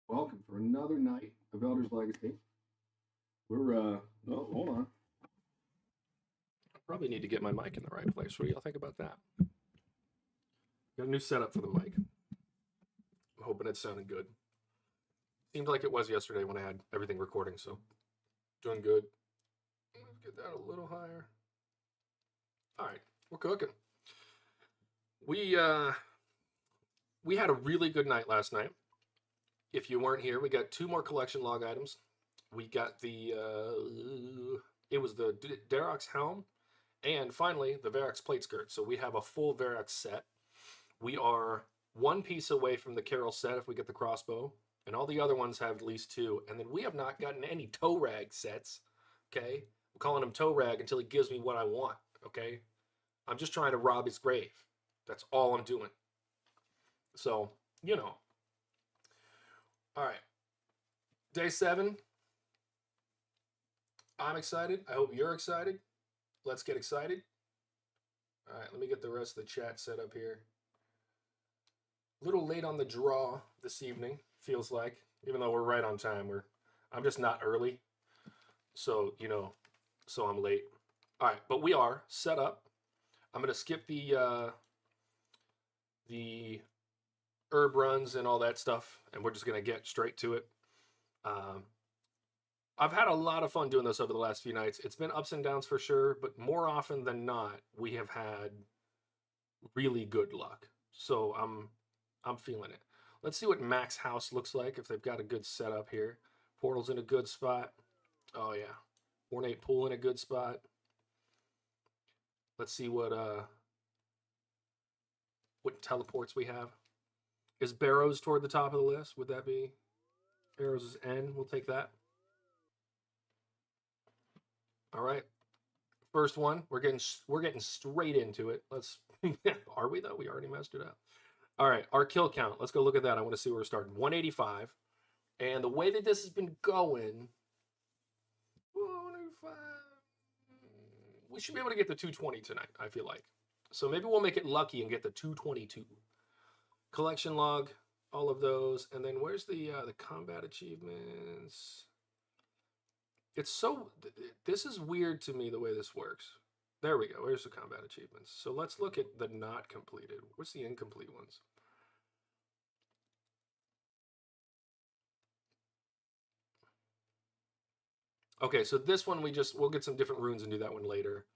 Welcome for another night of Elder's Legacy. Oh, hold on. I probably need to get my mic in the right place. What do y'all think about that? Got a new setup for the mic. I'm hoping it's sounding good. Seemed like it was yesterday when I had everything recording, so doing good. Let's get that a little higher. All right, we're cooking. We had a really good night last night. If you weren't here, we got 2 more collection log items. We got it was the Darroch's helm, and finally the Verac plate skirt. So we have a full Verac set. We are 1 piece away from the Carol set if we get the crossbow, and all the other ones have at least 2. And then we have not gotten any toe rag sets. Okay, I'm calling him toe rag until he gives me what I want. Okay, I'm just trying to rob his grave. That's all I'm doing. So, you know. All right. Day 7. I'm excited. I hope you're excited. Let's get excited. All right, let me get the rest of the chat set up here. A little late on the draw this evening, feels like, even though we're right on time. I'm just not early. So, so I'm late. All right, but we are set up. I'm going to skip the herb runs and all that stuff, and we're just going to get straight to it. I've had a lot of fun doing this over the last few nights. It's been ups and downs for sure, but more often than not, we have had really good luck. So I'm feeling it. Let's see what Mac's house looks like if they've got a good setup here. Portal's in a good spot. Oh yeah. Ornate pool in a good spot. Let's see what teleports we have. Is Barrows toward the top of the list? Would that be Barrows' N? We'll take that. All right. First one, we're getting straight into it. Let's are we though? We already messed it up. All right, our kill count. Let's go look at that. I want to see where we're starting. 185. And the way that this has been going, 185. We should be able to get the 220 tonight, I feel like. So maybe we'll make it lucky and get the 222. Collection log, all of those. And then where's the combat achievements? It's so, this is weird to me the way this works. There we go. Where's the combat achievements? So let's look at the not completed. What's the incomplete ones? Okay, so this one we'll get some different runes and do that one later.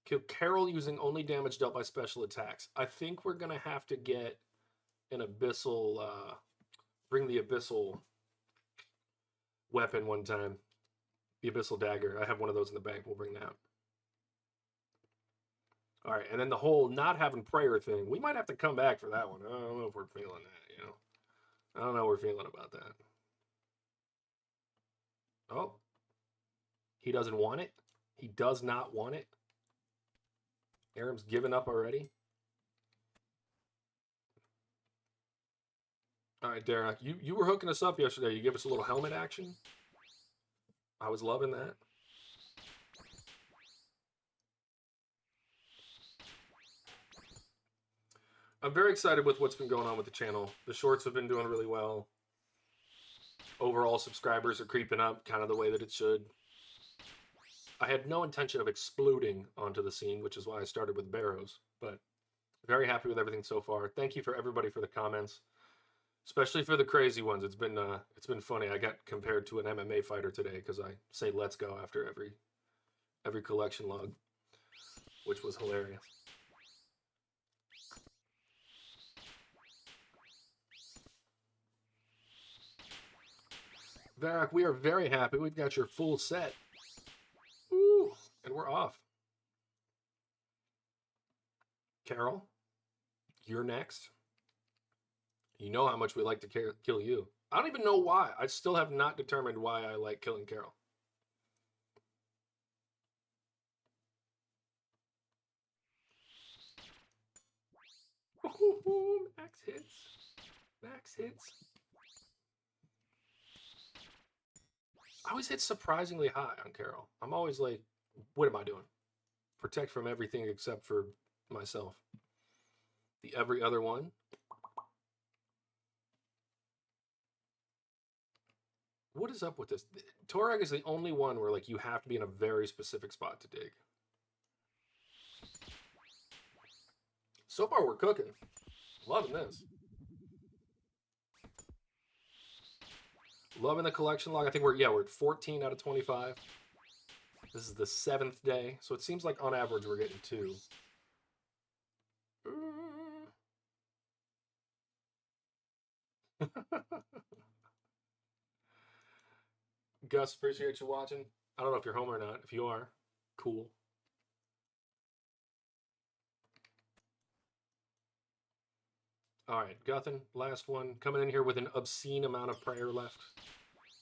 Kill Carol using only damage dealt by special attacks. I think we're gonna have to get an abyssal, bring the abyssal weapon one time. The abyssal dagger. I have one of those in the bank. We'll bring that. All right, and then the whole not having prayer thing. We might have to come back for that one. I don't know if we're feeling that, I don't know how we're feeling about that. Oh. He doesn't want it? He does not want it? Aram's given up already? All right, Derek, you were hooking us up yesterday. You gave us a little helmet action. I was loving that. I'm very excited with what's been going on with the channel. The shorts have been doing really well. Overall subscribers are creeping up kind of the way that it should. I had no intention of exploding onto the scene, which is why I started with Barrows, but very happy with everything so far. Thank you for everybody for the comments, especially for the crazy ones. It's been funny. I got compared to an MMA fighter today because I say "let's go" after every collection log, which was hilarious. Verac, we are very happy. We've got your full set. Ooh, and we're off. Carol, you're next. You know how much we like to kill you. I don't even know why. I still have not determined why I like killing Carol. Max hits. Max hits. I always hit surprisingly high on Carol. I'm always like, what am I doing? Protect from everything except for myself. The every other one. what is up with this? Torag is the only one where like you have to be in a very specific spot to dig. So far, we're cooking. Loving this. Loving the collection log. I think we're at 14 out of 25. This is the 7th day, so it seems like on average we're getting 2. Gus, appreciate you watching. I don't know if you're home or not. If you are, cool. All right, Guthin, last one. Coming in here with an obscene amount of prayer left.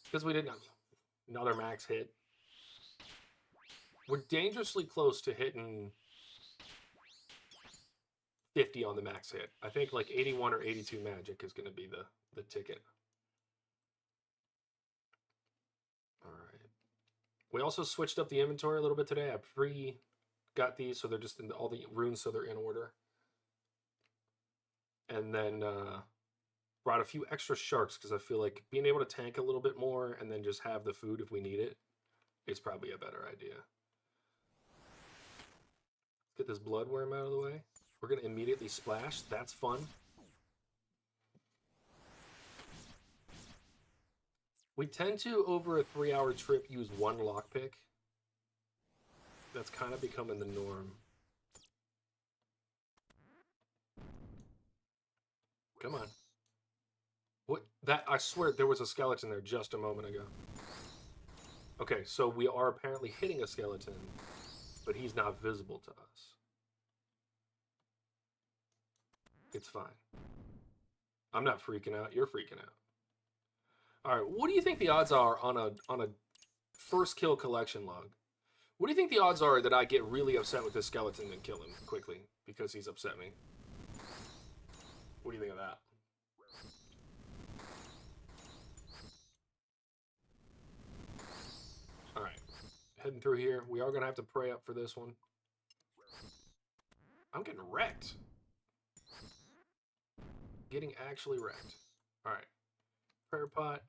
Because we didn't have another max hit. We're dangerously close to hitting 50 on the max hit. I think like 81 or 82 magic is going to be the ticket. All right. We also switched up the inventory a little bit today. I got these, so they're just in all the runes, so they're in order. And then brought a few extra sharks because I feel like being able to tank a little bit more and then just have the food if we need it is probably a better idea. Let's get this bloodworm out of the way. We're going to immediately splash. That's fun. We tend to, over a 3-hour trip, use 1 lockpick. That's kind of becoming the norm. Come on. What? That, I swear there was a skeleton there just a moment ago. Okay, so we are apparently hitting a skeleton, but he's not visible to us. It's fine. I'm not freaking out. You're freaking out. All right, what do you think the odds are on a first kill collection log? What do you think the odds are that I get really upset with this skeleton and kill him quickly because he's upset me? What do you think of that? All right, heading through here. We are going to have to pray up for this one. I'm getting wrecked. Getting actually wrecked. All right, prayer pot.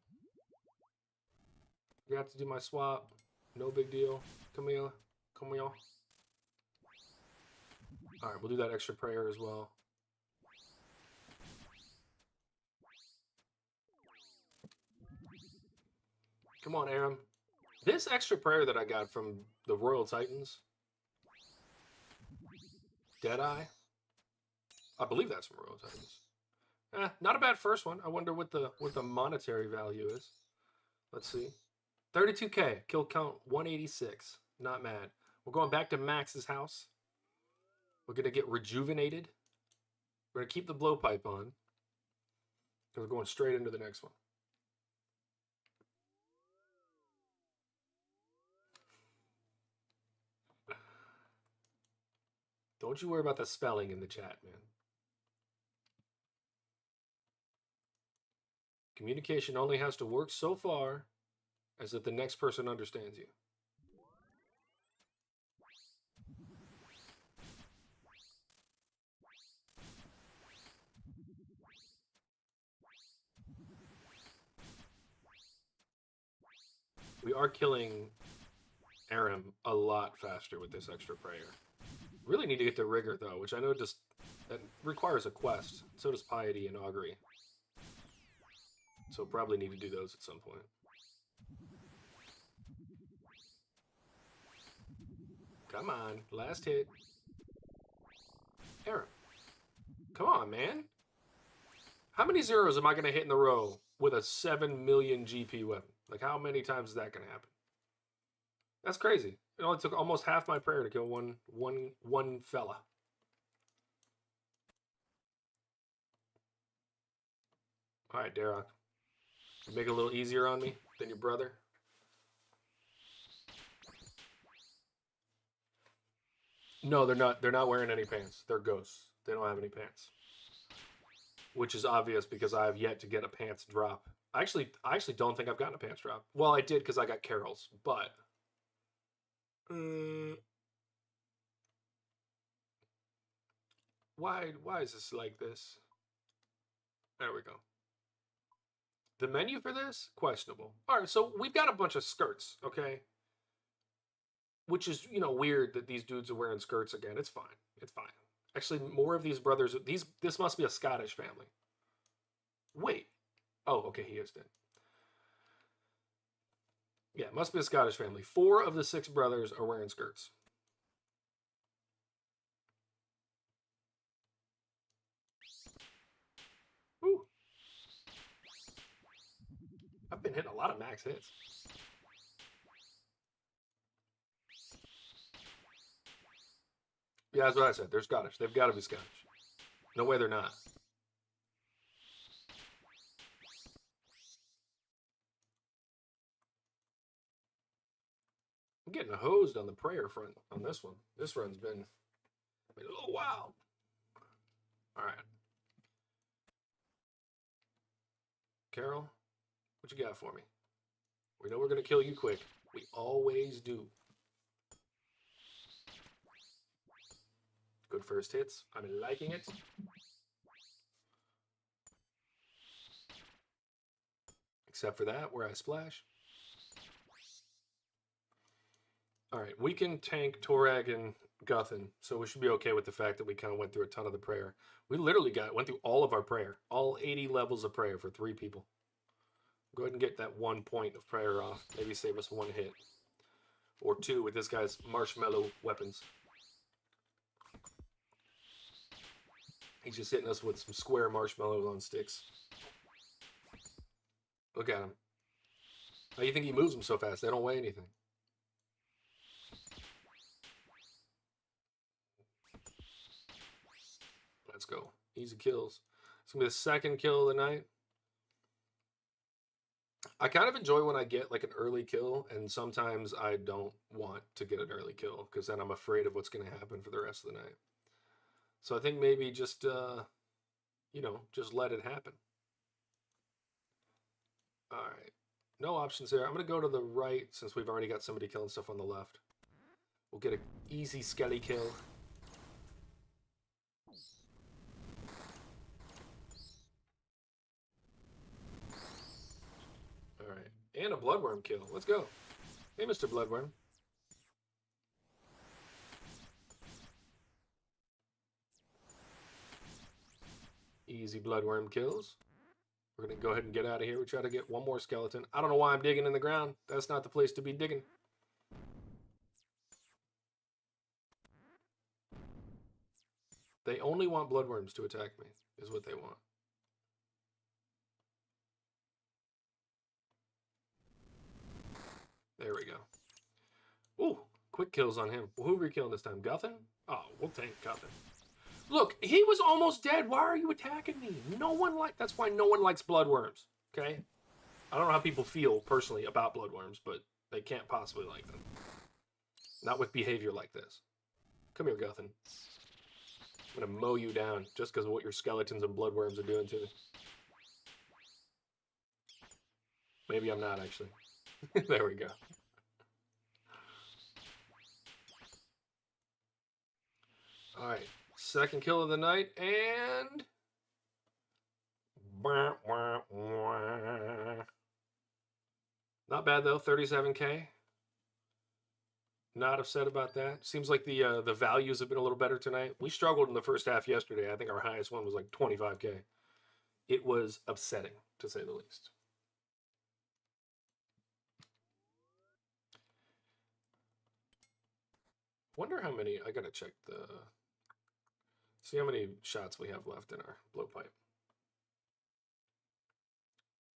Got to do my swap. No big deal. Come here. Come here. All right, we'll do that extra prayer as well. Come on, Aram. This extra prayer that I got from the Royal Titans. Deadeye. I believe that's from Royal Titans. Not a bad first one. I wonder what the monetary value is. Let's see. 32K. Kill count 186. Not mad. We're going back to Max's house. We're going to get rejuvenated. We're going to keep the blowpipe on. And we're going straight into the next one. Don't you worry about the spelling in the chat, man. Communication only has to work so far as that the next person understands you. We are killing Aram a lot faster with this extra prayer. Really need to get to Rigor, though, which I know just that requires a quest. So does Piety and Augury. So probably need to do those at some point. Come on, last hit. Aram. Come on, man. How many zeros am I going to hit in a row with a 7 million GP weapon? Like, how many times is that going to happen? That's crazy. It only took almost half my prayer to kill one fella. All right, Derek. Make it a little easier on me than your brother. No, they're not. They're not wearing any pants. They're ghosts. They don't have any pants. Which is obvious because I have yet to get a pants drop. I actually don't think I've gotten a pants drop. Well, I did because I got Carol's, but why is this like this? There we go. The menu for this, questionable. All right, so we've got a bunch of skirts, okay? Which is, you know, weird that these dudes are wearing skirts again. It's fine. It's fine. Actually, more of these brothers, this must be a Scottish family. Wait. Oh, okay, he is dead. Yeah, it must be a Scottish family. 4 of the 6 brothers are wearing skirts. Ooh. I've been hitting a lot of max hits. Yeah, that's what I said. They're Scottish. They've got to be Scottish. No way they're not. I'm getting hosed on the prayer front on this one. This run's been a little wild. All right. Carol, what you got for me? We know we're going to kill you quick. We always do. Good first hits. I'm liking it. Except for that, where I splash. All right, we can tank Torag and Guthin, so we should be okay with the fact that we kind of went through a ton of the prayer. We literally went through all of our prayer, all 80 levels of prayer for 3 people. Go ahead and get that 1 point of prayer off. Maybe save us 1 hit. Or 2 with this guy's marshmallow weapons. He's just hitting us with some square marshmallows on sticks. Look at him. How do you think he moves them so fast? They don't weigh anything. Let's go. Easy kills. It's going to be the second kill of the night. I kind of enjoy when I get like an early kill, and sometimes I don't want to get an early kill because then I'm afraid of what's going to happen for the rest of the night. So I think maybe just, you know, just let it happen. All right. No options there. I'm going to go to the right since we've already got somebody killing stuff on the left. We'll get an easy skelly kill. All right. And a bloodworm kill. Let's go. Hey, Mr. Bloodworm. Easy bloodworm kills. We're going to go ahead and get out of here. We try to get 1 more skeleton. I don't know why I'm digging in the ground. That's not the place to be digging. They only want bloodworms to attack me, is what they want. There we go. Ooh, quick kills on him. Who are we killing this time? Guthin? Oh, we'll tank Guthin. Look, he was almost dead. Why are you attacking me? That's why no one likes bloodworms, okay? I don't know how people feel personally about bloodworms, but they can't possibly like them. Not with behavior like this. Come here, Guthin. I'm going to mow you down just because of what your skeletons and bloodworms are doing to me. Maybe I'm not, actually. There we go. All right. Second kill of the night, and... Not bad, though. 37K. Not upset about that. Seems like the values have been a little better tonight. We struggled in the first half yesterday. I think our highest one was like 25K. It was upsetting, to say the least. Wonder how many... I gotta check the... See how many shots we have left in our blowpipe.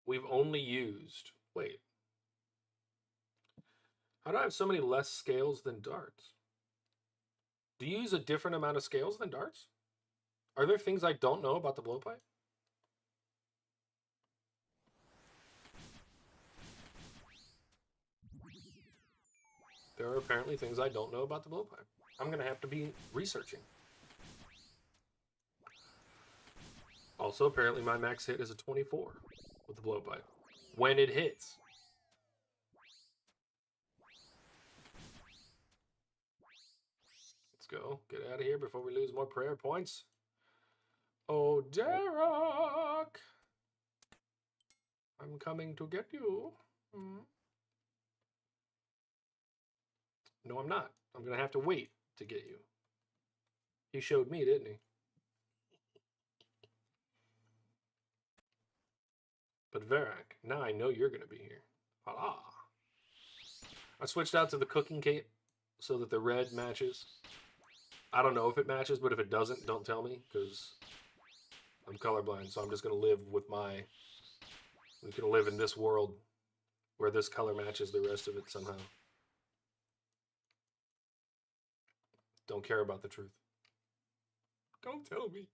We've only used... Wait. How do I have so many less scales than darts? Do you use a different amount of scales than darts? Are there things I don't know about the blowpipe? There are apparently things I don't know about the blowpipe. I'm going to have to be researching. Also, apparently my max hit is a 24 with the blowpipe. When it hits. Let's go. Get out of here before we lose more prayer points. Oh, Derek! My I'm coming to get you. No, I'm not. I'm going to have to wait to get you. He showed me, didn't he? But Verac, now I know you're going to be here. Voila. I switched out to the cooking cape so that the red matches. I don't know if it matches, but if it doesn't, don't tell me, because I'm colorblind, so I'm just going to live with my... We can live in this world where this color matches the rest of it somehow. Don't care about the truth. Don't tell me.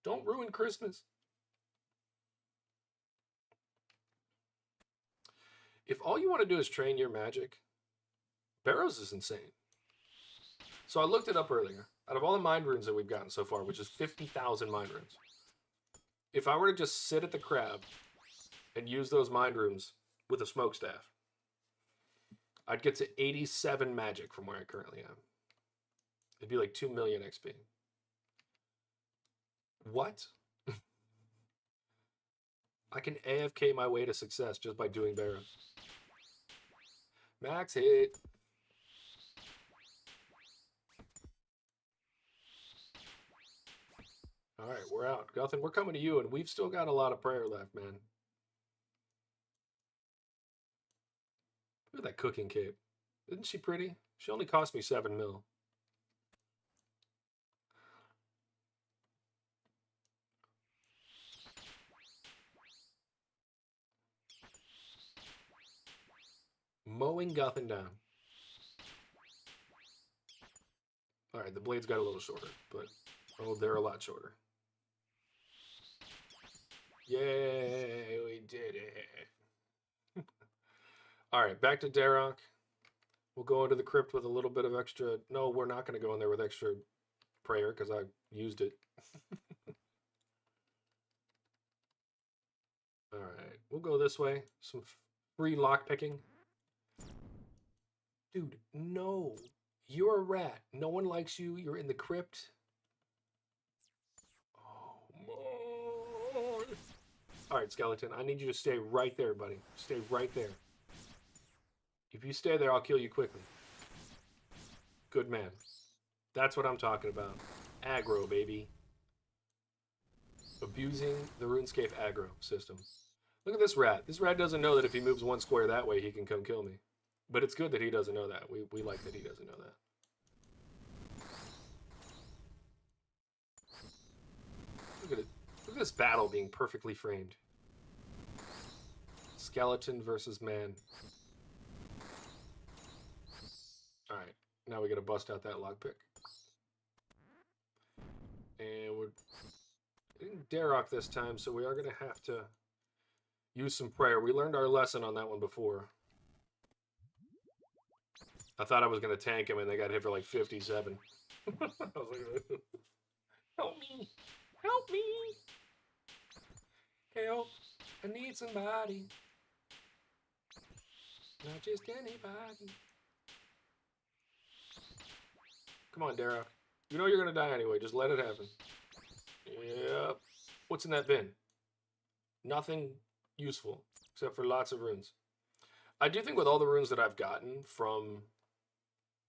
Don't ruin Christmas. If all you want to do is train your magic, Barrows is insane. So I looked it up earlier. Out of all the mind runes that we've gotten so far, which is 50,000 mind runes, if I were to just sit at the crab and use those mind runes with a smokestaff, I'd get to 87 magic from where I currently am. It'd be like 2 million XP. What? I can AFK my way to success just by doing Barrows. Max hit. All right, we're out. Guthin, we're coming to you, and we've still got a lot of prayer left, man. Look at that cooking cape. Isn't she pretty? She only cost me 7 mil. Mowing Guthin down. All right, the blades got a little shorter, but oh, they're a lot shorter. Yay, we did it. All right, back to Darok. We'll go into the crypt with a little bit of extra... No, we're not going to go in there with extra prayer because I used it. All right, we'll go this way. Some free lockpicking. Dude, no. You're a rat. No one likes you. You're in the crypt. Oh, my. All right, Skeleton. I need you to stay right there, buddy. Stay right there. If you stay there, I'll kill you quickly. Good man. That's what I'm talking about. Aggro, baby. Abusing the RuneScape aggro system. Look at this rat. This rat doesn't know that if he moves one square that way, he can come kill me. But it's good that he doesn't know that. We like that he doesn't know that. Look at it. Look at this battle being perfectly framed. Skeleton versus man. Alright, now we gotta bust out that lockpick. And we're in Darok this time, so we are gonna have to use some prayer. We learned our lesson on that one before. I thought I was gonna tank him and they got hit for like 57. I was like, help me! Help me! Help! I need somebody. Not just anybody. Come on, Darok. You know you're gonna die anyway. Just let it happen. Yep. What's in that bin? Nothing useful, except for lots of runes. I do think with all the runes that I've gotten from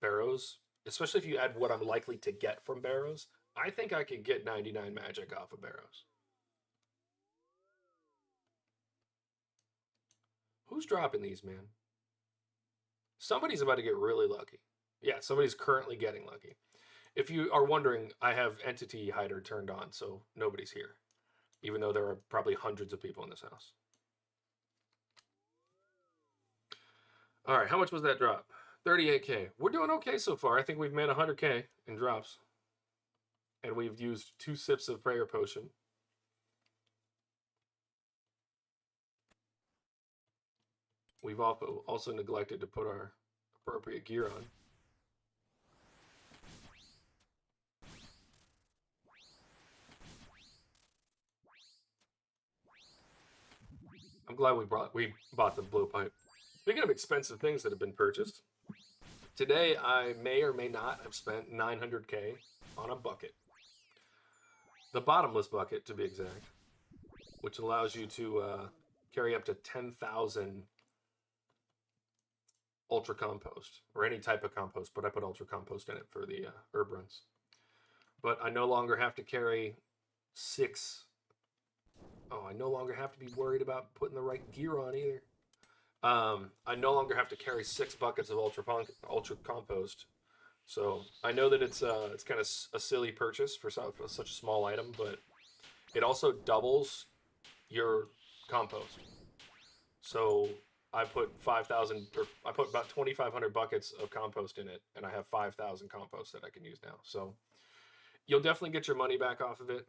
Barrows, especially if you add what I'm likely to get from Barrows, I think I could get 99 magic off of Barrows. Who's dropping these, man? Somebody's about to get really lucky. Yeah, somebody's currently getting lucky. If you are wondering, I have Entity Hider turned on, so nobody's here. Even though there are probably hundreds of people in this house. All right, how much was that drop? 38K. We're doing okay so far. I think we've made 100K in drops. And we've used 2 sips of prayer potion. We've also neglected to put our appropriate gear on. I'm glad we bought the blowpipe. Speaking of expensive things that have been purchased, today I may or may not have spent 900K on a bucket. The bottomless bucket, to be exact, which allows you to carry up to 10,000 ultra compost, or any type of compost, but I put ultra compost in it for the herb runs. But I no longer have to carry 6. Oh, I no longer have to be worried about putting the right gear on either. I no longer have to carry 6 buckets of ultra compost. So I know that it's kind of a silly purchase for such a small item, but it also doubles your compost. So I put 5,000, or I put about 2,500 buckets of compost in it, and I have 5,000 compost that I can use now. So you'll definitely get your money back off of it.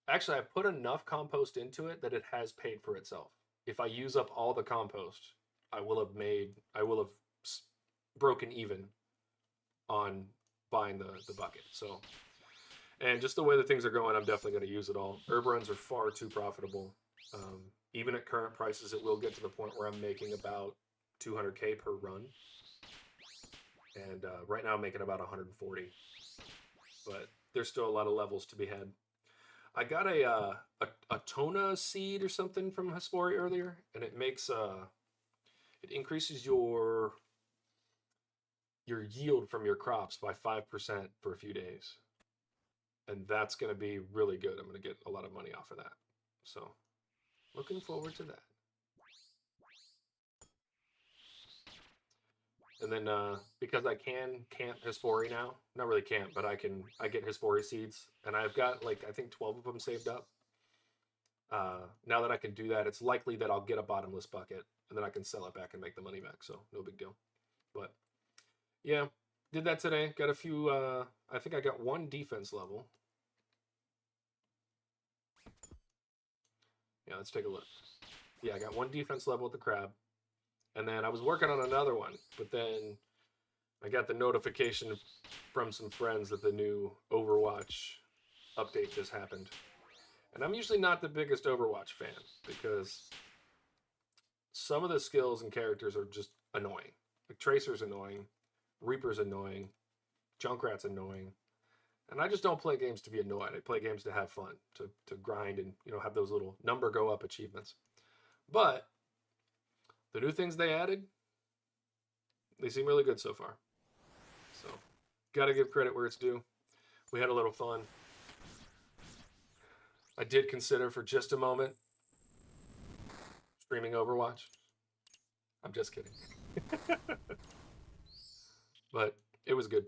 Actually, I put enough compost into it that it has paid for itself. If I use up all the compost, I will have broken even on buying the bucket. So, and just the way that things are going, I'm definitely going to use it all. Herb runs are far too profitable. Even at current prices, it will get to the point where I'm making about 200K per run. And right now I'm making about 140. But there's still a lot of levels to be had. I got a Tona seed or something from Hespori earlier, and it makes it increases your yield from your crops by 5% for a few days. And that's going to be really good. I'm going to get a lot of money off of that. So, looking forward to that. And then because I can camp Hespori now, not really camp, but I get Hespori seeds, and I've got like I think 12 of them saved up. Now that I can do that, it's likely that I'll get a bottomless bucket, and then I can sell it back and make the money back. So no big deal. But yeah, did that today. Got a few. I think I got 1 defense level. Yeah, let's take a look. Yeah, I got 1 defense level with the crab. And then I was working on another one, but then I got the notification from some friends that the new Overwatch update just happened. And I'm usually not the biggest Overwatch fan because some of the skills and characters are just annoying. Like Tracer's annoying, Reaper's annoying, Junkrat's annoying. And I just don't play games to be annoyed. I play games to have fun, to grind and have those little number go up achievements. But the new things they added, they seem really good so far. So, gotta give credit where it's due. We had a little fun. I did consider for just a moment streaming Overwatch. I'm just kidding. But it was good.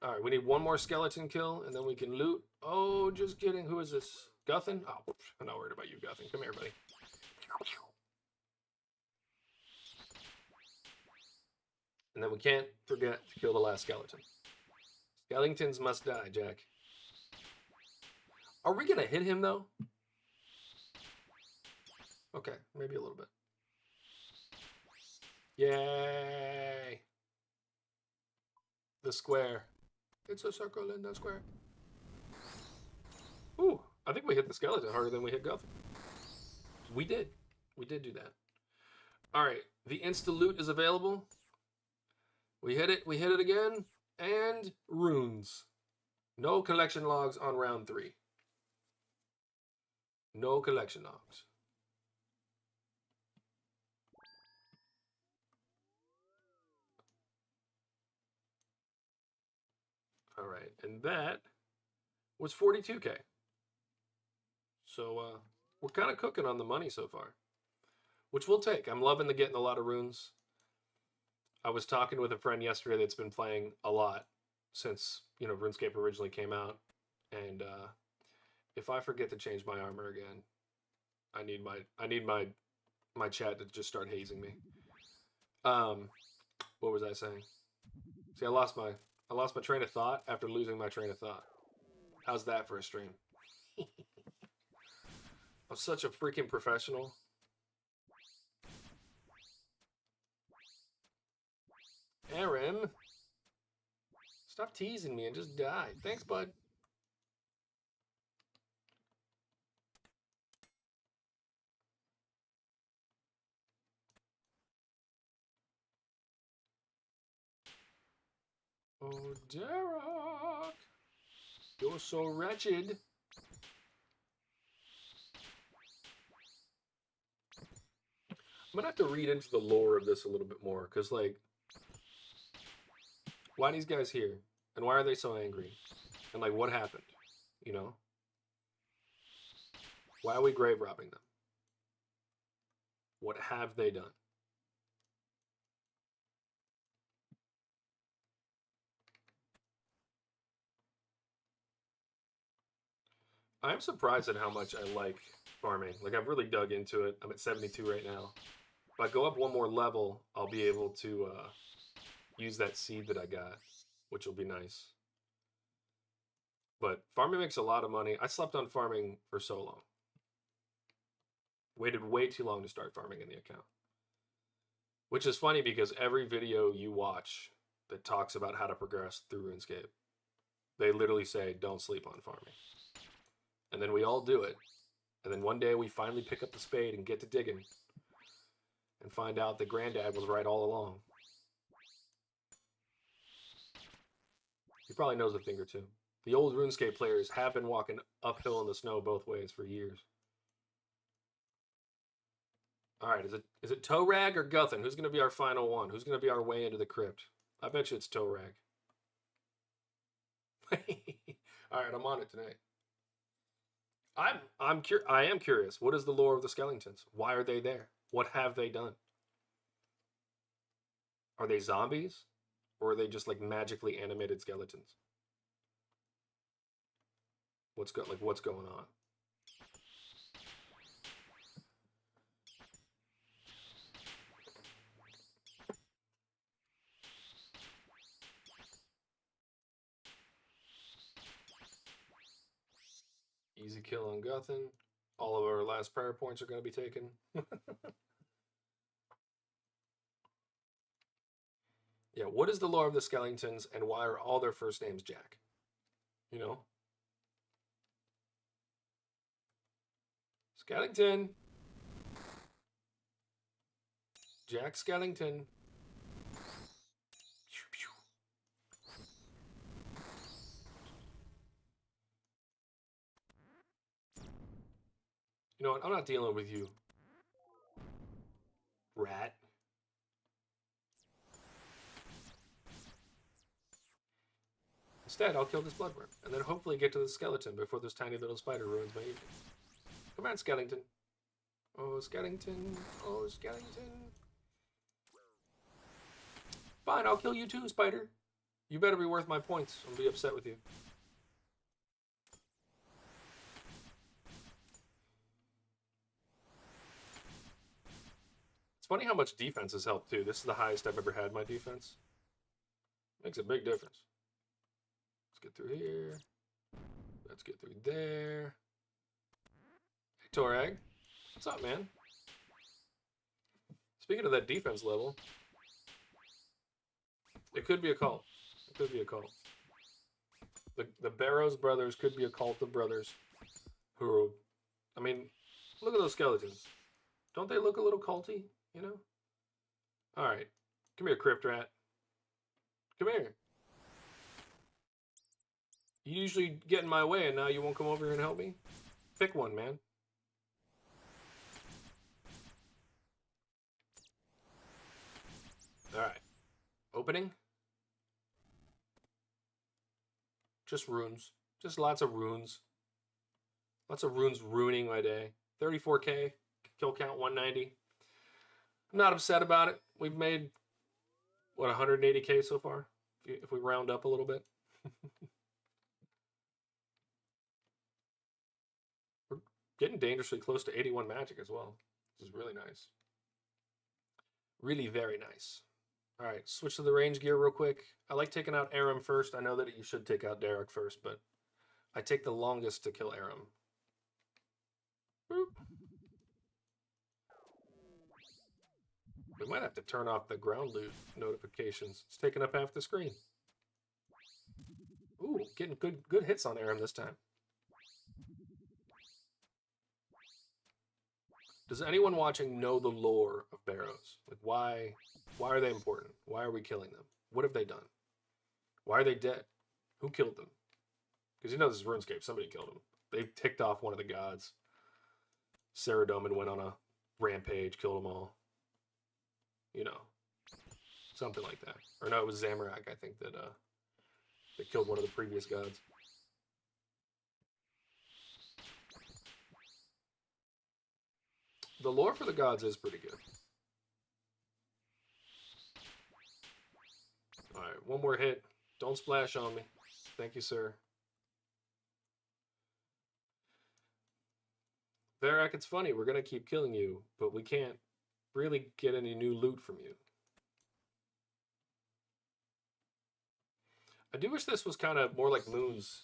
All right, we need 1 more skeleton kill, and then we can loot. Oh, just kidding. Who is this? Guthin? Oh, I'm not worried about you, Guthin. Come here, buddy. And then we can't forget to kill the last skeleton. Skeletons must die, Jack. Are we going to hit him, though? Okay, maybe a little bit. Yay! The square. It's a circle in the square. Ooh, I think we hit the skeleton harder than we hit Guthrie. We did. We did do that. All right, the insta-loot is available. We hit it again, and runes. No collection logs on round 3. No collection logs. All right, and that was 42K. So we're kind of cooking on the money so far, which we'll take. I'm loving getting a lot of runes. I was talking with a friend yesterday that's been playing a lot since RuneScape originally came out, and if I forget to change my armor again, I need my chat to just start hazing me. What was I saying? See, I lost my train of thought after losing my train of thought. How's that for a stream? I'm such a freaking professional. Aaron, stop teasing me and just die. Thanks, bud. Oh, Derek, you're so wretched. I'm gonna have to read into the lore of this a little bit more, because, like, why are these guys here? And why are they so angry? And, like, what happened? You know? Why are we grave robbing them? What have they done? I'm surprised at how much I like farming. Like, I've really dug into it. I'm at 72 right now. If I go up one more level, I'll be able to use that seed that I got, which will be nice. But farming makes a lot of money. I slept on farming for so long. Waited way too long to start farming in the account. Which is funny because every video you watch that talks about how to progress through RuneScape, they literally say, don't sleep on farming. And then we all do it. And then one day we finally pick up the spade and get to digging. And find out that Granddad was right all along. He probably knows a thing or two. The old RuneScape players have been walking uphill in the snow both ways for years. All right, is it Torag or Guthin? Who's going to be our final one? Who's going to be our way into the crypt? I bet you it's Torag. All right, I'm on it tonight. I am curious. What is the lore of the skeletons? Why are they there? What have they done? Are they zombies? Or are they just like magically animated skeletons? What's going on? Easy kill on Guthin. All of our last prayer points are going to be taken. Yeah, what is the lore of the skeletons and why are all their first names Jack? You know? Skellington. Jack Skellington. You know what? I'm not dealing with you. Rat. Instead, I'll kill this bloodworm, and then hopefully get to the skeleton before this tiny little spider ruins my evening. Come on, Skellington. Oh, Skellington. Oh, Skellington. Fine, I'll kill you too, spider. You better be worth my points. I'll be upset with you. It's funny how much defense has helped too. This is the highest I've ever had my defense. Makes a big difference. Let's get through here. Let's get through there. Hey, Torag. What's up, man? Speaking of that defense level, it could be a cult. It could be a cult. The Barrows brothers could be a cult of brothers who, I mean, look at those skeletons. Don't they look a little culty, you know? All right. Come here, Crypt Rat. Come here. You usually get in my way and now you won't come over here and help me? Pick one, man. All right. Opening. Just runes. Just lots of runes. Lots of runes ruining my day. 34k. Kill count 190. I'm not upset about it. We've made, what, 180k so far? If we round up a little bit. We're getting dangerously close to 81 magic as well. This is really nice. Really very nice. All right, switch to the range gear real quick. I like taking out Aram first. I know that you should take out Derek first, but I take the longest to kill Aram. Boop. We might have to turn off the ground loot notifications. It's taking up half the screen. Ooh, getting good hits on Aram this time. Does anyone watching know the lore of Barrows? Like, why are they important? Why are we killing them? What have they done? Why are they dead? Who killed them? Because you know this is RuneScape. Somebody killed them. They ticked off one of the gods. Saradomin went on a rampage, killed them all. you know, something like that. Or no, it was Zamorak, I think, that killed one of the previous gods. The lore for the gods is pretty good. Alright, one more hit. Don't splash on me. Thank you, sir. Verac, it's funny. We're going to keep killing you, but we can't really get any new loot from you. I do wish this was kind of more like Moons.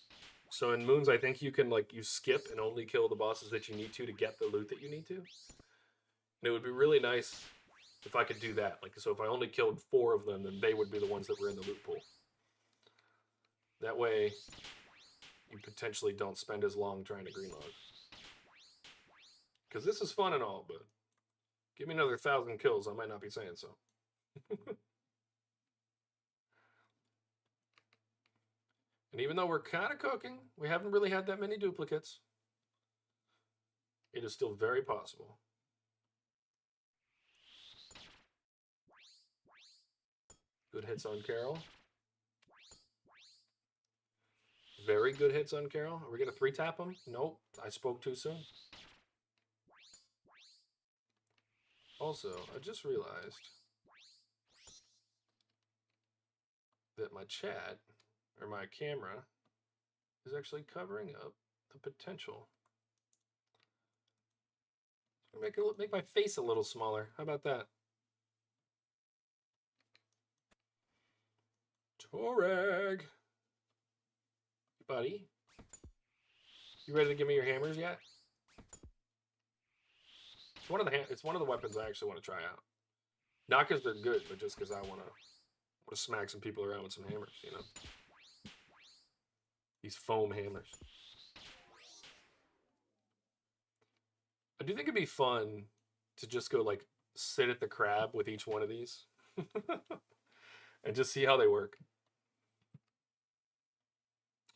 So in Moons, I think you can, like, you skip and only kill the bosses that you need to get the loot that you need to. And it would be really nice if I could do that. Like, so if I only killed 4 of them, then they would be the ones that were in the loot pool. That way, you potentially don't spend as long trying to greenlog. Because this is fun and all, but give me another 1,000 kills, I might not be saying so. And even though we're kind of cooking, we haven't really had that many duplicates. It is still very possible. Good hits on Carol. Very good hits on Carol. Are we going to 3-tap him? Nope, I spoke too soon. Also, I just realized that my chat, or my camera, is actually covering up the potential. Make my face a little smaller. How about that? Torag! Buddy, you ready to give me your hammers yet? It's one of the weapons I actually want to try out. Not because they're good, but just because I want to smack some people around with some hammers, you know? These foam hammers. I do think it'd be fun to just go, like, sit at the crab with each one of these. And just see how they work.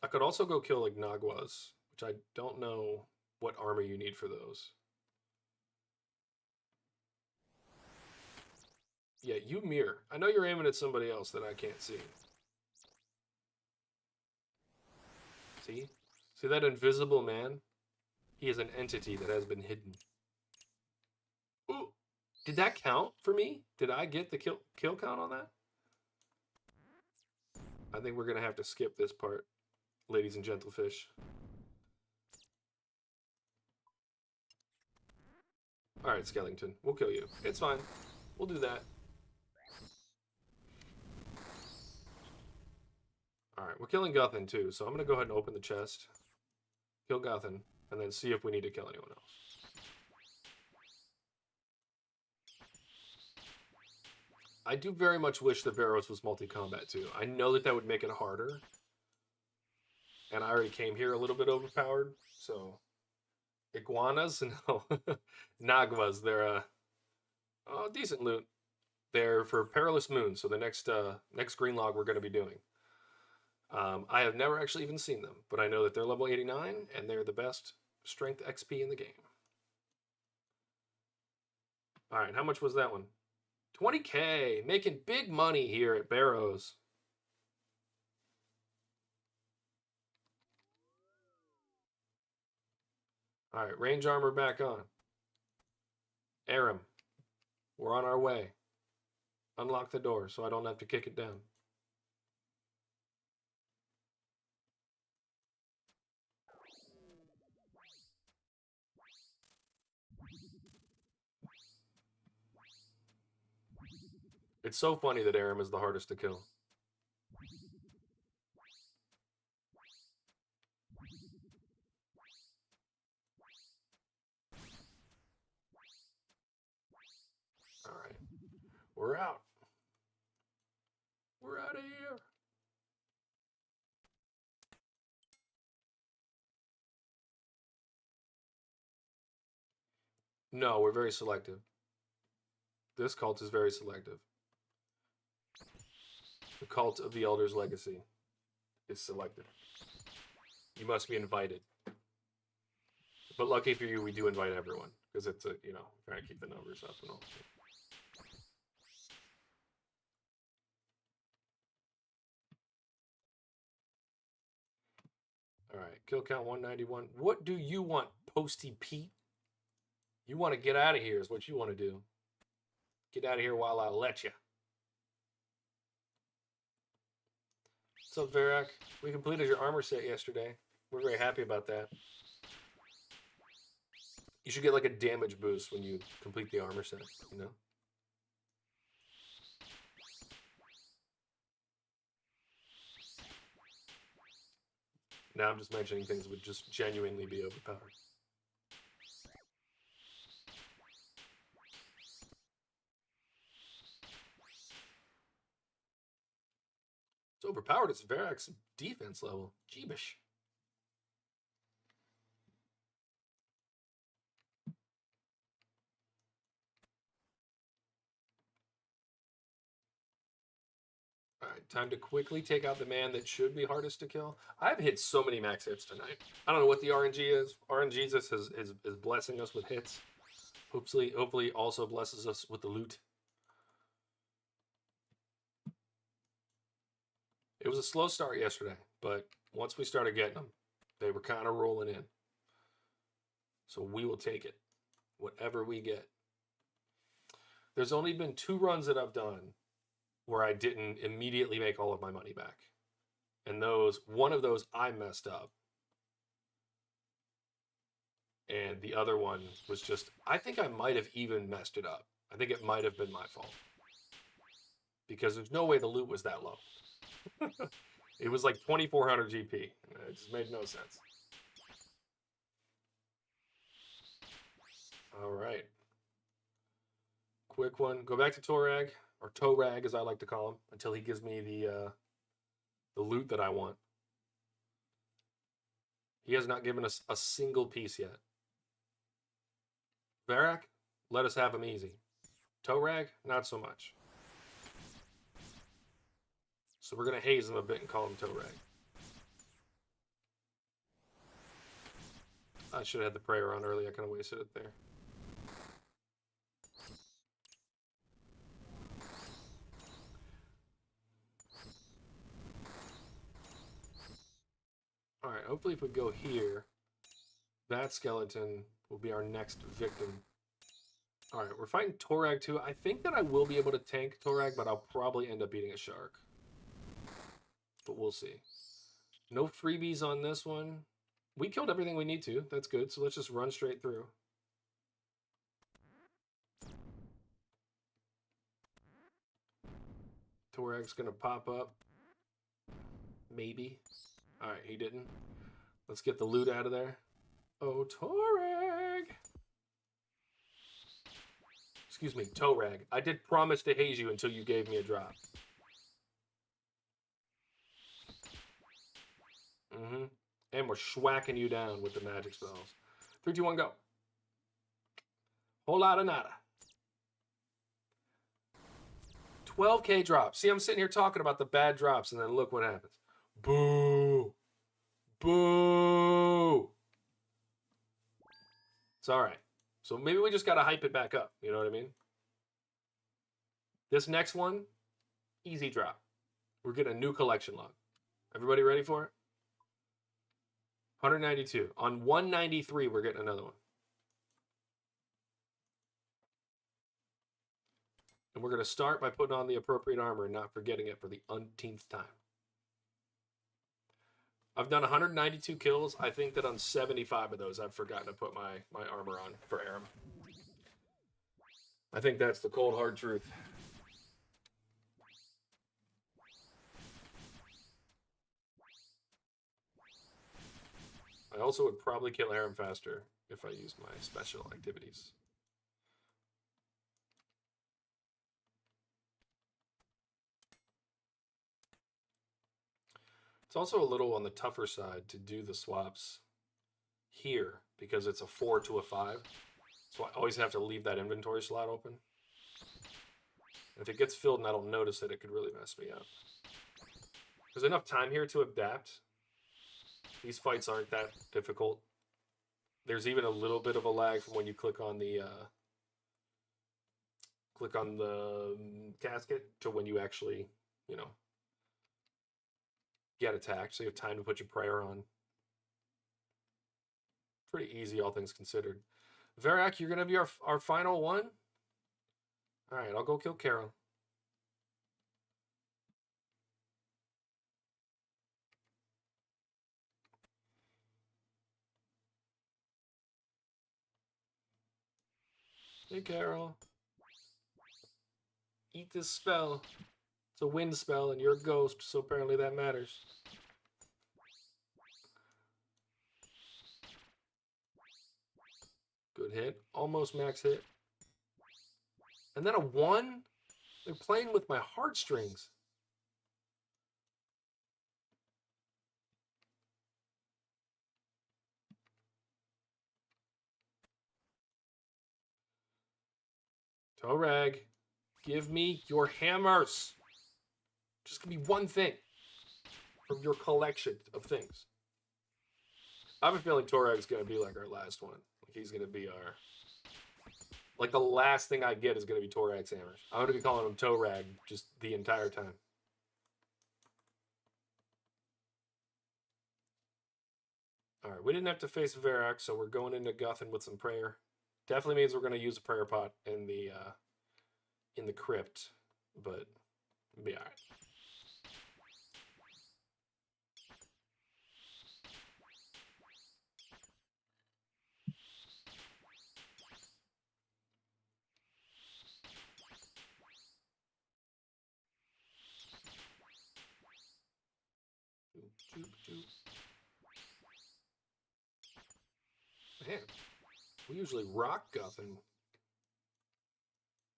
I could also go kill, like, Naguas, which I don't know what armor you need for those. Yeah, you mirror. I know you're aiming at somebody else that I can't see. See? See that invisible man? He is an entity that has been hidden. Ooh! Did that count for me? Did I get the kill count on that? I think we're going to have to skip this part, ladies and gentlefish. Alright, Skellington. We'll kill you. It's fine. We'll do that. Alright, we're killing Guthan too, so I'm going to go ahead and open the chest. Kill Guthan, and then see if we need to kill anyone else. I do very much wish that Barrows was multi-combat too. I know that would make it harder. And I already came here a little bit overpowered, so... Iguanas? No. Naguas, they're, decent loot. They're for Perilous Moon, so the next green log we're going to be doing. I have never actually even seen them, but I know that they're level 89, and they're the best strength XP in the game. Alright, how much was that one? 20K! Making big money here at Barrows. Alright, range armor back on. Aram, we're on our way. Unlock the door so I don't have to kick it down. It's so funny that Aram is the hardest to kill. Alright. We're out. We're out of here. No, we're very selective. This cult is very selective. The cult of the Elder's legacy is selective. You must be invited. But lucky for you, we do invite everyone. Because it's a, you know, trying to keep the numbers up and all. All right, kill count 191. What do you want, Posty Pete? You want to get out of here is what you want to do. Get out of here while I let you. What's up, Verac? We completed your armor set yesterday. We're very happy about that. You should get like a damage boost when you complete the armor set, you know? Now I'm just mentioning things that would just genuinely be overpowered. It's overpowered. It's Verac's defense level. Jeebish. All right, time to quickly take out the man that should be hardest to kill. I've hit so many max hits tonight. I don't know what the RNG is. RNG is blessing us with hits. Hopefully also blesses us with the loot. It was a slow start yesterday, but once we started getting them, they were kind of rolling in. So we will take it, whatever we get. There's only been 2 runs that I've done where I didn't immediately make all of my money back. And one of those I messed up. And the other one was just, I think I might have even messed it up. I think it might have been my fault. Because there's no way the loot was that low. It was like 2400 GP. It just made no sense. All right. Quick one. Go back to Torag, or Torag as I like to call him, until he gives me the loot that I want. He has not given us a single piece yet. Verac, let us have him easy. Torag, not so much. So we're going to haze him a bit and call him Torag. I should have had the prayer on early. I kind of wasted it there. All right, hopefully if we go here, that skeleton will be our next victim. All right, we're fighting Torag too. I think that I will be able to tank Torag, but I'll probably end up beating a shark. But we'll see. No freebies on this one. We killed everything we need to. That's good. So let's just run straight through. Torag's going to pop up. Maybe. All right, he didn't. Let's get the loot out of there. Oh, Torag. Excuse me, Torag. I did promise to haze you until you gave me a drop. And we're schwacking you down with the magic spells. 3, 2, 1, go. Whole lot of nada. 12K drops. See, I'm sitting here talking about the bad drops, and then look what happens. Boo. Boo. It's all right. So maybe we just got to hype it back up. You know what I mean? This next one, easy drop. We're getting a new collection log. Everybody ready for it? 192. On 193, we're getting another one. And we're going to start by putting on the appropriate armor and not forgetting it for the umpteenth time. I've done 192 kills. I think that on 75 of those, I've forgotten to put my armor on for Aram. I think that's the cold, hard truth. I also would probably kill Aram faster if I used my special activities. It's also a little on the tougher side to do the swaps here because it's a 4 to a 5. So I always have to leave that inventory slot open. If it gets filled and I don't notice it, it could really mess me up. There's enough time here to adapt. These fights aren't that difficult. There's even a little bit of a lag from when you click on the casket to when you actually, you know, get attacked. So you have time to put your prayer on. Pretty easy, all things considered. Verac, you're going to be our final one? All right, I'll go kill Carol. Hey, Carol. Eat this spell. It's a wind spell, and you're a ghost, so apparently that matters. Good hit. Almost max hit. And then a 1? They're playing with my heartstrings. Torag, give me your hammers. Just give me one thing from your collection of things. I have a feeling Torag's going to be like our last one. Like he's going to be our... Like the last thing I get is going to be Torag's hammers. I'm going to be calling him Torag just the entire time. All right, we didn't have to face Verac, so we're going into Guthin with some prayer. Definitely means we're going to use a prayer pot in the crypt, but it'll be all right. Man, we usually rock Guthin.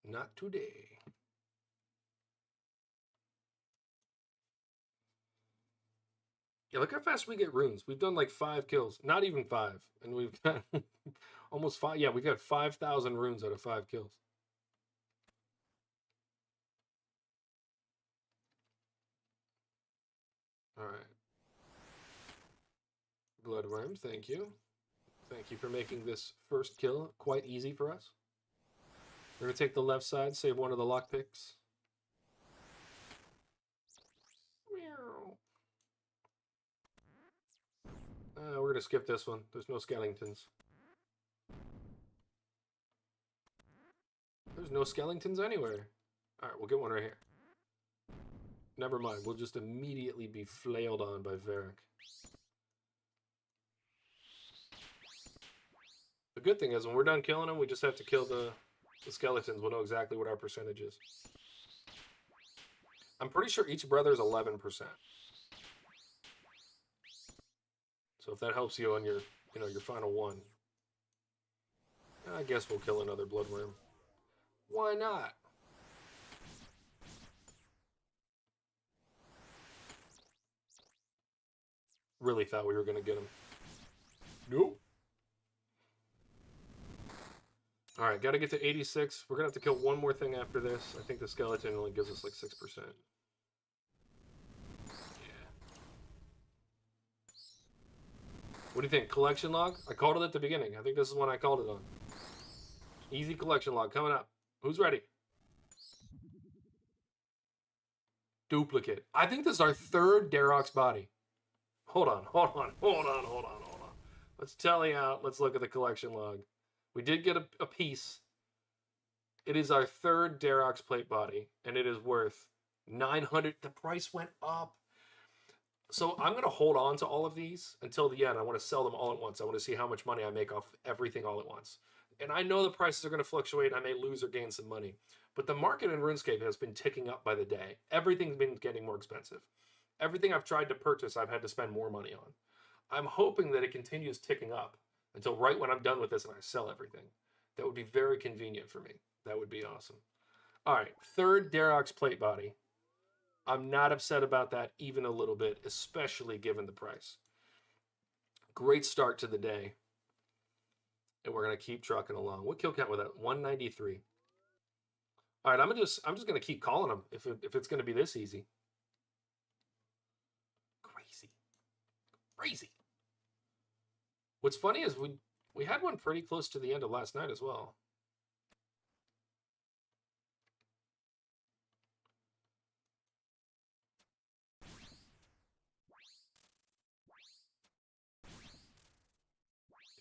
Not today. Yeah, look how fast we get runes. We've done like 5 kills. Not even 5. And we've got almost 5. Yeah, we got 5,000 runes out of 5 kills. All right. Bloodworm, thank you. Thank you for making this first kill quite easy for us. We're going to take the left side, save one of the lockpicks. We're going to skip this one. There's no skeletons. There's no skeletons anywhere. All right, we'll get one right here. Never mind. We'll just immediately be flailed on by Verac. The good thing is when we're done killing them, we just have to kill the skeletons. We'll know exactly what our percentage is. I'm pretty sure each brother is 11%. So if that helps you on your, your final one, I guess we'll kill another bloodworm. Why not? Really thought we were going to get him. Nope. All right, got to get to 86. We're going to have to kill one more thing after this. I think the skeleton only gives us like 6%. What do you think? Collection log? I called it at the beginning. I think this is when I called it on. Easy collection log coming up. Who's ready? Duplicate. I think this is our 3rd Darok's body. Hold on. Let's tally out. Let's look at the collection log. We did get a piece. It is our 3rd Darok's plate body, and it is worth 900. The price went up. So I'm going to hold on to all of these until the end. I want to sell them all at once. I want to see how much money I make off everything all at once. And I know the prices are going to fluctuate. I may lose or gain some money. But the market in RuneScape has been ticking up by the day. Everything's been getting more expensive. Everything I've tried to purchase, I've had to spend more money on. I'm hoping that it continues ticking up until right when I'm done with this and I sell everything. That would be very convenient for me. That would be awesome. All right, 3rd Darok's plate body. I'm not upset about that even a little bit, especially given the price. Great start to the day. And we're going to keep trucking along. What kill count was that? 193. All right, I'm just going to keep calling them if it's going to be this easy. Crazy. What's funny is we had one pretty close to the end of last night as well.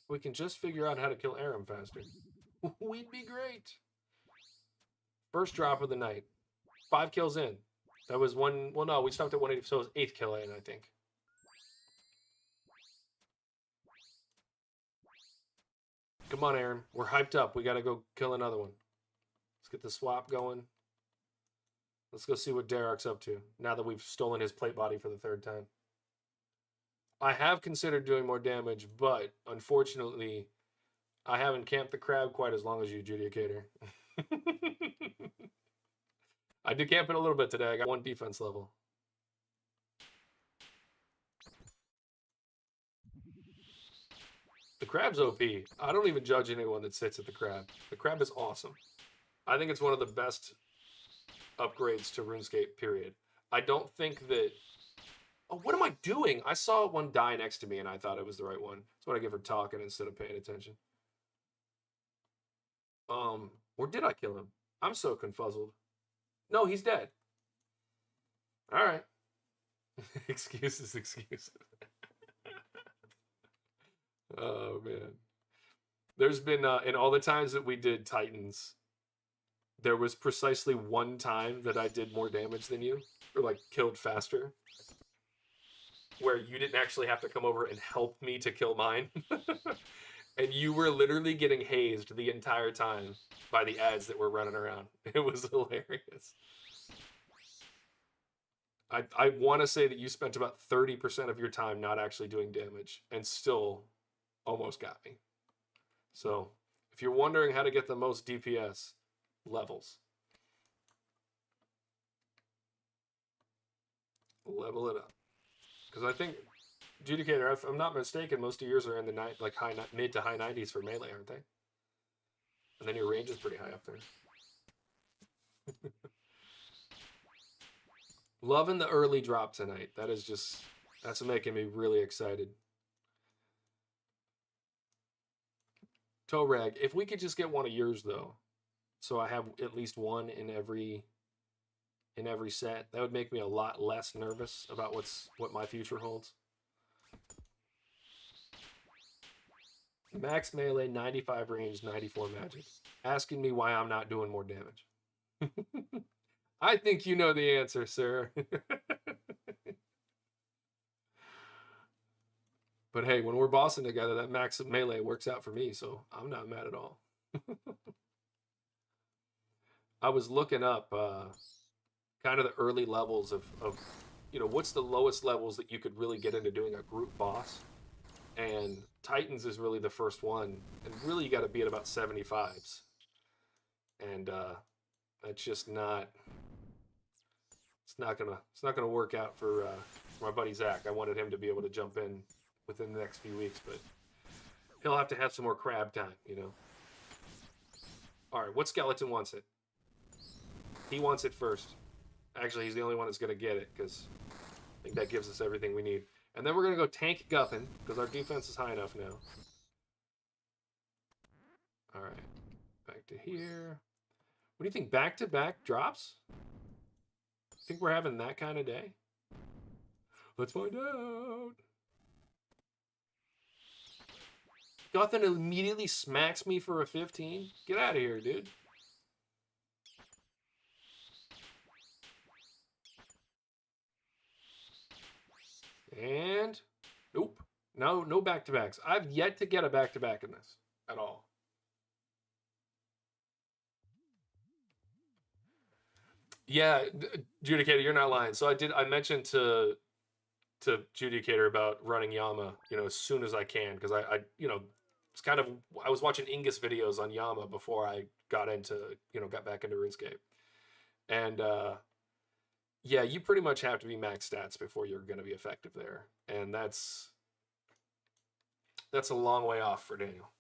We can just figure out how to kill Aram faster. We'd be great. First drop of the night. 5 kills in. That was one. Well, no, we stopped at 180, so it was 8th kill in, I think. Come on, Aaron. We're hyped up. We got to go kill another one. Let's get the swap going. Let's go see what Derek's up to now that we've stolen his plate body for the 3rd time. I have considered doing more damage, but unfortunately, I haven't camped the crab quite as long as you, Judicator. I did camp it a little bit today. I got 1 defense level. The crab's OP. I don't even judge anyone that sits at the crab. The crab is awesome. I think it's one of the best upgrades to RuneScape, period. I don't think that... Oh, what am I doing? I saw one die next to me and I thought it was the right one. That's what I give her talking instead of paying attention. Or did I kill him? I'm so confuzzled. No, he's dead. All right. Excuses. Oh, man. There's been, in all the times that we did Titans, there was precisely 1 time that I did more damage than you, or like killed faster, where you didn't actually have to come over and help me to kill mine. And you were literally getting hazed the entire time by the ads that were running around. It was hilarious. I want to say that you spent about 30% of your time not actually doing damage and still almost got me. So if you're wondering how to get the most DPS, levels. Level it up. Because I think, Judicator, if I'm not mistaken, most of yours are in the mid to high 90s for melee, aren't they? And then your range is pretty high up there. Loving the early drop tonight. That's making me really excited. Torag, if we could just get one of yours though, so I have at least one in every set, that would make me a lot less nervous about what my future holds. Max melee, 95 range, 94 magic. Asking me why I'm not doing more damage. I think you know the answer, sir. But hey, when we're bossing together, that max melee works out for me, so I'm not mad at all. I was looking up kind of the early levels of, what's the lowest levels that you could really get into doing a group boss? And Titans is really the first one, and really you got to be at about 75s. And that's just not... It's not gonna work out for my buddy Zach. I wanted him to be able to jump in within the next few weeks, but he'll have to have some more crab time, All right, what skeleton wants it? He wants it first. Actually, he's the only one that's gonna get it because I think that gives us everything we need. And then we're gonna go tank Guffin because our defense is high enough now. All right, back to here. What do you think? Back-to-back drops? Think we're having that kind of day? Let's find out. Guffin immediately smacks me for a 15. Get out of here, dude. And nope. No back-to-backs. I've yet to get a back-to-back in this at all. Yeah, Judicator, you're not lying. So I mentioned to Judicator about running Yama, as soon as I can, because I was watching Ingus videos on Yama before I got back into RuneScape. And yeah, you pretty much have to be max stats before you're going to be effective there. And that's a long way off for Daniel.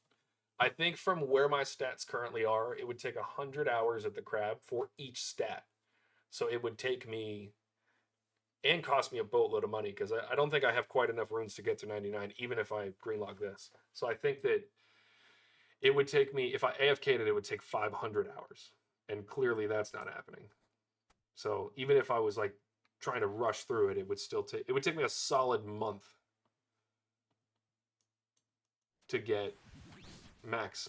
I think from where my stats currently are, it would take 100 hours at the crab for each stat. So it would take me and cost me a boatload of money because I don't think I have quite enough runes to get to 99, even if I greenlog this. So I think that it would take me, if I AFK'd it would take 500 hours. And clearly that's not happening. So even if I was like trying to rush through it, it would take me a solid month. to get max,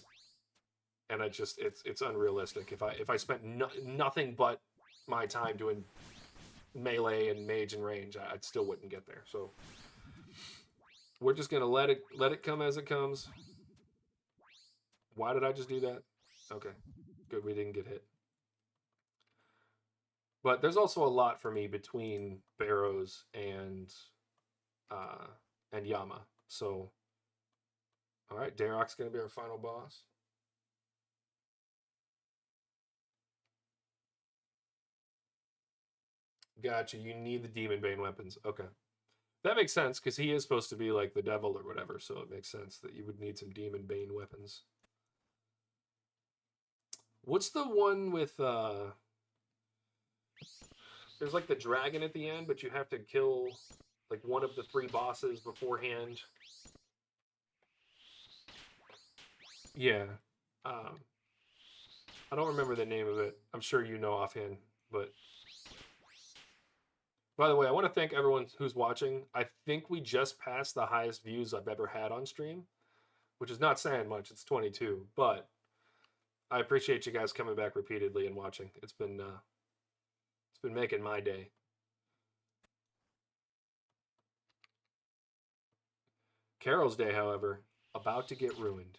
and it's unrealistic. If I spent nothing but my time doing melee and mage and range, I still wouldn't get there. So we're just gonna let it come as it comes. Why did I just do that? Okay, good, we didn't get hit. But there's also a lot for me between Barrows and Yama. So, all right, Darok's gonna be our final boss. Gotcha. You need the Demon Bane weapons. Okay. That makes sense, because he is supposed to be like the devil or whatever, so it makes sense that you would need some Demon Bane weapons. What's the one with, there's like the dragon at the end, but you have to kill like one of the 3 bosses beforehand. Yeah. I don't remember the name of it. I'm sure you know offhand, but... By the way, I want to thank everyone who's watching. I think we just passed the highest views I've ever had on stream, which is not saying much. It's 22, but I appreciate you guys coming back repeatedly and watching. It's been making my day. Carol's day, however, about to get ruined.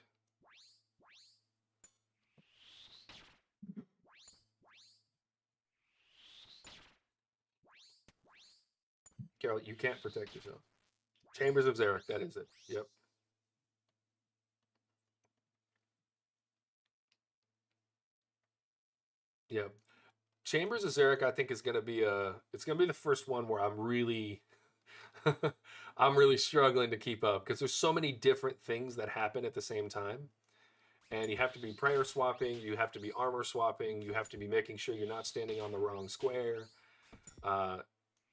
Carol, you can't protect yourself. Chambers of Verac, that is it. Yep. Yep. Chambers of Verac, I think, is gonna be the first one where I'm really I'm really struggling to keep up, because there's so many different things that happen at the same time. And you have to be prayer swapping, you have to be armor swapping, you have to be making sure you're not standing on the wrong square.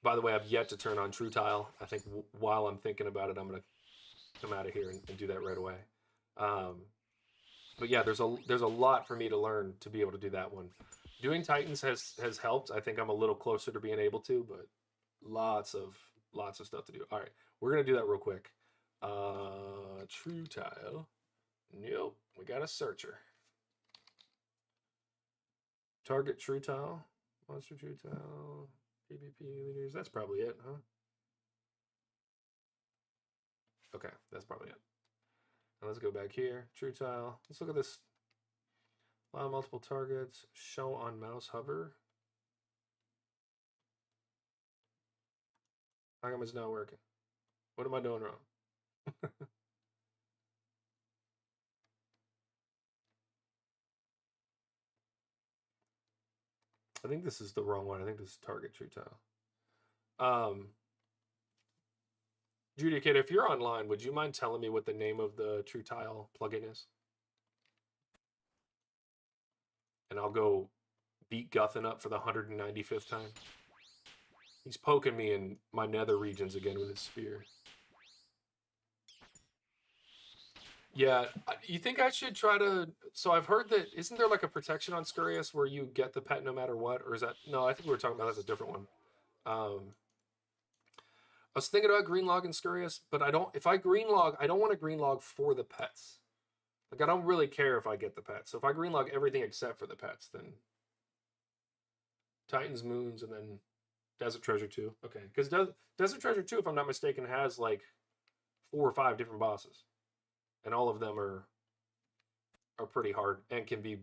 By the way, I've yet to turn on True Tile. I think while I'm thinking about it, I'm going to come out of here and do that right away. But yeah, there's a lot for me to learn to be able to do that one. Doing Titans has helped. I think I'm a little closer to being able to, but lots of stuff to do. All right, we're going to do that real quick. True Tile. Nope, we got a searcher. Target True Tile. Monster True Tile. PvP leaders. That's probably it, huh? Okay, that's probably it. Now let's go back here. True Tile. Let's look at this. Allow multiple targets. Show on mouse hover. How come it's not working? What am I doing wrong? I think this is the wrong one. I think this is target True Tile. Judicator, if you're online, would you mind telling me what the name of the True Tile plugin is? And I'll go beat Guthin up for the 195th time. He's poking me in my nether regions again with his spear. Yeah, you think I should try to... So I've heard that... Isn't there like a protection on Scurious where you get the pet no matter what? Or is that... No, I think we were talking about that's a different one. I was thinking about green log and Scurious, but I don't... If I green log, I don't want to green log for the pets. Like, I don't really care if I get the pets. So if I green log everything except for the pets, then... Titans, Moons, and then Desert Treasure 2. Okay, because Desert Treasure 2, if I'm not mistaken, has like 4 or 5 different bosses. And all of them are pretty hard and can be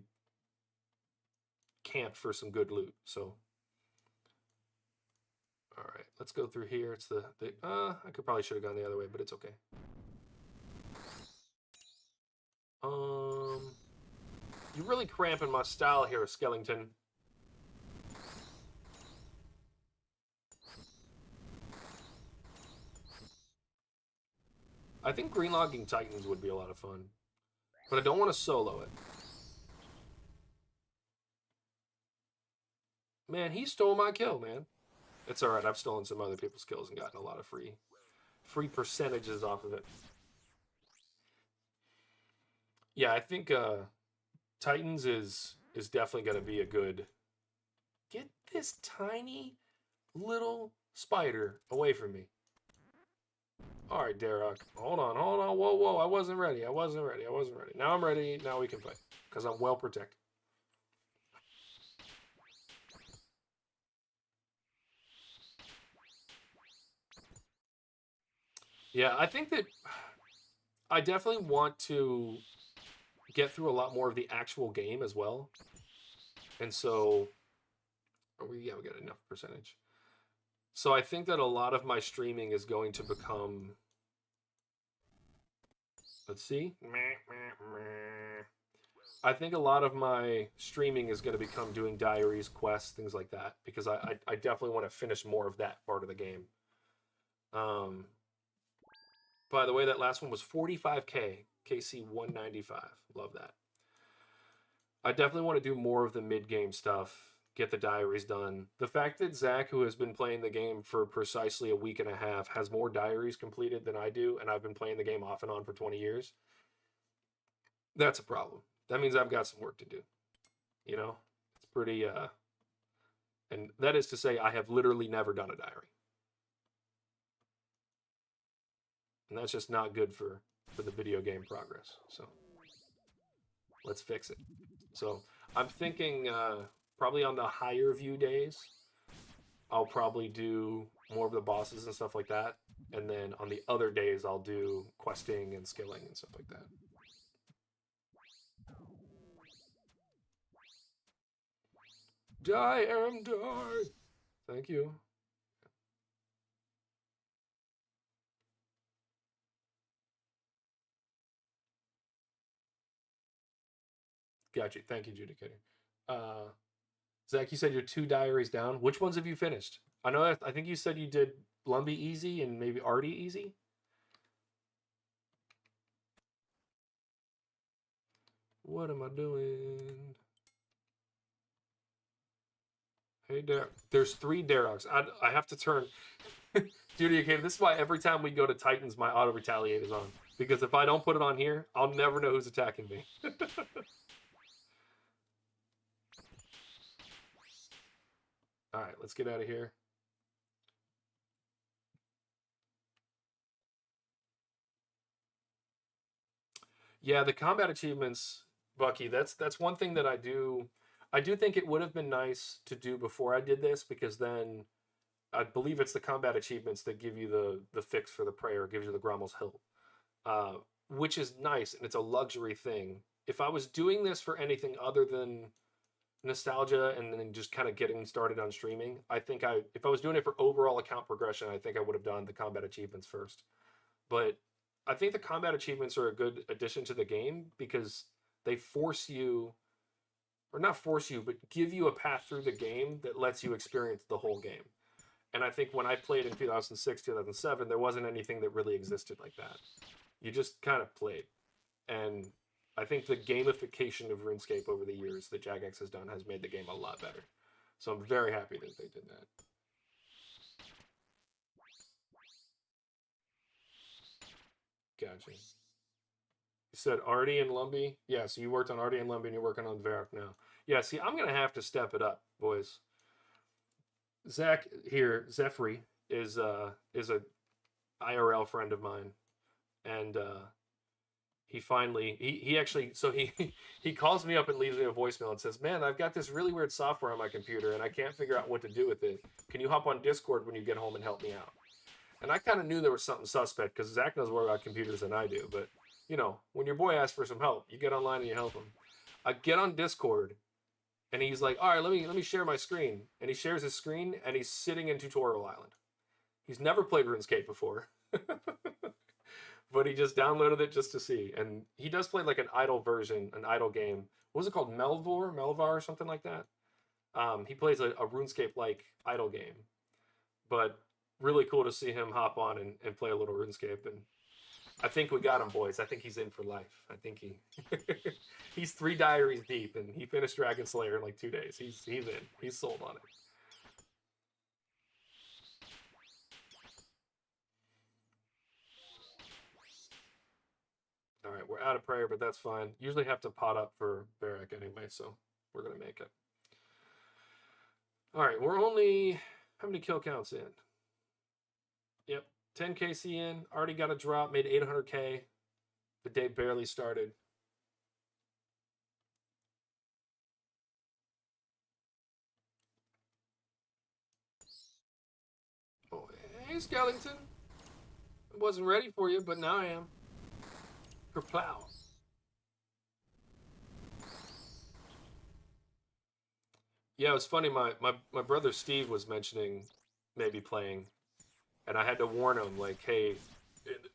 camped for some good loot. So, all right, let's go through here. It's I could probably should have gone the other way, but it's okay. You're really cramping my style here, Skellington. I think green logging Titans would be a lot of fun, but I don't want to solo it. Man, he stole my kill, man. It's all right. I've stolen some other people's kills and gotten a lot of free percentages off of it. Yeah, I think Titans is definitely going to be a good... Get this tiny little spider away from me. All right, Derek. Hold on. Whoa. I wasn't ready. Now I'm ready. Now we can fight. Because I'm well protected. Yeah, I think that I definitely want to get through a lot more of the actual game as well. And so, we got enough percentage. So I think that a lot of my streaming is going to become, let's see. I think a lot of my streaming is going to become doing diaries, quests, things like that, because I definitely want to finish more of that part of the game. By the way, that last one was 45K, KC 195. Love that. I definitely want to do more of the mid-game stuff, get the diaries done. The fact that Zach, who has been playing the game for precisely a week and a half, has more diaries completed than I do, and I've been playing the game off and on for 20 years, that's a problem. That means I've got some work to do. You know? It's pretty, and that is to say, I have literally never done a diary. And that's just not good for the video game progress. So let's fix it. So I'm thinking probably on the higher view days, I'll probably do more of the bosses and stuff like that. And then on the other days, I'll do questing and skilling and stuff like that. Die. Thank you. Got you. Thank you, Judicator. Zach, you said you're 2 diaries down. Which ones have you finished? I know. I think you said you did Lumbee easy and maybe Artie easy. What am I doing? Hey, Derek. There's 3 Dereks. I have to turn. Judicator, this is why every time we go to Titans, my auto retaliate is on. Because if I don't put it on here, I'll never know who's attacking me. All right, let's get out of here. Yeah, the combat achievements, Bucky. That's one thing that I do. I do think it would have been nice to do before I did this, because then I believe it's the combat achievements that give you the fix for the prayer, gives you the Grommel's Hilt, which is nice and it's a luxury thing. If I was doing this for anything other than nostalgia and then just kind of getting started on streaming, I think if I was doing it for overall account progression, I think I would have done the combat achievements first. But I think the combat achievements are a good addition to the game because they force you, or not force you, but give you a path through the game that lets you experience the whole game. And I think when I played in 2006, 2007, there wasn't anything that really existed like that. You just kind of played. And I think the gamification of RuneScape over the years that Jagex has done has made the game a lot better. So I'm very happy that they did that. Gotcha. You said Artie and Lumbee? Yeah, so you worked on Artie and Lumbee and you're working on Verac now. Yeah, see, I'm going to have to step it up, boys. Zach here, Zephyr, is a IRL friend of mine. And he actually, so he calls me up and leaves me a voicemail and says, man, I've got this really weird software on my computer and I can't figure out what to do with it. Can you hop on Discord when you get home and help me out? And I kind of knew there was something suspect because Zach knows more about computers than I do. But, you know, when your boy asks for some help, you get online and you help him. I get on Discord and he's like, all right, let me share my screen. And he shares his screen and he's sitting in Tutorial Island. He's never played RuneScape before. But he just downloaded it just to see. And he does play like an idle version, an idle game. What was it called? Melvar or something like that? He plays a RuneScape-like idle game. But really cool to see him hop on and play a little RuneScape. And I think we got him, boys. I think he's in for life. I think he's 3 diaries deep, and he finished Dragon Slayer in like 2 days. He's in. He's sold on it. All right, we're out of prayer, but that's fine. Usually have to pot up for Verac anyway, so we're going to make it. All right, we're only, how many kill counts in? Yep, 10K CN, already got a drop, made 800K. The day barely started. Oh, hey, Skellington. I wasn't ready for you, but now I am. For plow. Yeah, it was funny. My brother Steve was mentioning maybe playing, and I had to warn him, like, hey,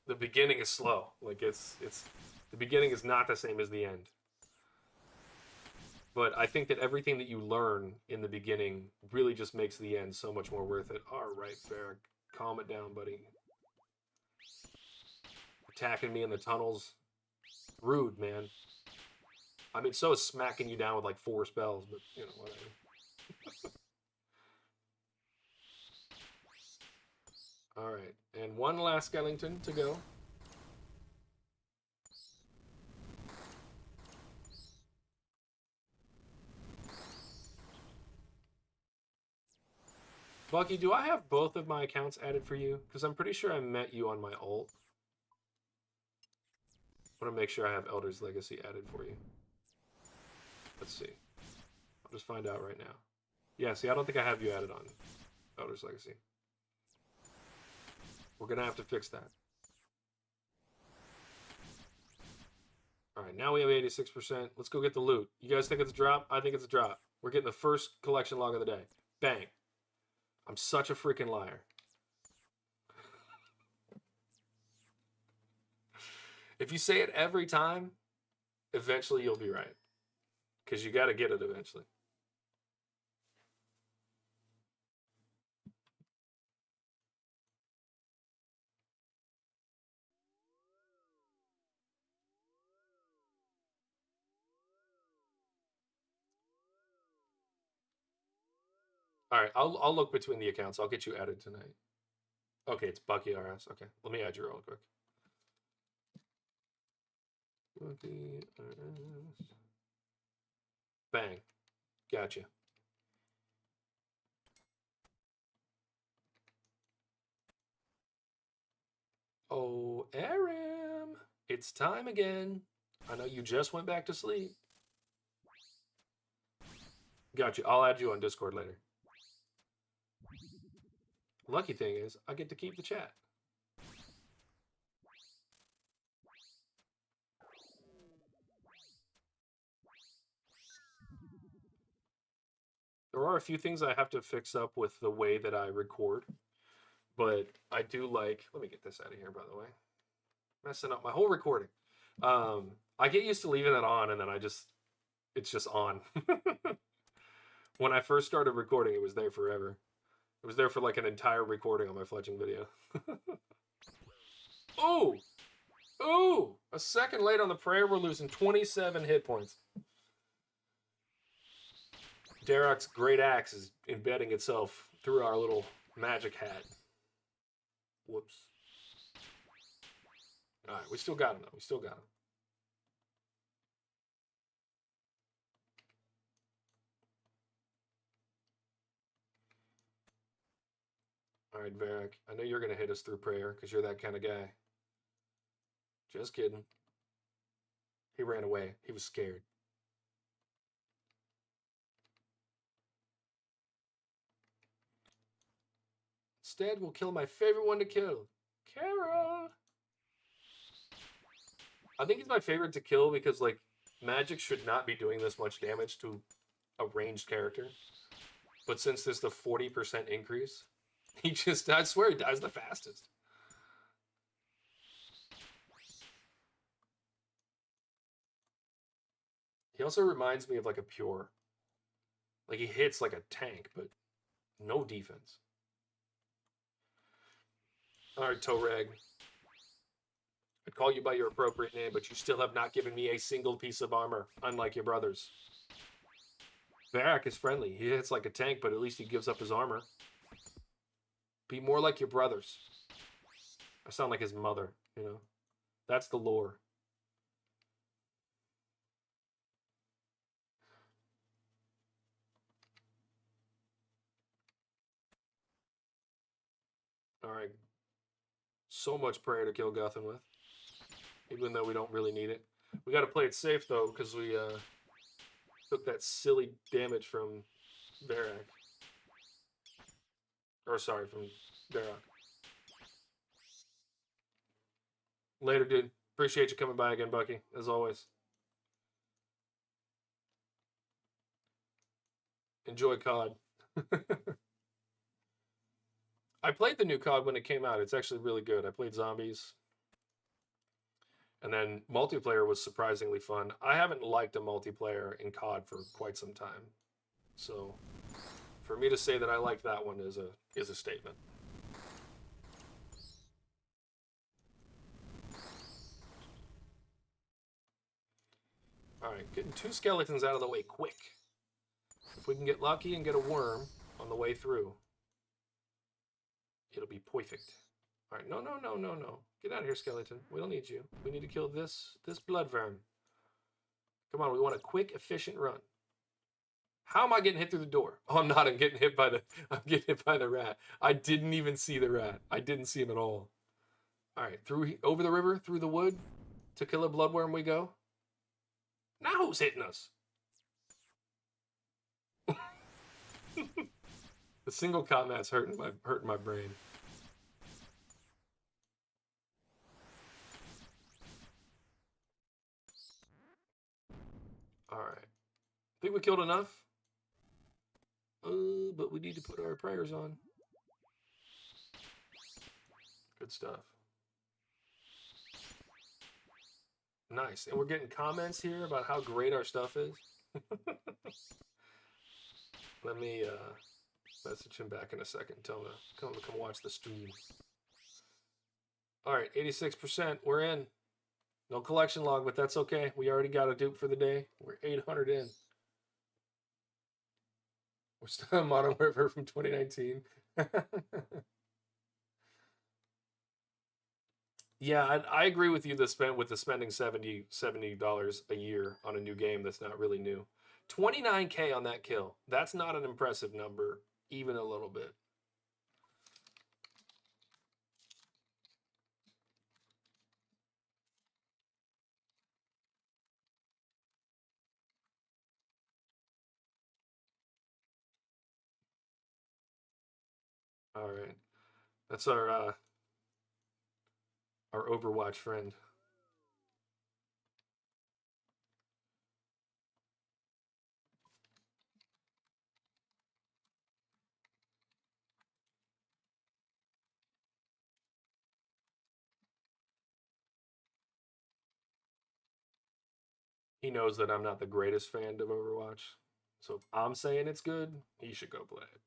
the beginning is slow. Like, it's the beginning is not the same as the end. But I think that everything that you learn in the beginning really just makes the end so much more worth it. All right, Verac, calm it down, buddy. Attacking me in the tunnels. Rude, man. I mean, so is smacking you down with like 4 spells, but, you know, whatever. All right, and one last Skellington to go. Bucky, do I have both of my accounts added for you? Because I'm pretty sure I met you on my ult. I want to make sure I have Elder's Legacy added for you. Let's see. I'll just find out right now. Yeah, see, I don't think I have you added on Elder's Legacy. We're going to have to fix that. All right, now we have 86%. Let's go get the loot. You guys think it's a drop? I think it's a drop. We're getting the first collection log of the day. Bang. I'm such a freaking liar. If you say it every time, eventually you'll be right. Because you got to get it eventually. All right, I'll look between the accounts. I'll get you added tonight. Okay, it's Bucky RS. Okay, let me add you real quick. Bucky RS. Bang. Gotcha. Oh, Aram, it's time again. I know you just went back to sleep. Got you. I'll add you on Discord later. Lucky thing is, I get to keep the chat. There are a few things I have to fix up with the way that I record, but I do like, let me get this out of here, by the way. Messing up my whole recording. I get used to leaving it on, and then it's just on. When I first started recording, it was there forever. It was there for like an entire recording on my fletching video. Oh! Ooh! A second late on the prayer, we're losing 27 hit points. Darok's great axe is embedding itself through our little magic hat. Whoops. Alright, we still got him though. We still got him. Alright, Verac. I know you're going to hit us through prayer because you're that kind of guy. Just kidding. He ran away. He was scared. Instead, we'll kill my favorite one to kill. Carol! I think he's my favorite to kill because, like, magic should not be doing this much damage to a ranged character. But since there's the 40% increase, he just, I swear, he dies the fastest. He also reminds me of, like, a pure. Like, he hits like a tank, but no defense. Alright, Torag. I'd call you by your appropriate name, but you still have not given me a single piece of armor, unlike your brothers. Verac is friendly. He hits like a tank, but at least he gives up his armor. Be more like your brothers. I sound like his mother, you know? That's the lore. Alright. So much prayer to kill Gutham with. Even though we don't really need it. We got to play it safe, though, because we took that silly damage from Verac. Or, sorry, from Verac. Later, dude. Appreciate you coming by again, Bucky, as always. Enjoy COD. I played the new COD when it came out. It's actually really good. I played Zombies. And then multiplayer was surprisingly fun. I haven't liked a multiplayer in COD for quite some time. So for me to say that I liked that one is a statement. Alright, getting 2 skeletons out of the way quick. If we can get lucky and get a worm on the way through, it'll be perfect. Alright, no. Get out of here, skeleton. We don't need you. We need to kill this blood worm. Come on, we want a quick, efficient run. How am I getting hit through the door? Oh, I'm not. I'm getting hit by the rat. I didn't even see the rat. I didn't see him at all. Alright, over the river, through the wood, to kill a bloodworm we go. Now who's hitting us? The single combat's hurting my brain. Alright. Think we killed enough? But we need to put our prayers on. Good stuff. Nice. And we're getting comments here about how great our stuff is. Let me message him back in a second. Tell him to come watch the stream. All right, 86%. We're in. No collection log, but that's okay. We already got a dupe for the day. We're 800 in. We're still on Modern Warfare from 2019. Yeah, I agree with you. With the spending $70 a year on a new game that's not really new. 29K on that kill. That's not an impressive number, even a little bit. All right, that's our Overwatch friend. He knows that I'm not the greatest fan of Overwatch. So if I'm saying it's good, he should go play it.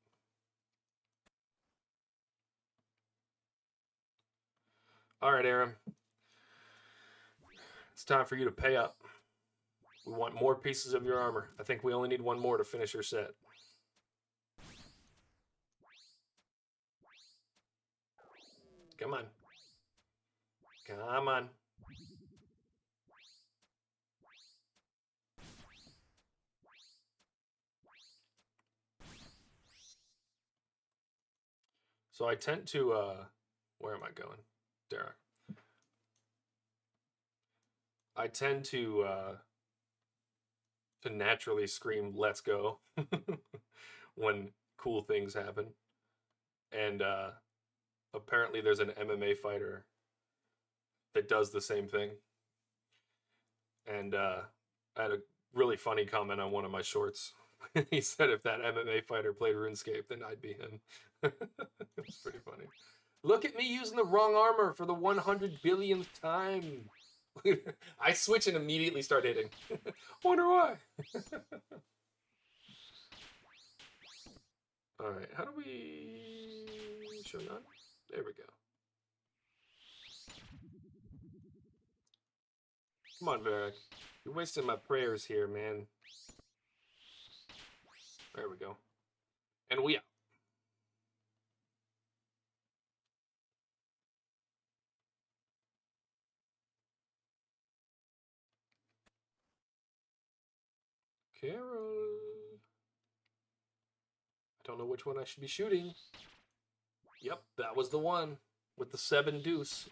All right, Aaron. It's time for you to pay up. We want more pieces of your armor. I think we only need one more to finish your set. Come on. Come on. So I tend to, where am I going? Derek. I tend to naturally scream, "Let's go," when cool things happen. And apparently there's an MMA fighter that does the same thing. And I had a really funny comment on one of my shorts. He said if that MMA fighter played RuneScape, then I'd be him. It was pretty funny. Look at me using the wrong armor for the 100 billionth time. I switch and immediately start hitting. Wonder why. All right, how do we show none? There we go. Come on, Verac. You're wasting my prayers here, man. There we go. And we out. Carol. I don't know which one I should be shooting. Yep, that was the one. with the 7 deuce.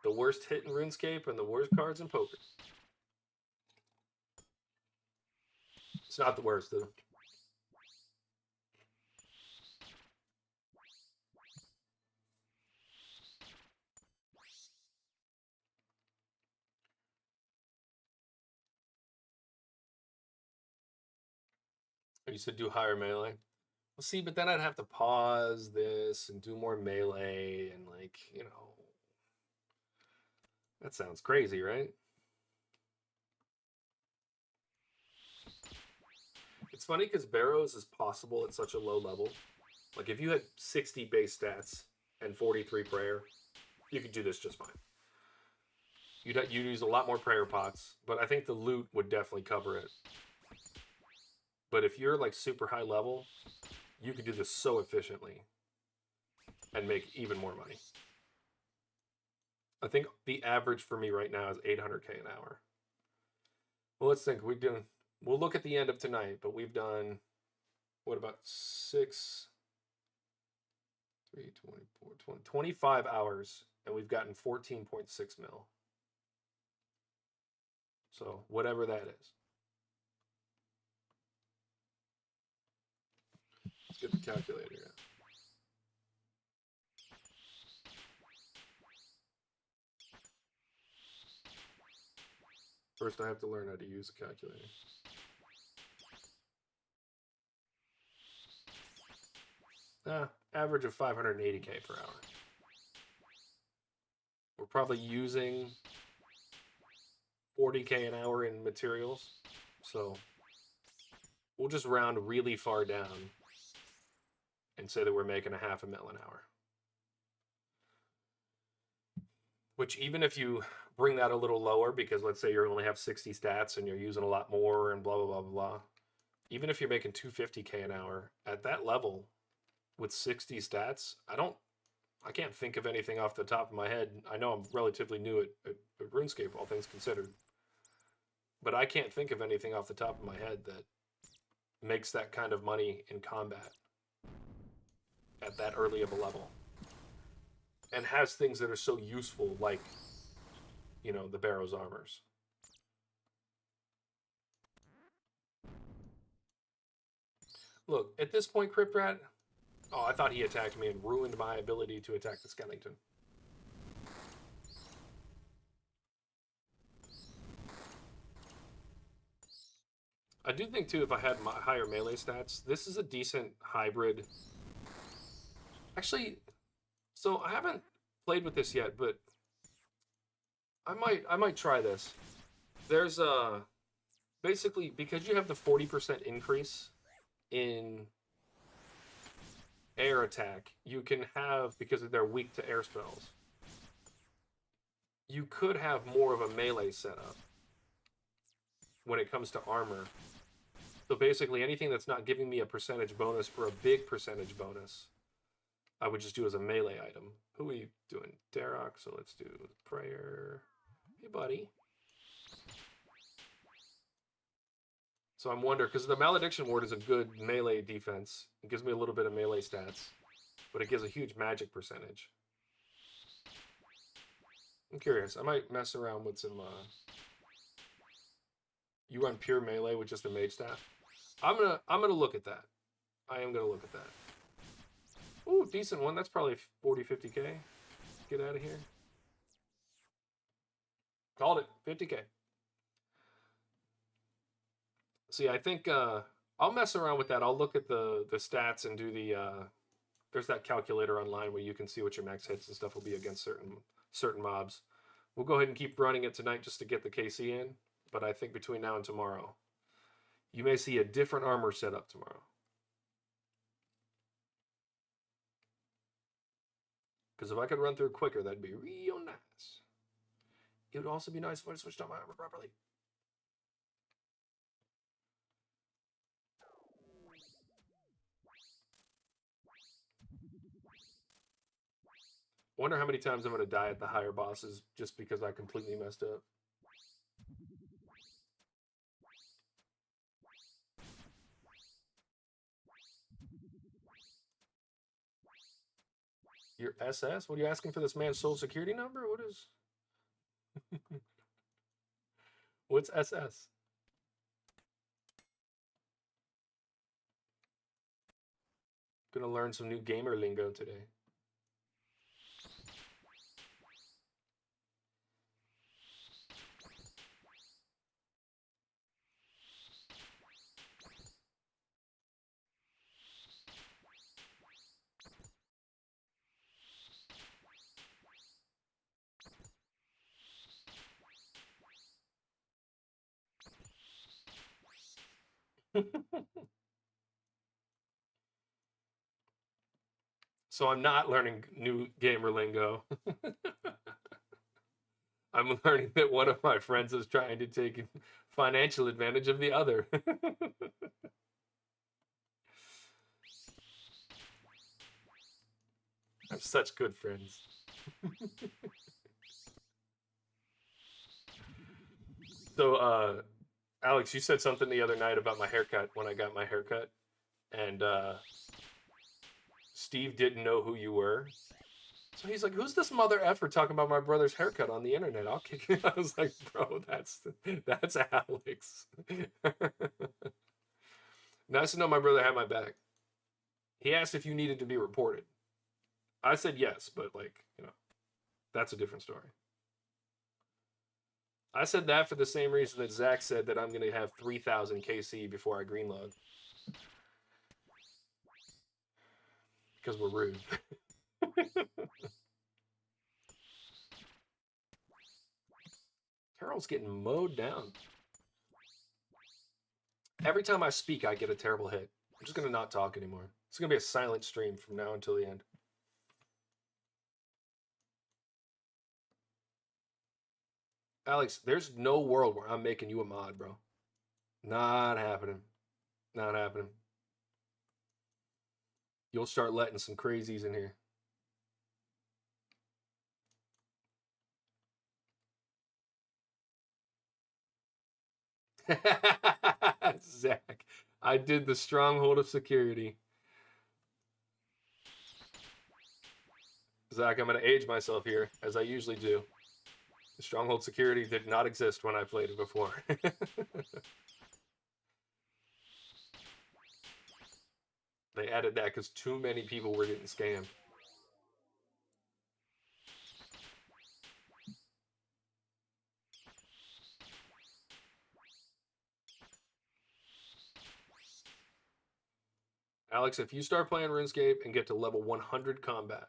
The worst hit in RuneScape and the worst cards in poker. It's not the worst, though. I used to do higher melee. Well, see, but then I'd have to pause this and do more melee and, like, you know. That sounds crazy, right? It's funny because Barrows is possible at such a low level. Like, if you had 60 base stats and 43 prayer, you could do this just fine. You'd use a lot more prayer pots, but I think the loot would definitely cover it. But if you're, like, super high level, you could do this so efficiently and make even more money. I think the average for me right now is 800K an hour. Well, let's think. We'll look at the end of tonight, but we've done, what, about 25 hours, and we've gotten 14.6 mil. So whatever that is. Let's get the calculator out. First, I have to learn how to use a calculator. Average of 580K per hour. We're probably using 40K an hour in materials. So we'll just round really far down and say that we're making a $500,000 an hour. Which, even if you bring that a little lower, because let's say you only have 60 stats and you're using a lot more and blah, blah, blah, blah. Even if you're making 250K an hour, at that level, with 60 stats, I can't think of anything off the top of my head. I know I'm relatively new at RuneScape, all things considered. But I can't think of anything off the top of my head that makes that kind of money in combat at that early of a level. And has things that are so useful, like, you know, the Barrows armors. Look, at this point, Crypt Rat, oh, I thought he attacked me and ruined my ability to attack the skeleton. I do think, too, if I had higher melee stats, this is a decent hybrid. Actually, so I haven't played with this yet, but I might try this. There's basically, because you have the 40% increase in air attack, you can have, because they're weak to air spells, you could have more of a melee setup when it comes to armor. So basically, anything that's not giving me a percentage bonus for a big percentage bonus, I would just do as a melee item. Who are we doing? Verac, so let's do prayer. Hey, buddy. So I'm wondering, because the Malediction Ward is a good melee defense. It gives me a little bit of melee stats, but it gives a huge magic percentage. I'm curious. I might mess around with some... You run pure melee with just a mage staff? I'm gonna look at that. I am gonna look at that. Ooh, decent one. That's probably 40, 50K. Get out of here. Called it. 50K. See, I think I'll mess around with that. I'll look at the stats and do the... there's that calculator online where you can see what your max hits and stuff will be against certain mobs. We'll go ahead and keep running it tonight just to get the KC in. But I think between now and tomorrow, you may see a different armor setup tomorrow. Because if I could run through quicker, that'd be real nice. It would also be nice if I switched on my armor properly. Wonder how many times I'm going to die at the higher bosses just because I completely messed up. Your SS? What are you asking for this man's social security number? What is... What's SS? Gonna learn some new gamer lingo today. So I'm not learning new gamer lingo. I'm learning that one of my friends is trying to take financial advantage of the other. I have such good friends. So, Alex, you said something the other night about my haircut when I got my haircut, and Steve didn't know who you were. So he's like, "Who's this mother effer talking about my brother's haircut on the internet? I'll kick it." I was like, "Bro, that's Alex." Nice to know my brother had my back. He asked if you needed to be reported. I said yes, but like, that's a different story. I said that for the same reason that Zach said that I'm going to have 3,000 KC before I greenload. Because we're rude. Carol's getting mowed down. Every time I speak, I get a terrible hit. I'm just going to not talk anymore. It's going to be a silent stream from now until the end. Alex, there's no world where I'm making you a mod, bro. Not happening. Not happening. You'll start letting some crazies in here. Zach, I did the stronghold of security. Zach, I'm going to age myself here, as I usually do. The stronghold security did not exist when I played it before. They added that because too many people were getting scammed. Alex, if you start playing RuneScape and get to level 100 combat,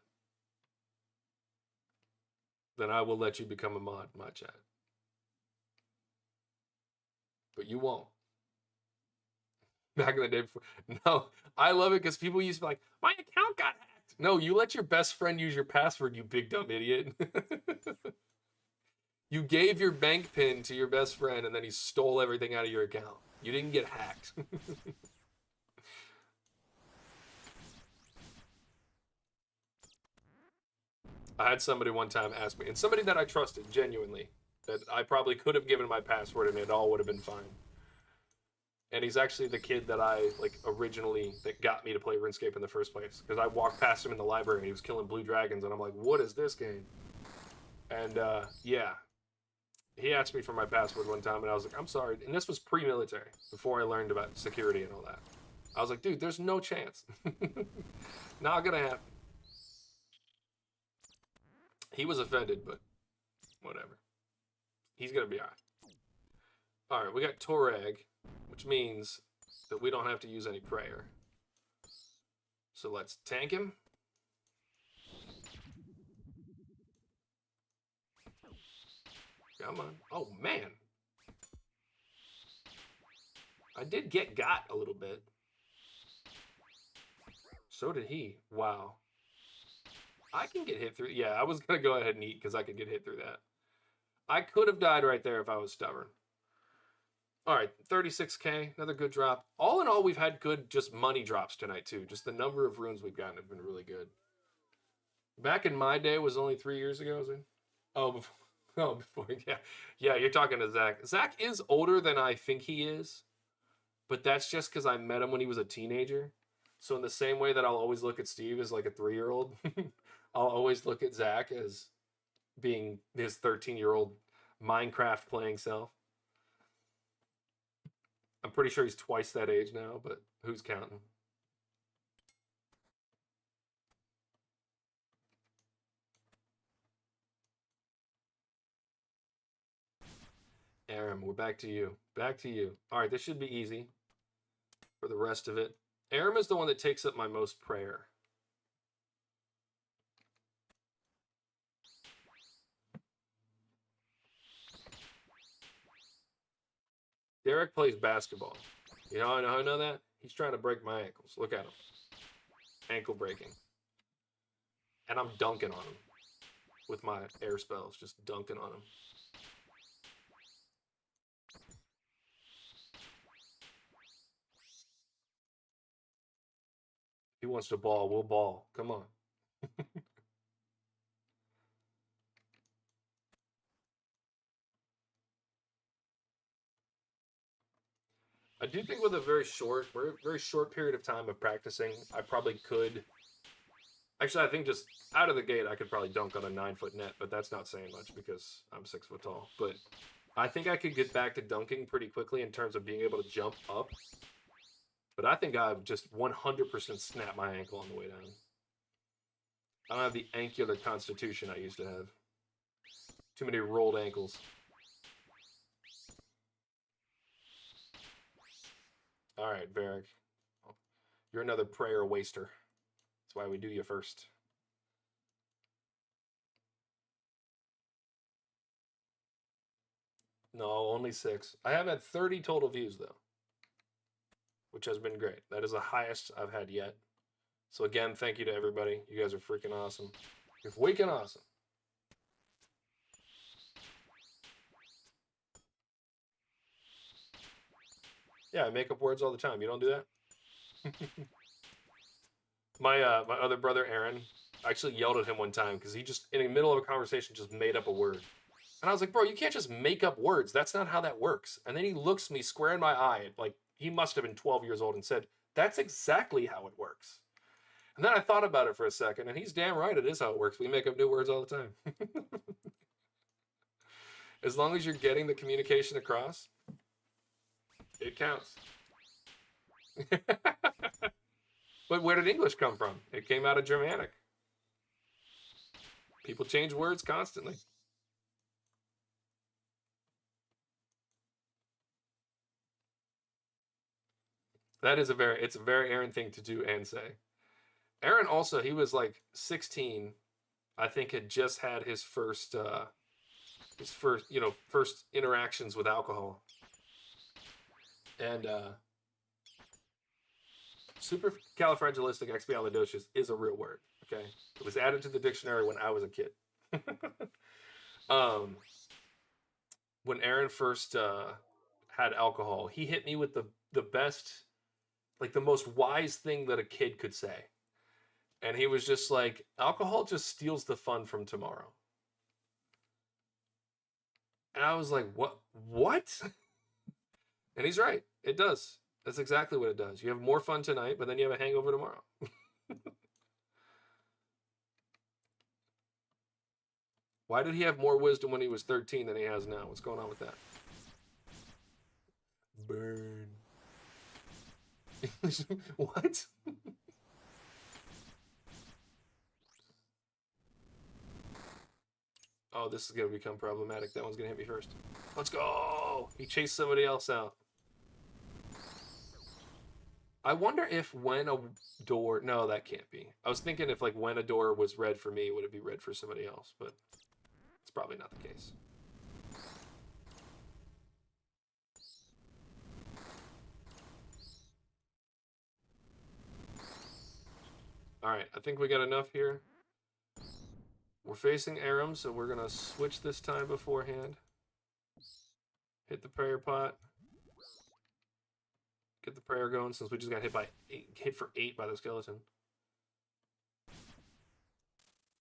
then I will let you become a mod in my chat. But you won't. Back in the day before. No, I love it because people used to be like, my account got hacked. No, you let your best friend use your password, you big dumb idiot. You gave your bank pin to your best friend and then he stole everything out of your account. You didn't get hacked. I had somebody one time ask me, and somebody that I trusted genuinely, that I probably could have given my password and it all would have been fine. And he's actually the kid that I originally that got me to play RuneScape in the first place. Because I walked past him in the library and he was killing blue dragons, and I'm like, "What is this game?" And yeah, he asked me for my password one time, and I was like, "I'm sorry." And this was pre-military, before I learned about security and all that. I was like, "Dude, there's no chance. Not gonna happen." He was offended, but whatever. He's gonna be all right. All right, we got Torag, which means that we don't have to use any prayer. So let's tank him. Come on. Oh, man. I did get got a little bit. So did he. Wow. I can get hit through. Yeah, I was going to go ahead and eat because I could get hit through that. I could have died right there if I was stubborn. All right, 36k, another good drop. All in all, we've had good just money drops tonight, too. Just the number of runes we've gotten have been really good. Back in my day was only 3 years ago, was it? Oh, before, oh, before, yeah. Yeah, you're talking to Zach. Zach is older than I think he is, but that's just because I met him when he was a teenager. So in the same way that I'll always look at Steve as like a 3-year-old, I'll always look at Zach as being his 13-year-old Minecraft playing self. I'm pretty sure he's twice that age now, but who's counting? Aram, we're back to you. Back to you. All right, this should be easy for the rest of it. Aram is the one that takes up my most prayer. Derek plays basketball. You know how I know that? He's trying to break my ankles. Look at him. Ankle breaking. And I'm dunking on him with my air spells, just dunking on him. He wants to ball, we'll ball. Come on. I do think with a very short period of time of practicing, I probably could. Actually, I think just out of the gate, I could probably dunk on a 9-foot net, but that's not saying much because I'm 6 foot tall. But I think I could get back to dunking pretty quickly in terms of being able to jump up. But I think I've just 100% snapped my ankle on the way down. I don't have the angular constitution I used to have. Too many rolled ankles. All right, Verac. You're another prayer waster. That's why we do you first. No, only 6. I have had 30 total views, though, which has been great. That is the highest I've had yet. So again, thank you to everybody. You guys are freaking awesome. You're freaking awesome. Yeah, I make up words all the time. You don't do that? My other brother, Aaron, I actually yelled at him one time because he just, in the middle of a conversation, just made up a word. And I was like, bro, you can't just make up words. That's not how that works. And then he looks me square in my eye, like he must have been 12 years old, and said, that's exactly how it works. And then I thought about it for a second, and he's damn right. It is how it works. We make up new words all the time. As long as you're getting the communication across, it counts. But where did English come from? It came out of Germanic. People change words constantly. It's a very Aaron thing to do and say. Aaron also, he was like 16, I think, had just had his first interactions with alcohol. And supercalifragilisticexpialidocious is a real word. Okay, it was added to the dictionary when I was a kid. When Aaron first had alcohol, he hit me with the best, like the most wise thing that a kid could say. And he was just like, alcohol just steals the fun from tomorrow. And I was like, what? And he's right. It does. That's exactly what it does. You have more fun tonight, but then you have a hangover tomorrow. Why did he have more wisdom when he was 13 than he has now? What's going on with that? Burn. What? Oh, this is going to become problematic. That one's going to hit me first. Let's go! He chased somebody else out. I wonder if when a door... No, that can't be. I was thinking if like when a door was red for me, would it be red for somebody else? But it's probably not the case. All right, I think we got enough here. We're facing Aram, so we're going to switch this time beforehand. Hit the prayer pot. Get the prayer going since we just got hit for 8 by the skeleton.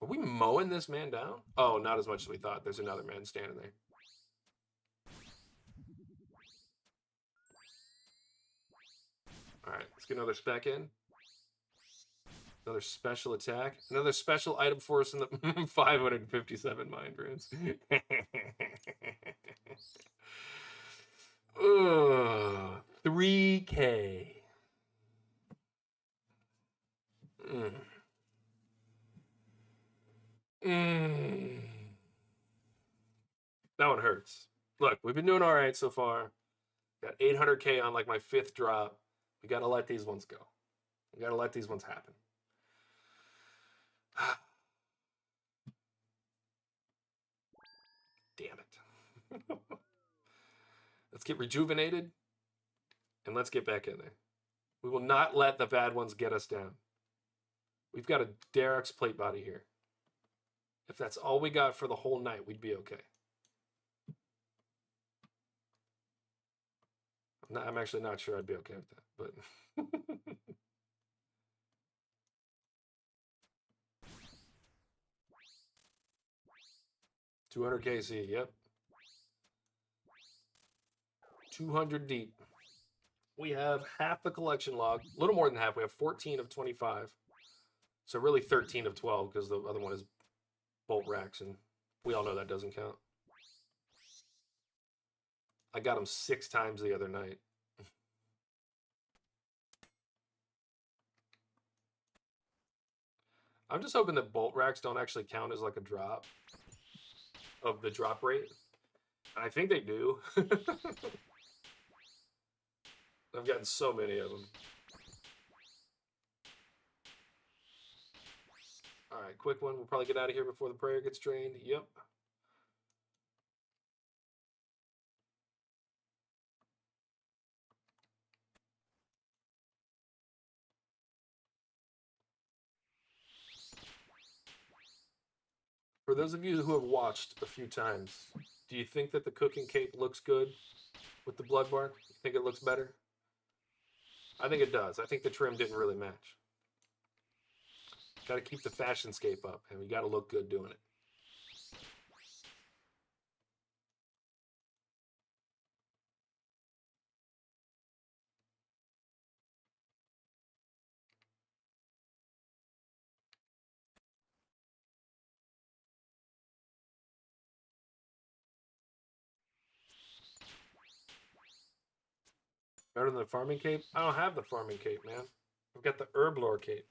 Are we mowing this man down? Oh, not as much as we thought. There's another man standing there. All right, let's get another spec in. Another special attack. Another special item for us in the 557 mind runes. Ugh, 3K. That one hurts. Look, we've been doing all right so far. Got 800K on like my 5th drop. We got to let these ones go. We got to let these ones happen. Damn it. Let's get rejuvenated and let's get back in there. We will not let the bad ones get us down. We've got a Derek's plate body here. If that's all we got for the whole night, we'd be okay. I'm actually not sure I'd be okay with that, but... 200 KC, yep. 200 deep. We have half the collection log, a little more than half. We have 14 of 25. So really 13 of 12 because the other one is bolt racks, and we all know that doesn't count. I got them 6 times the other night. I'm just hoping that bolt racks don't actually count as like a drop of the drop rate. I think they do. I've gotten so many of them. All right, quick one. We'll probably get out of here before the prayer gets drained. Yep. For those of you who have watched a few times, do you think that the cooking cape looks good with the blood bar? You think it looks better? I think it does. I think the trim didn't really match. Got to keep the fashionscape up, and we got to look good doing it. Better than the farming cape? I don't have the farming cape, man. I've got the herb lore cape.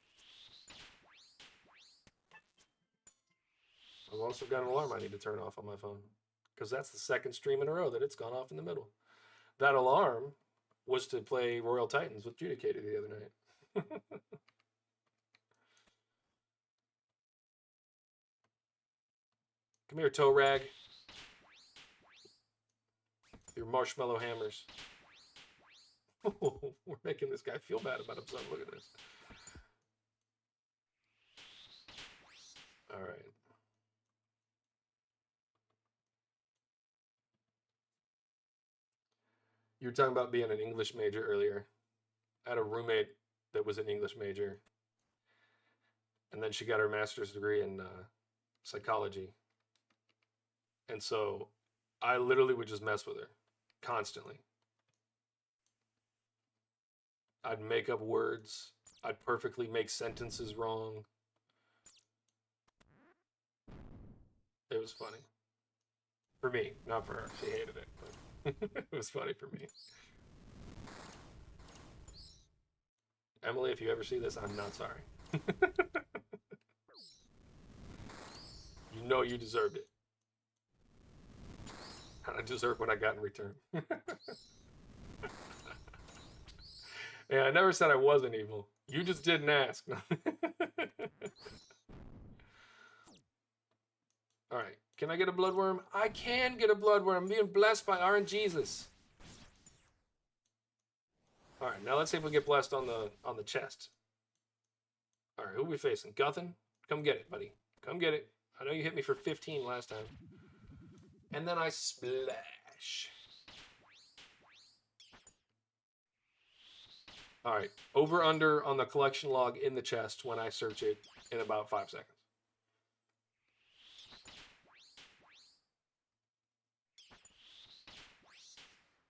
I've also got an alarm I need to turn off on my phone, because that's the 2nd stream in a row that it's gone off in the middle. That alarm was to play Royal Titans with Judicated the other night. Come here, toe rag. Your marshmallow hammers. We're making this guy feel bad about himself. Look at this. All right. You were talking about being an English major earlier. I had a roommate that was an English major, and then she got her master's degree in psychology. And so I literally would just mess with her constantly. I'd make up words. I'd perfectly make sentences wrong. It was funny. For me, not for her. She hated it. But it was funny for me. Emily, if you ever see this, I'm not sorry. You know you deserved it. And I deserve what I got in return. Yeah, I never said I wasn't evil. You just didn't ask. All right, can I get a bloodworm? I can get a bloodworm. I'm being blessed by RNGesus. All right, now let's see if we get blessed on the chest. All right, who are we facing? Guthin? Come get it, buddy. Come get it. I know you hit me for 15 last time. And then I splash. All right, over under on the collection log in the chest when I search it in about 5 seconds.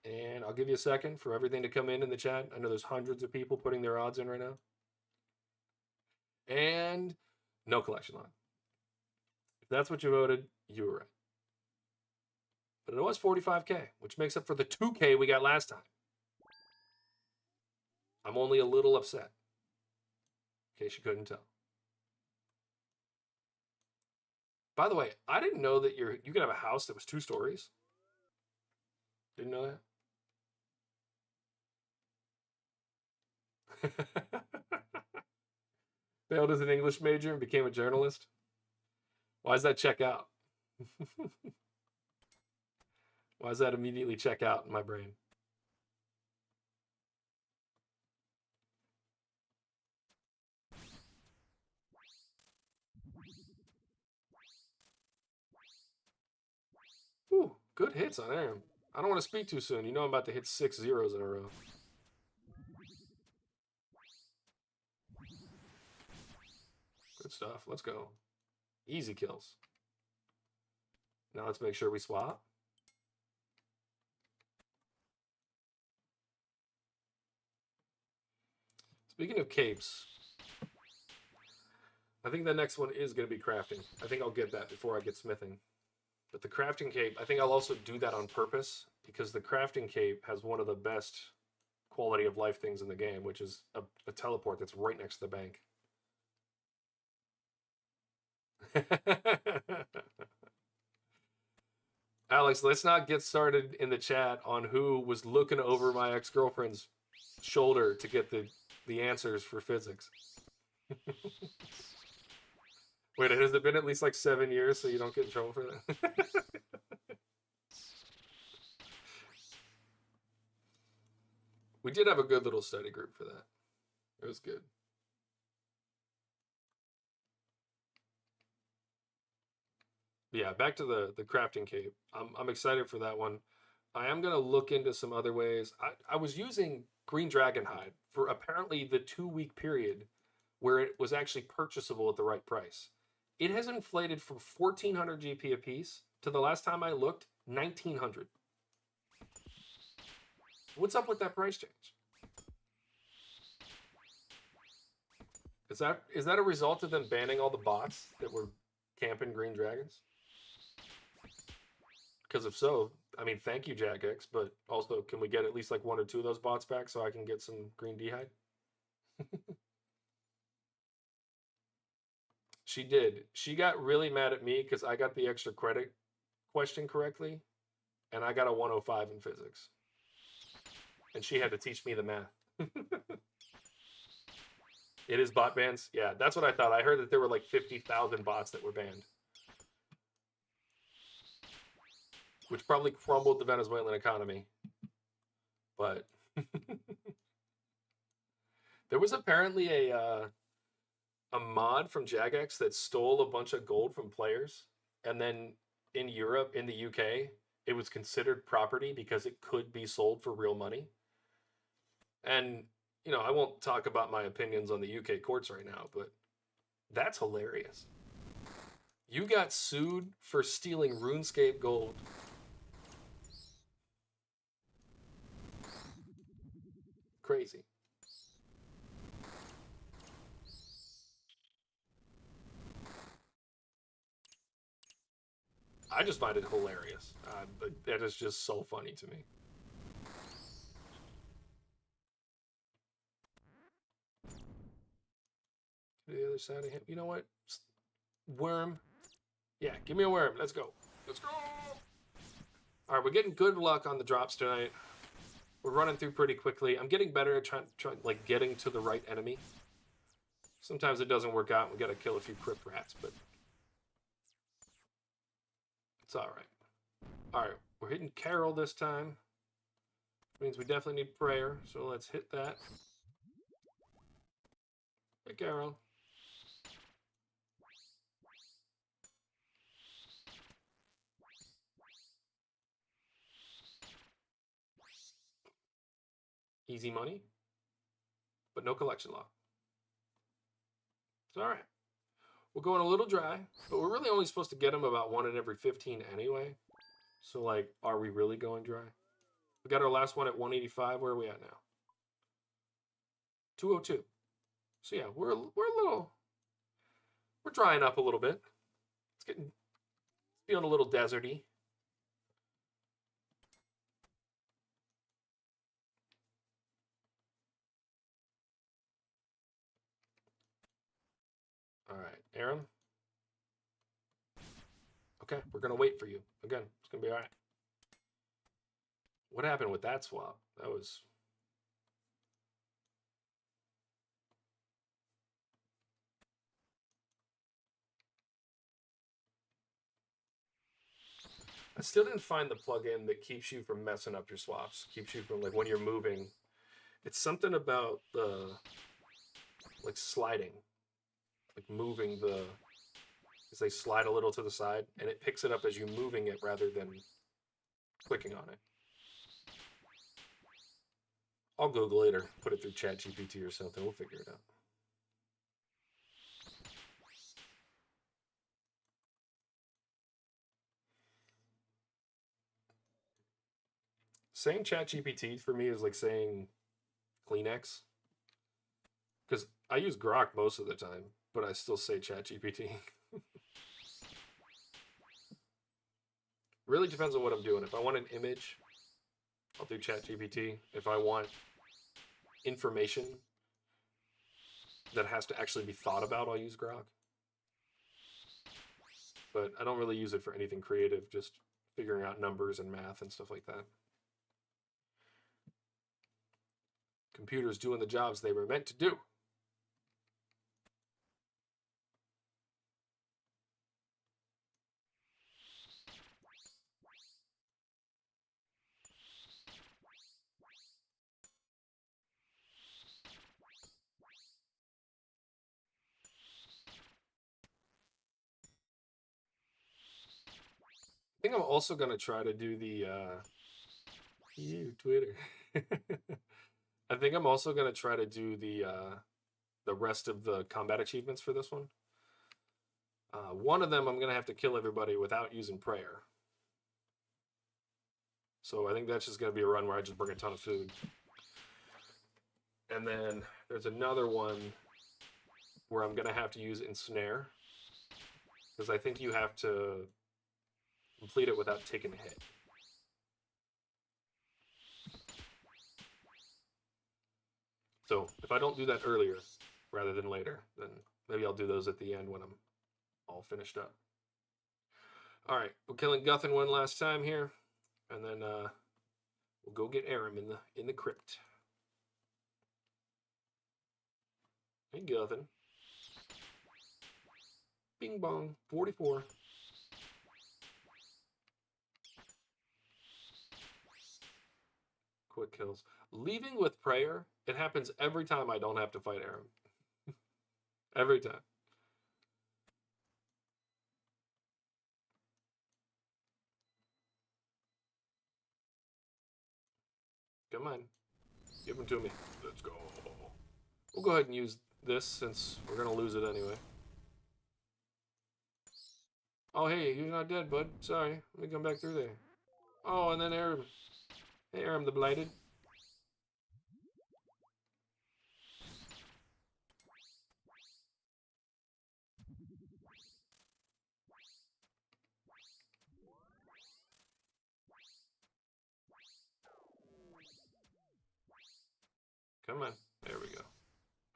And I'll give you a second for everything to come in the chat. I know there's hundreds of people putting their odds in right now. And no collection line. If that's what you voted, you were right. But it was 45K, which makes up for the 2K we got last time. I'm only a little upset, in case you couldn't tell. By the way, I didn't know that you could have a house that was 2 stories. Didn't know that. Failed as an English major and became a journalist. Why does that check out? Why does that immediately check out in my brain? Ooh, good hits on Aaron. I don't want to speak too soon. You know I'm about to hit 6 zeros in a row. Good stuff. Let's go. Easy kills. Now let's make sure we swap. Speaking of capes, I think the next one is going to be crafting. I think I'll get that before I get smithing. But the crafting cape, I think I'll also do that on purpose because the crafting cape has one of the best quality of life things in the game, which is a teleport that's right next to the bank. Alex, let's not get started in the chat on who was looking over my ex-girlfriend's shoulder to get the answers for physics. Wait, has it been at least like 7 years so you don't get in trouble for that? We did have a good little study group for that. It was good. Yeah, back to the crafting cape. I'm excited for that one. I am going to look into some other ways. I was using green dragon hide for apparently the 2-week period where it was actually purchasable at the right price. It has inflated from 1,400 GP a piece to the last time I looked, 1,900. What's up with that price change? Is that a result of them banning all the bots that were camping green dragons? Because if so, I mean, thank you, Jagex, but also, can we get at least like 1 or 2 of those bots back so I can get some green D-hide? She did. She got really mad at me because I got the extra credit question correctly, and I got a 105 in physics. And she had to teach me the math. It is bot bans? Yeah, that's what I thought. I heard that there were like 50,000 bots that were banned. Which probably crumbled the Venezuelan economy. But there was apparently a mod from Jagex that stole a bunch of gold from players, and then in Europe, in the UK, it was considered property because it could be sold for real money. And, you know, I won't talk about my opinions on the UK courts right now, but that's hilarious. You got sued for stealing RuneScape gold. Crazy. I just find it hilarious. But that is just so funny to me. To the other side of him. You know what? Worm. Yeah, give me a worm. Let's go. Let's go. All right, we're getting good luck on the drops tonight. We're running through pretty quickly. I'm getting better at trying like getting to the right enemy. Sometimes it doesn't work out. We got to kill a few crypt rats, but it's all right. All right, we're hitting Carol this time. Means we definitely need prayer, so let's hit that. Hey, Carol. Easy money, but no collection lock. It's all right. We're going a little dry, but we're really only supposed to get them about 1 in every 15 anyway. So, like, are we really going dry? We got our last one at 185. Where are we at now? 202. So yeah, we're a little We're drying up a little bit. It's feeling a little deserty. All right, Aaron. Okay, we're gonna wait for you. Again, it's gonna be all right. What happened with that swap? That was... I still didn't find the plugin that keeps you from messing up your swaps. Keeps you from, like, when you're moving. It's something about the, like, sliding. Like, moving the... Because they slide a little to the side, and it picks it up as you moving it rather than clicking on it. I'll Google it or put it through ChatGPT or something. We'll figure it out. Saying ChatGPT for me is like saying Kleenex. Because I use Grok most of the time, but I still say ChatGPT. Really depends on what I'm doing. If I want an image, I'll do ChatGPT. If I want information that has to actually be thought about, I'll use Grok. But I don't really use it for anything creative, just figuring out numbers and math and stuff like that. Computers doing the jobs they were meant to do. I think I'm also going to try to do the Twitter. I think I'm also going to try to do the rest of the combat achievements for this one. One of them I'm going to have to kill everybody without using prayer. So I think that's just going to be a run where I just bring a ton of food. And then there's another one where I'm going to have to use ensnare. Because I think you have to complete it without taking a hit. So if I don't do that earlier rather than later, then maybe I'll do those at the end when I'm all finished up. All right, we're killing Guthin one last time here, and then we'll go get Aram in the crypt. Hey, Guthin. Bing bong, 44. Quick kills. Leaving with prayer, it happens every time I don't have to fight Aram. Every time. Come on. Give them to me. Let's go. We'll go ahead and use this since we're going to lose it anyway. Oh, hey, you're not dead, bud. Sorry. Let me come back through there. Oh, and then Aram. Hey, Aram the Blighted. Come on. There we go.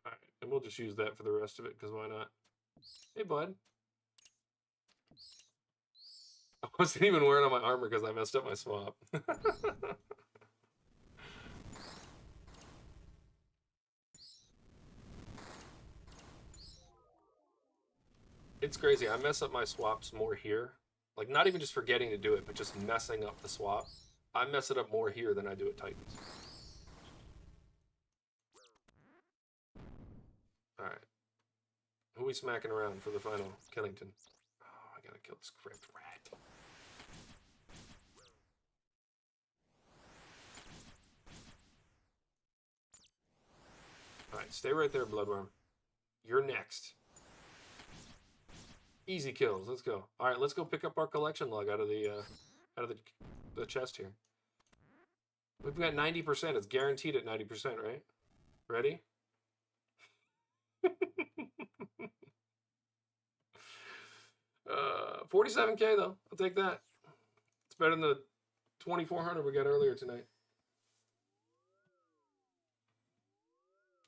All right. And we'll just use that for the rest of it, because why not? Hey, bud. I wasn't even wearing on my armor because I messed up my swap. It's crazy. I mess up my swaps more here. Like, not even just forgetting to do it, but just messing up the swap. I mess it up more here than I do at Titans. Alright. Who are we smacking around for the final Killington? Oh, I gotta kill this crypt rat. Alright, stay right there, Bloodworm. You're next. Easy kills. Let's go. All right, let's go pick up our collection log out of the chest here. We've got 90%. It's guaranteed at 90%, right? Ready? 47K though. I'll take that. It's better than the 2,400 we got earlier tonight.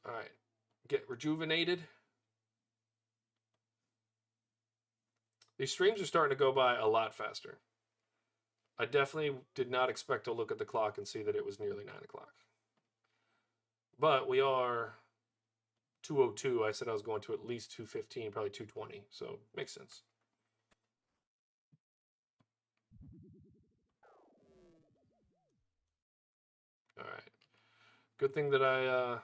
All right. Get rejuvenated. These streams are starting to go by a lot faster. I definitely did not expect to look at the clock and see that it was nearly 9 o'clock. But we are 2:02. I said I was going to at least 2:15, probably 2:20. So makes sense. All right. Good thing that I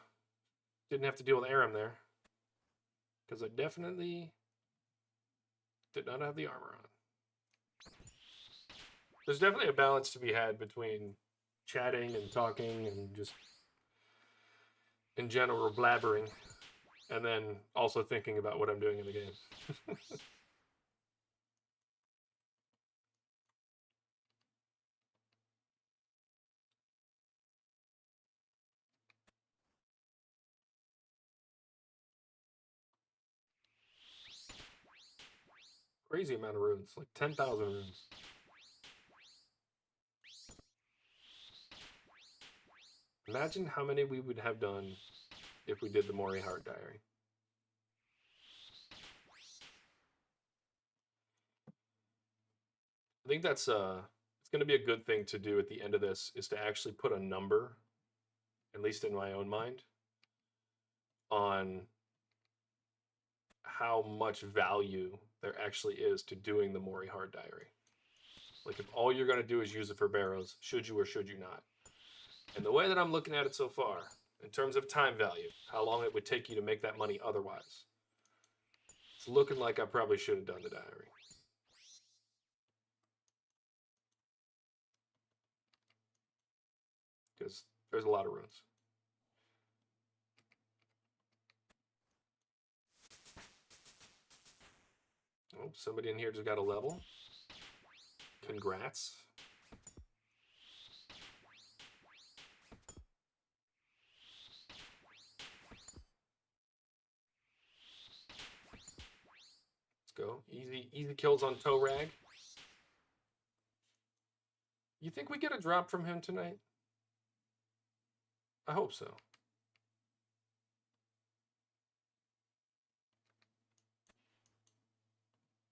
didn't have to deal with Aram there, because I definitely did not have the armor on. There's definitely a balance to be had between chatting and talking and just in general blabbering, and then also thinking about what I'm doing in the game. Crazy amount of runes, like 10,000 runes. Imagine how many we would have done if we did the Mori Heart Diary. I think that's it's going to be a good thing to do at the end of this, is to actually put a number, at least in my own mind, on how much value there actually is to doing the Mori Heart Diary. Like, if all you're going to do is use it for Barrows, should you or should you not? And the way that I'm looking at it so far, in terms of time value, how long it would take you to make that money otherwise, it's looking like I probably should have done the diary. Because there's a lot of runes. Oh, somebody in here just got a level. Congrats. Let's go. Easy kills on Toe Rag. You think we get a drop from him tonight? I hope so.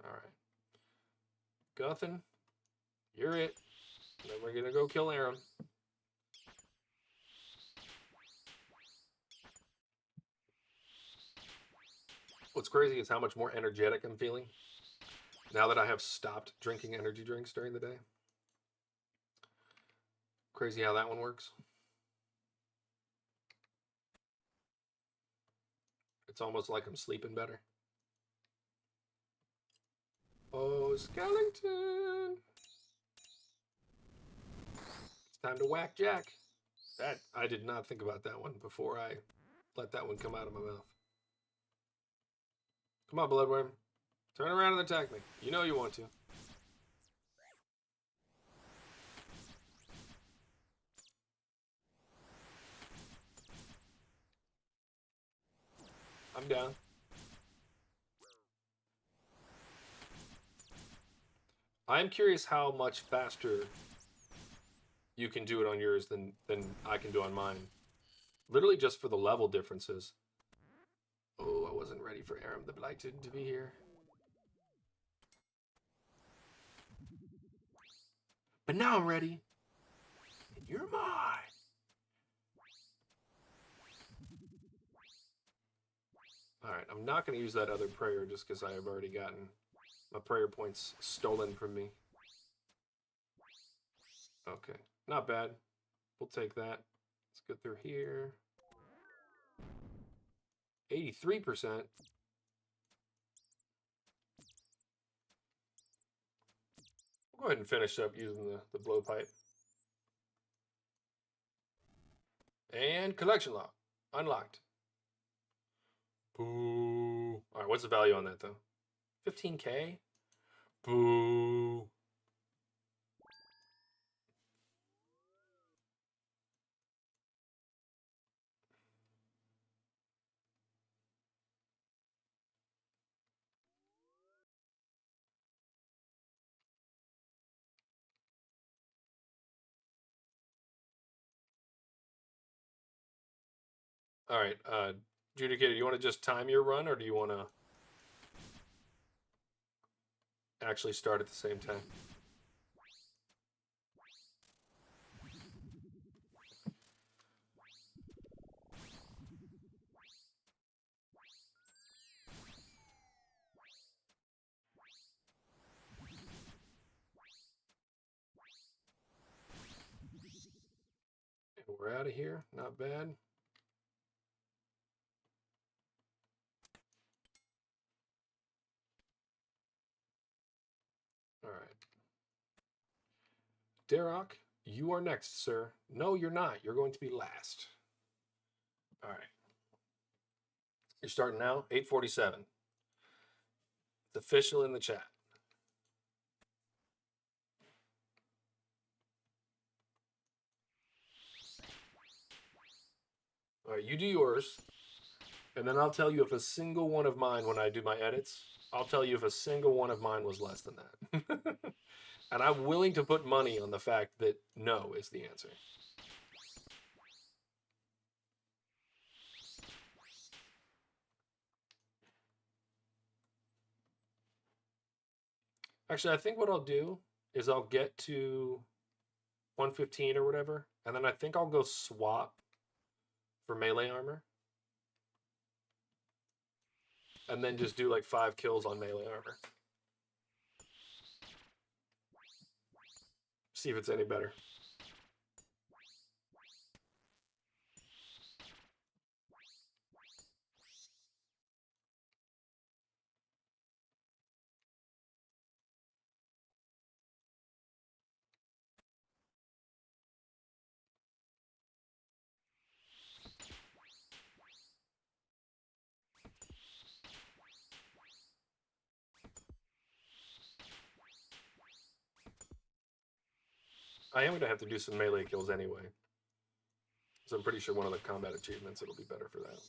All right. Guthin, you're it. Then we're going to go kill Aram. What's crazy is how much more energetic I'm feeling now that I have stopped drinking energy drinks during the day. Crazy how that one works. It's almost like I'm sleeping better. Oh, skeleton! It's time to whack Jack. That, I did not think about that one before I let that one come out of my mouth. Come on, Bloodworm. Turn around and attack me. You know you want to. I'm down. I'm curious how much faster you can do it on yours than I can do on mine. Literally just for the level differences. Oh, I wasn't ready for Aram the Blighted to be here. But now I'm ready. And you're mine. Alright, I'm not going to use that other prayer just because I have already gotten my prayer points stolen from me. Okay, not bad. We'll take that. Let's go through here. 83%. We'll go ahead and finish up using the blowpipe. And collection lock. Unlocked. Boo. Alright, what's the value on that, though? 15K? Boo. All right, Judicator, you want to just time your run, or do you want to actually start at the same time? We're out of here. Not bad. All right. Verac, you are next, sir. No, you're not. You're going to be last. All right. You're starting now. 8:47. The official in the chat. All right, you do yours. And then I'll tell you if a single one of mine, when I do my edits, I'll tell you if a single one of mine was less than that. And I'm willing to put money on the fact that no is the answer. Actually, I think what I'll do is I'll get to 115 or whatever, and then I think I'll go swap for melee armor. And then just do like 5 kills on melee armor. See if it's any better. I am going to have to do some melee kills anyway. So I'm pretty sure one of the combat achievements, it'll be better for that.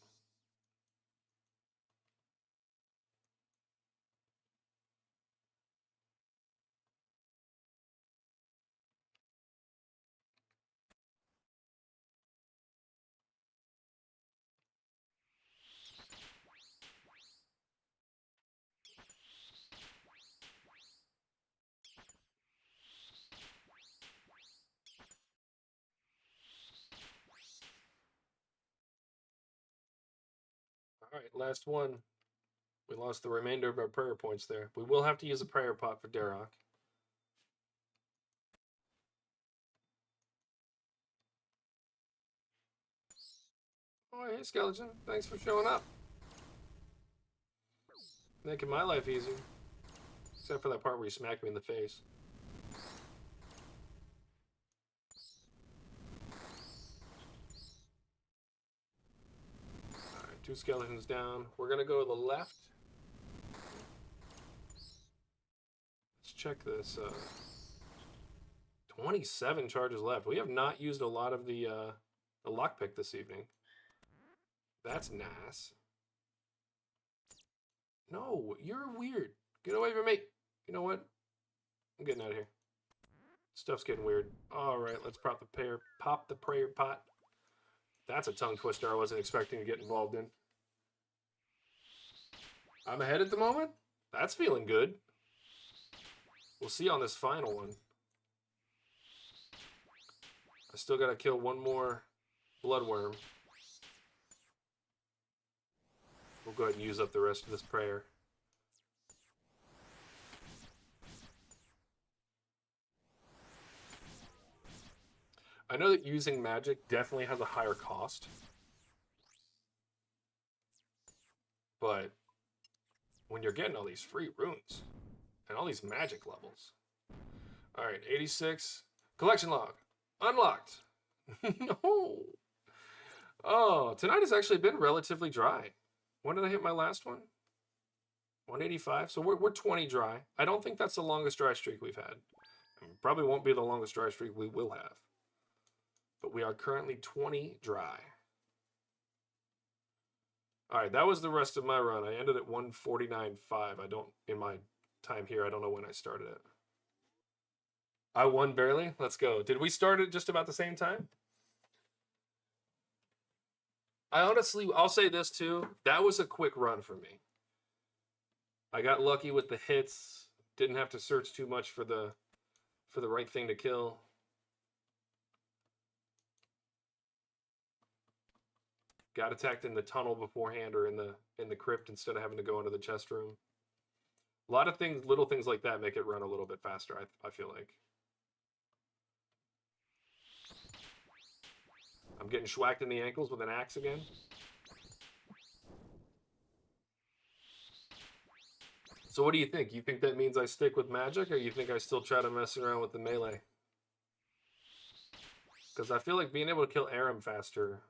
All right, last one. We lost the remainder of our prayer points there. We will have to use a prayer pot for Verac. Oh, hey, Skeleton. Thanks for showing up. Making my life easier. Except for that part where you smacked me in the face. Alright, 2 skeletons down. We're going to go to the left. Let's check this. 27 charges left. We have not used a lot of the lockpick this evening. That's nice. No, you're weird. Get away from me. You know what? I'm getting out of here. Stuff's getting weird. All right, let's pop the prayer pot. That's a tongue twister I wasn't expecting to get involved in. I'm ahead at the moment. That's feeling good. We'll see on this final one. I still got to kill one more bloodworm. We'll go ahead and use up the rest of this prayer. I know that using magic definitely has a higher cost. But when you're getting all these free runes and all these magic levels. All right, 86. Collection log. Unlocked. No. Oh, tonight has actually been relatively dry. When did I hit my last one? 185. So we're 20 dry. I don't think that's the longest dry streak we've had. Probably won't be the longest dry streak we will have. But we are currently 20 dry. All right, that was the rest of my run. I ended at 149.5. In my time here, I don't know when I started it. I won barely. Let's go. Did we start at just about the same time? I'll say this too. That was a quick run for me. I got lucky with the hits. Didn't have to search too much for the right thing to kill. Got attacked in the tunnel beforehand or in the crypt instead of having to go into the chest room. A lot of things, little things like that make it run a little bit faster, I feel like. I'm getting schwacked in the ankles with an axe again. So what do you think? You think that means I stick with magic, or you think I still try to mess around with the melee? Because I feel like being able to kill Aram faster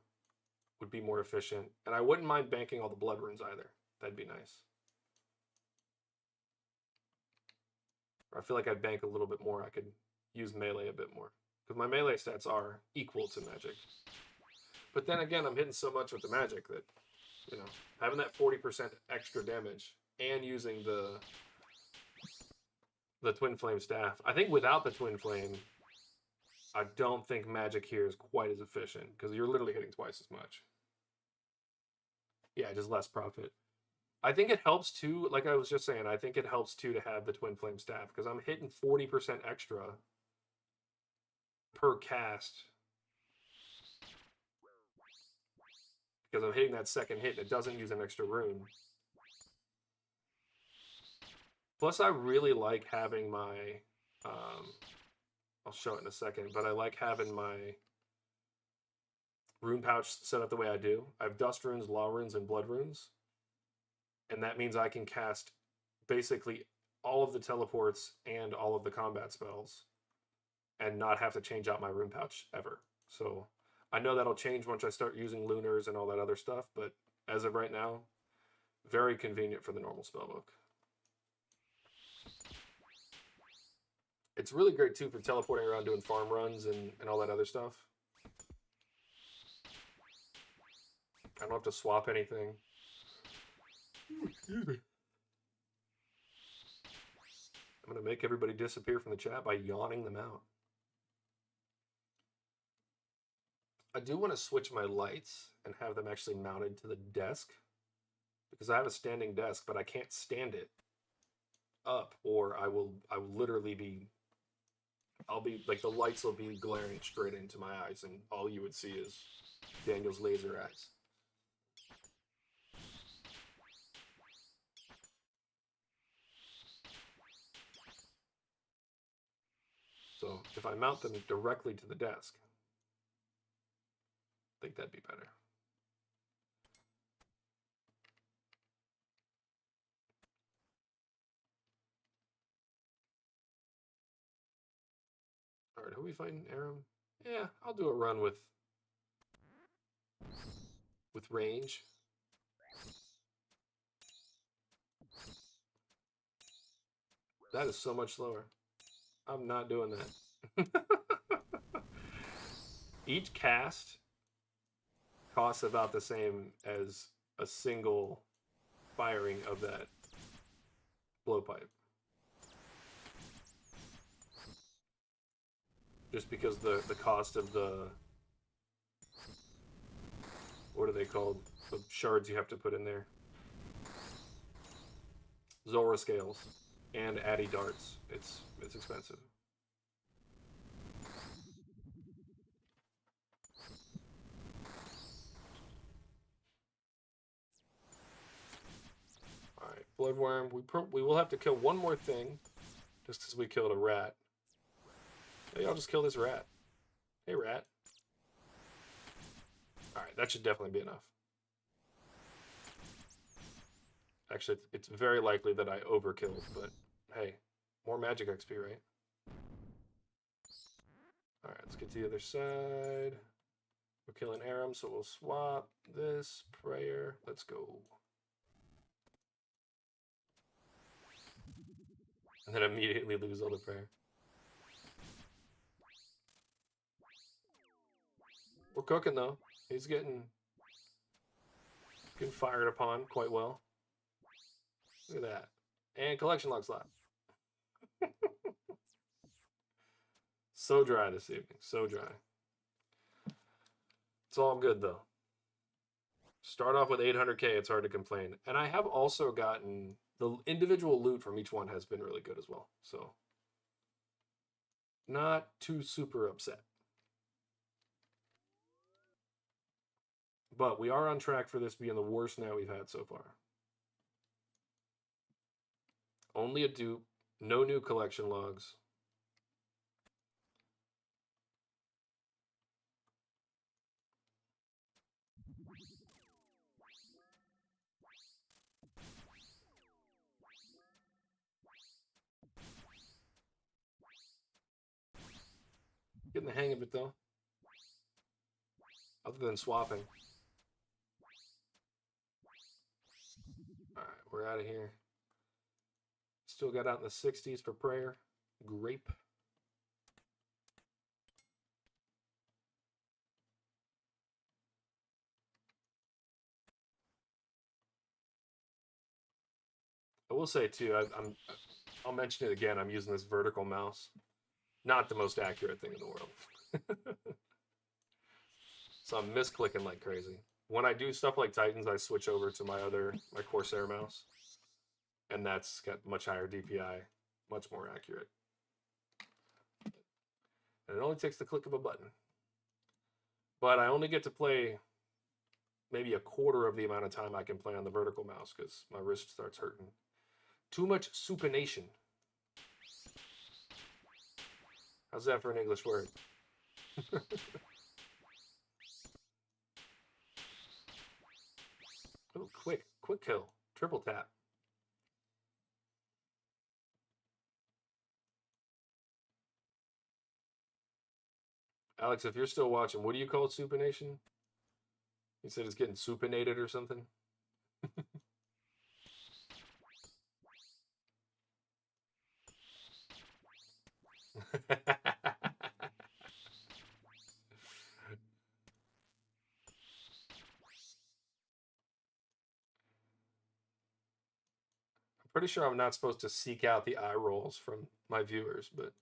would be more efficient. And I wouldn't mind banking all the blood runes either. That'd be nice. Or I feel like I'd bank a little bit more. I could use melee a bit more. Because my melee stats are equal to magic. But then again, I'm hitting so much with the magic that, you know, having that 40% extra damage and using the Twin Flame Staff. I think without the Twin Flame, I don't think magic here is quite as efficient because you're literally hitting twice as much. Yeah, just less profit. I think it helps too, like I was just saying, I think it helps too to have the Twin Flame Staff because I'm hitting 40% extra per cast because I'm hitting that second hit and it doesn't use an extra rune. Plus, I really like having my, I'll show it in a second, but I like having my rune pouch set up the way I do. I have dust runes, law runes, and blood runes. And that means I can cast basically all of the teleports and all of the combat spells and not have to change out my rune pouch ever. So I know that'll change once I start using lunars and all that other stuff, but as of right now, very convenient for the normal spellbook. It's really great too for teleporting around doing farm runs and all that other stuff. I don't have to swap anything. Excuse me. I'm going to make everybody disappear from the chat by yawning them out. I do want to switch my lights and have them actually mounted to the desk because I have a standing desk, but I can't stand it up or I will literally be, I'll be like the lights will be glaring straight into my eyes and all you would see is Daniel's laser eyes. So if I mount them directly to the desk, I think that'd be better. All right, who are we fighting? Aram? Yeah, I'll do a run with range. That is so much slower. I'm not doing that. Each cast costs about the same as a single firing of that blowpipe. Just because the cost of the, what are they called? The shards you have to put in there. Zora scales and Addy darts. It's expensive. All right, bloodworm. We will have to kill one more thing, just because we killed a rat. Maybe I'll just kill this rat. Hey, rat. All right, that should definitely be enough. Actually, it's very likely that I overkilled, but hey, more magic XP, right? All right, let's get to the other side. We're killing Aram, so we'll swap this prayer. Let's go. And then immediately lose all the prayer. We're cooking though. He's getting fired upon quite well. Look at that. And collection log slot. So dry this evening. So dry. It's all good though. Start off with 800K, it's hard to complain. And I have also gotten the individual loot from each one has been really good as well. So not too super upset. But we are on track for this being the worst night we've had so far. Only a dupe, no new collection logs. Getting the hang of it though. Other than swapping. Alright, we're out of here. Still got out in the 60s for prayer. Grape. I will say too, I'll mention it again. I'm using this vertical mouse. Not the most accurate thing in the world. So I'm misclicking like crazy. When I do stuff like Titans, I switch over to my Corsair mouse. And that's got much higher DPI, much more accurate. And it only takes the click of a button. But I only get to play maybe a quarter of the amount of time I can play on the vertical mouse because my wrist starts hurting. Too much supination. How's that for an English word? Oh, quick kill. Triple tap. Alex, if you're still watching, what do you call supination? He said it's getting supinated or something. Pretty sure I'm not supposed to seek out the eye rolls from my viewers, but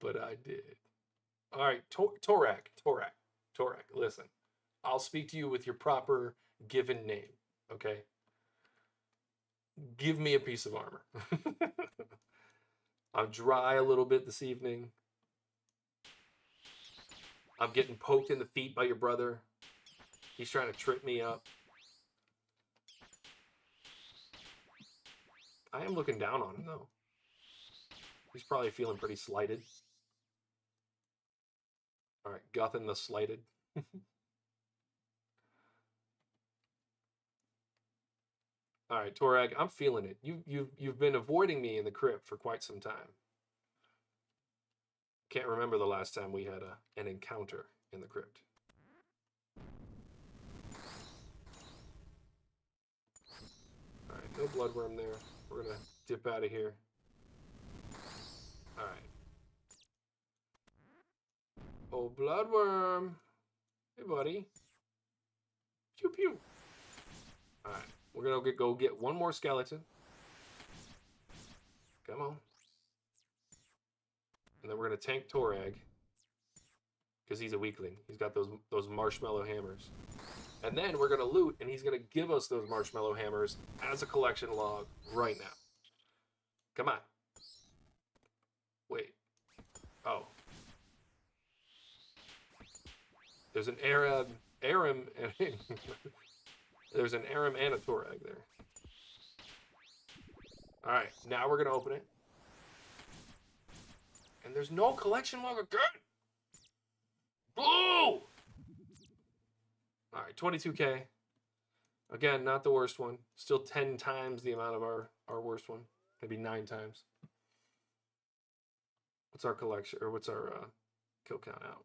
but I did. All right, Torak. Listen, I'll speak to you with your proper given name, okay? Give me a piece of armor. I'm dry a little bit this evening. I'm getting poked in the feet by your brother. He's trying to trip me up. I am looking down on him, though. He's probably feeling pretty slighted. All right, Guthin the Slighted. All right, Torag, I'm feeling it. You've been avoiding me in the crypt for quite some time. Can't remember the last time we had an encounter in the crypt. All right, no bloodworm there. We're gonna dip out of here. All right. Oh, bloodworm. Hey, buddy. Pew pew. All right, we're gonna go get one more skeleton. Come on. And then we're gonna tank Torag because he's a weakling. He's got those marshmallow hammers. And then we're gonna loot, and he's gonna give us those marshmallow hammers as a collection log right now. Come on. Wait. Oh. There's an Aram, and there's an Aram and a Torag there. All right, now we're gonna open it. And there's no collection log again. Boo! All right, 22K. Again, not the worst one. Still 10 times the amount of our worst one. Maybe 9 times. What's our collection, or what's our kill count out?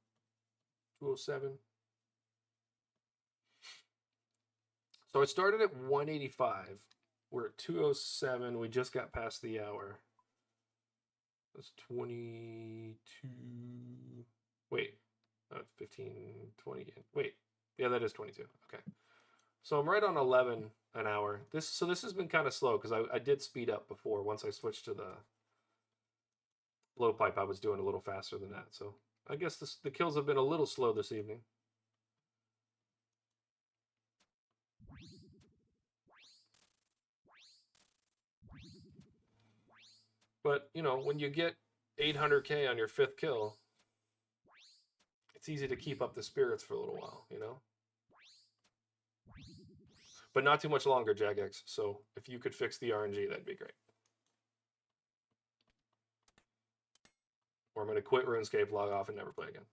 207. So it started at 185. We're at 207. We just got past the hour. That's 22. Wait, 15, 20. Wait, yeah, that is 22. Okay. So I'm right on 11 an hour. This has been kind of slow because I did speed up before. Once I switched to the blowpipe, I was doing a little faster than that. So I guess the kills have been a little slow this evening. But, you know, when you get 800k on your 5th kill, it's easy to keep up the spirits for a little while, you know? But not too much longer, Jagex. So if you could fix the RNG, that'd be great. Or I'm going to quit RuneScape, log off, and never play again.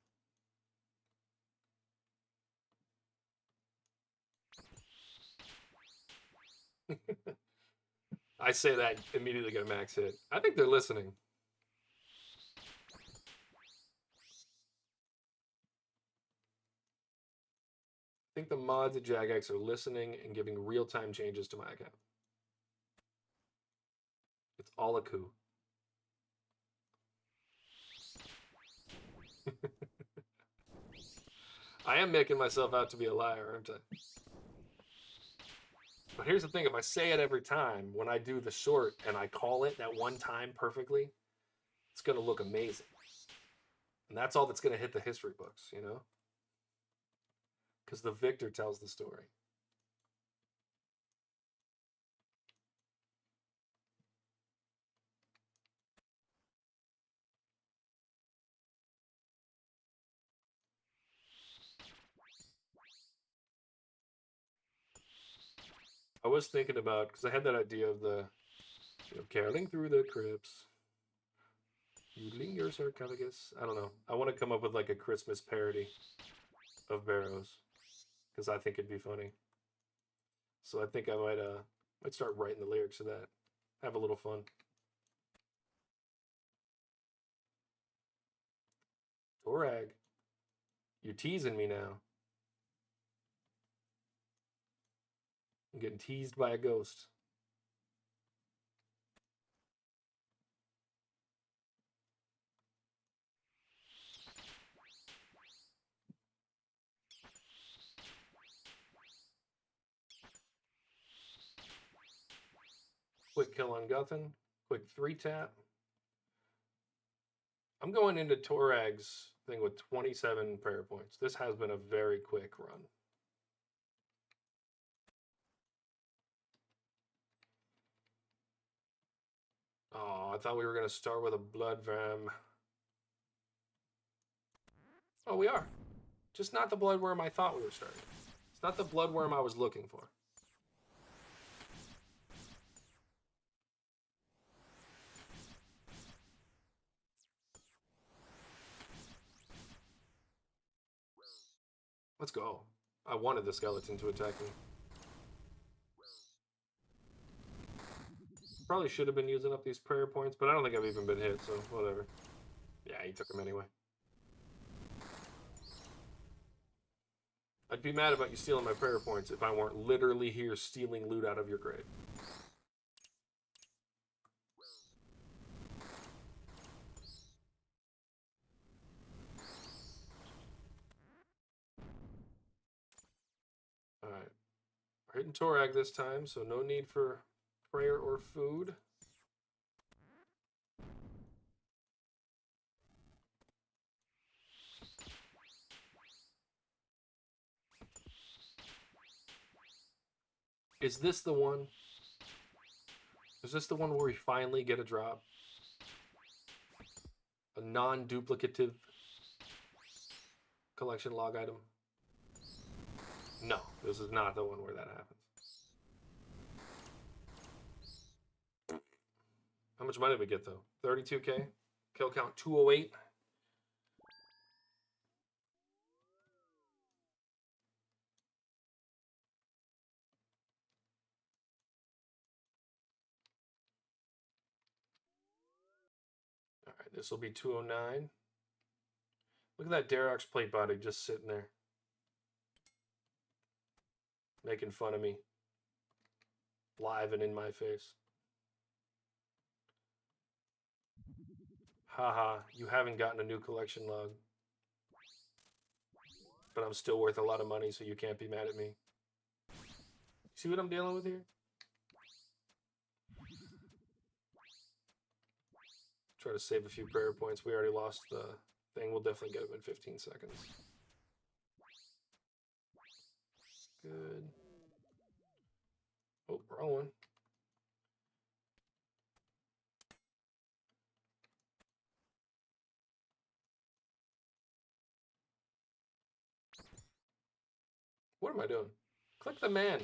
I say that, immediately get a max hit. I think they're listening. I think the mods at Jagex are listening and giving real-time changes to my account. It's all a coup. I am making myself out to be a liar, aren't I? But here's the thing, if I say it every time, when I do the short and I call it that one time perfectly, it's going to look amazing. And that's all that's going to hit the history books, you know? Because the victor tells the story. I was thinking about, because I had that idea of the, you know, caroling through the crypts, yodeling your sarcophagus. I don't know. I want to come up with like a Christmas parody of Barrows, because I think it'd be funny. So I think I might start writing the lyrics of that. Have a little fun. Torag, you're teasing me now. I'm getting teased by a ghost. Quick kill on Guthin. Quick 3-tap. I'm going into Torag's thing with 27 prayer points. This has been a very quick run. Oh, I thought we were going to start with a Blood Vam. Oh, we are. Just not the Bloodworm I thought we were starting. It's not the Bloodworm I was looking for. Let's go. I wanted the skeleton to attack me. Probably should have been using up these prayer points, but I don't think I've even been hit, so whatever. Yeah, he took them anyway. I'd be mad about you stealing my prayer points if I weren't literally here stealing loot out of your grave. Alright. We're hitting Torag this time, so no need for prayer or food. Is this the one? Is this the one where we finally get a drop? A non-duplicative collection log item? No, this is not the one where that happens. How much money did we get, though? 32k? Kill count 208? Alright, this will be 209. Look at that Derox plate body just sitting there. Making fun of me. Live and in my face. Haha, you haven't gotten a new collection log. But I'm still worth a lot of money, so you can't be mad at me. See what I'm dealing with here? Try to save a few prayer points. We already lost the thing. We'll definitely get him in 15 seconds. Good. Oh, wrong one. What am I doing? Click the man.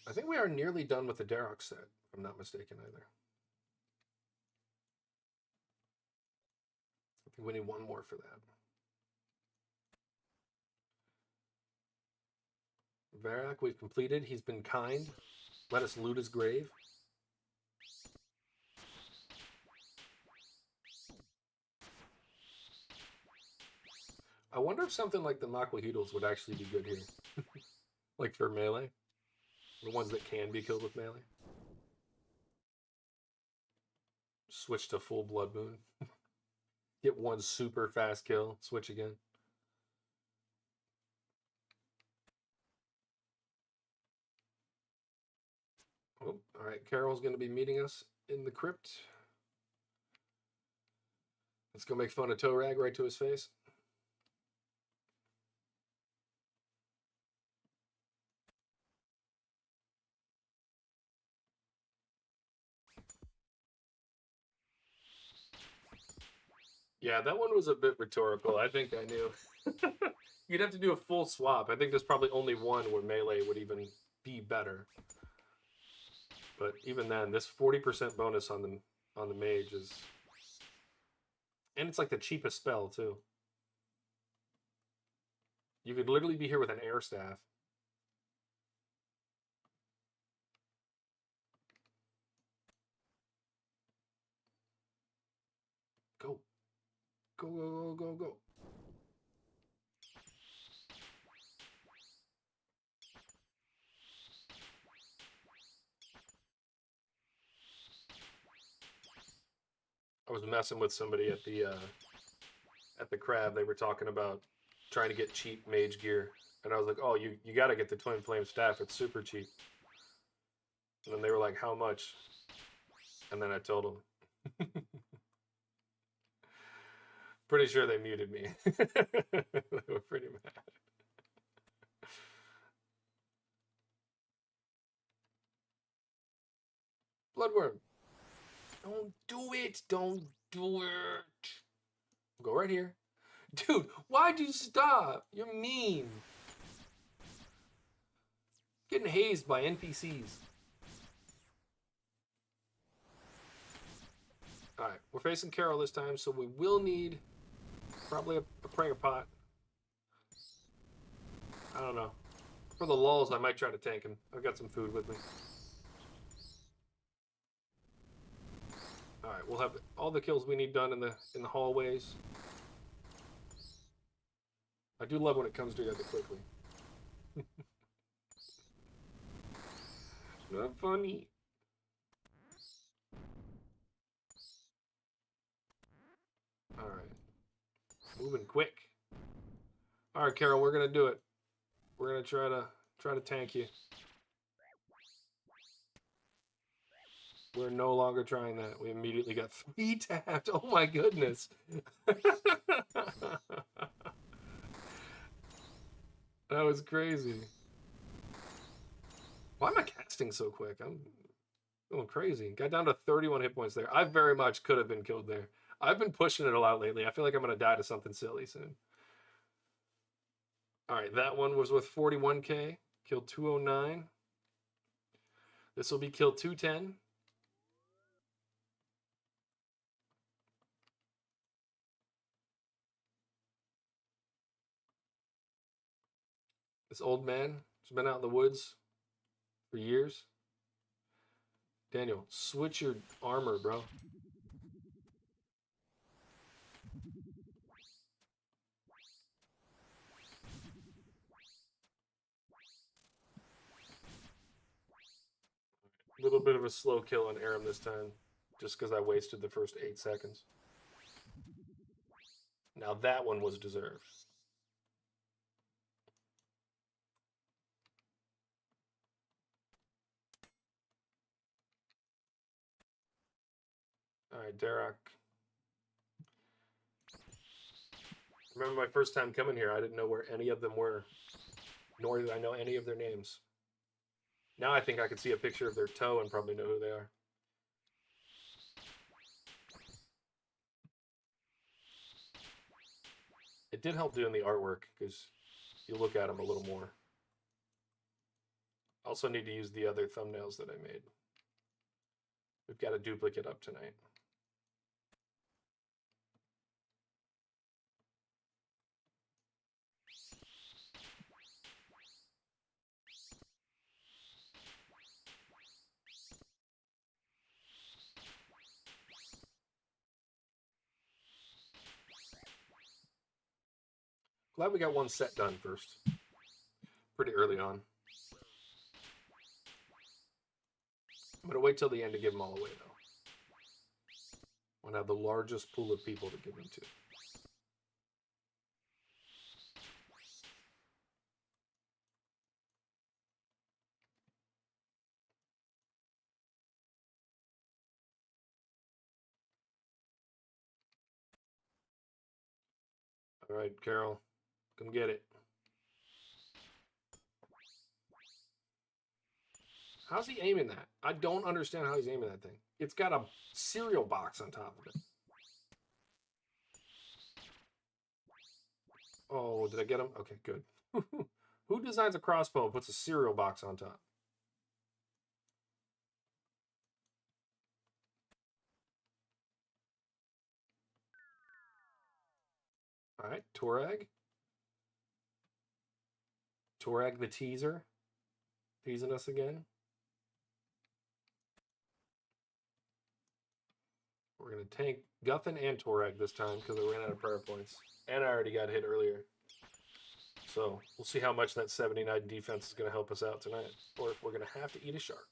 I think we are nearly done with the Verac set, if I'm not mistaken either. I think we need one more for that. Verac, we've completed. He's been kind. Let us loot his grave. I wonder if something like the Maquahitos would actually be good here. Like for melee. The ones that can be killed with melee. Switch to full Blood Moon. Get one super fast kill. Switch again. Oh, all right. Carol's going to be meeting us in the crypt. Let's go make fun of Toe Rag right to his face. Yeah, that one was a bit rhetorical. I think I knew. You'd have to do a full swap. I think there's probably only one where melee would even be better. But even then, this 40% bonus on the mage is, and it's like the cheapest spell too. You could literally be here with an air staff. Go. Go, go, go, go, go. I was messing with somebody at the crab. They were talking about trying to get cheap mage gear. And I was like, oh, you got to get the Twin Flame staff. It's super cheap. And then they were like, how much? And then I told them. Pretty sure they muted me. They were pretty mad. Bloodworm. Don't do it. Don't do it. Go right here. Dude, why'd you stop? You're mean. Getting hazed by NPCs. Alright, we're facing Carol this time, so we will need probably a prayer pot. I don't know. For the lulz, I might try to tank him. I've got some food with me. Alright, we'll have all the kills we need done in the hallways. I do love when it comes together quickly. Not funny. Alright. Moving quick. Alright, Carol, we're gonna do it. We're gonna try to tank you. We're no longer trying that. We immediately got 3 tapped. Oh my goodness. That was crazy. Why am I casting so quick? I'm going crazy. Got down to 31 hit points there. I very much could have been killed there. I've been pushing it a lot lately. I feel like I'm going to die to something silly soon. All right, that one was with 41k. Killed 209. This will be kill 210. This old man has been out in the woods for years. Daniel, switch your armor, bro. A little bit of a slow kill on Aram this time, just because I wasted the first 8 seconds. Now that one was deserved. All right, Derek. Remember my first time coming here, I didn't know where any of them were. nor did I know any of their names. Now I think I could see a picture of their toe and probably know who they are. It did help doing the artwork because you look at them a little more. Also need to use the other thumbnails that I made. We've got a duplicate up tonight. Glad we got one set done first. Pretty early on. I'm going to wait till the end to give them all away, though. I want to have the largest pool of people to give them to. All right, Carol, come get it. How's he aiming that? I don't understand how he's aiming that thing. It's got a cereal box on top of it. Oh, did I get him? Okay, good. Who designs a crossbow and puts a cereal box on top? All right, Torag. Torag the teaser. Teasing us again. We're going to tank Guffin and Torag this time because I ran out of prayer points. And I already got hit earlier. So we'll see how much that 79 defense is going to help us out tonight. Or if we're going to have to eat a shark.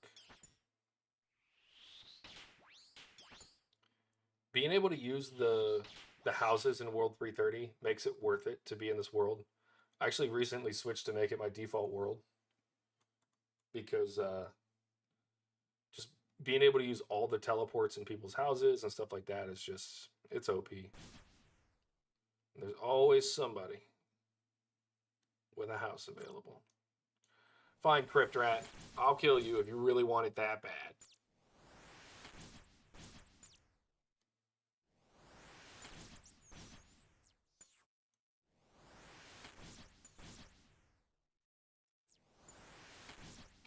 Being able to use the houses in World 330 makes it worth it to be in this world. I actually recently switched to make it my default world. Because just being able to use all the teleports in people's houses and stuff like that is just, it's OP. There's always somebody with a house available. Fine, Crypt Rat. I'll kill you if you really want it that bad.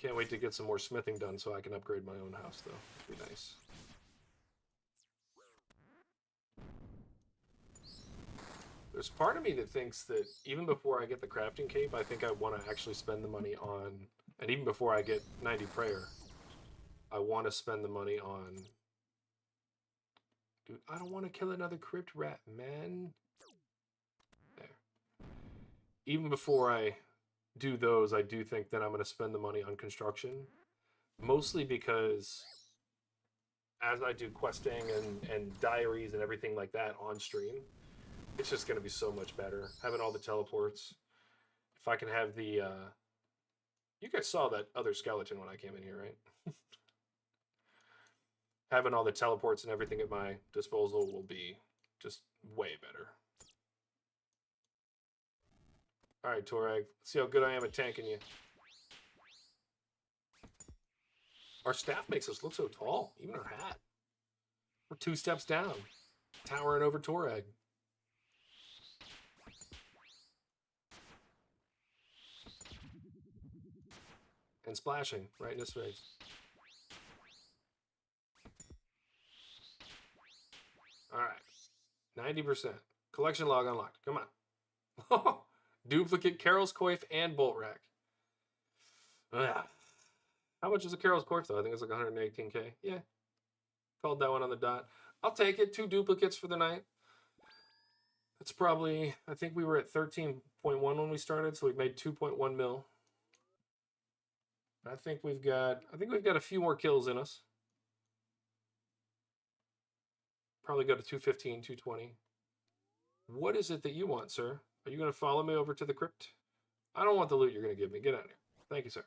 Can't wait to get some more smithing done so I can upgrade my own house, though. It'd be nice. There's part of me that thinks that even before I get the crafting cape, I think I want to actually spend the money on, and even before I get 90 prayer, I want to spend the money on, dude, I don't want to kill another Crypt Rat, man. There. Even before I do those, I do think that I'm going to spend the money on construction, mostly because as I do questing and diaries and everything like that on stream, it's just going to be so much better having all the teleports. If I can have the you guys saw that other skeleton when I came in here, right? Having all the teleports and everything at my disposal will be just way better. All right, Torag, let's see how good I am at tanking you. Our staff makes us look so tall, even our hat. We're 2 steps down, towering over Torag. And splashing right in his face. All right, 90%. Collection log unlocked. Come on. Duplicate Carol's Coif and Bolt Rack. Ugh. How much is a Carol's Coif, though? I think it's like 118k. Yeah. Called that one on the dot. I'll take it. 2 duplicates for the night. That's probably, I think we were at 13.1 when we started, so we've made 2.1 mil. I think we've got a few more kills in us. Probably go to 215, 220. What is it that you want, sir? Are you going to follow me over to the crypt? I don't want the loot you're going to give me. Get out of here. Thank you, sir.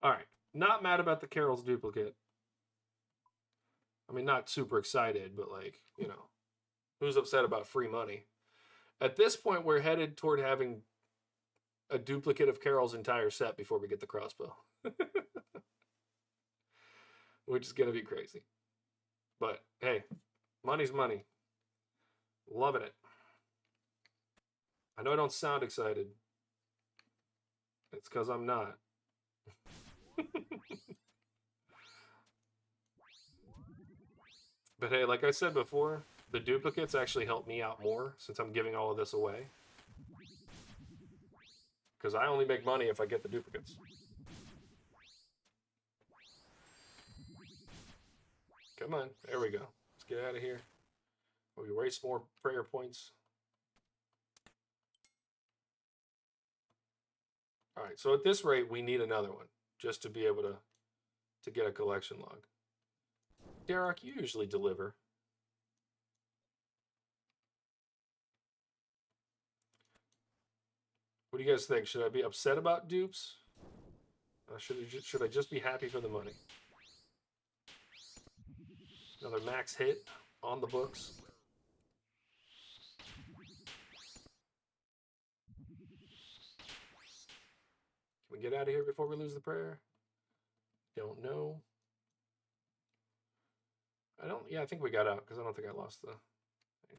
All right. Not mad about the Carol's duplicate. I mean, not super excited, but like, you know, who's upset about free money? At this point, we're headed toward having a duplicate of Carol's entire set before we get the crossbow. Which is going to be crazy. But, hey, money's money. Loving it. I know I don't sound excited. It's because I'm not. But hey, like I said before, the duplicates actually help me out more since I'm giving all of this away. Because I only make money if I get the duplicates. Come on, there we go. Let's get out of here. We waste more prayer points. All right, so at this rate, we need another one just to be able to get a collection log. Derek, you usually deliver. What do you guys think? Should I be upset about dupes? Should I just be happy for the money? Another max hit on the books. Can we get out of here before we lose the prayer? Don't know. Yeah, I think we got out because I don't think I lost the thing.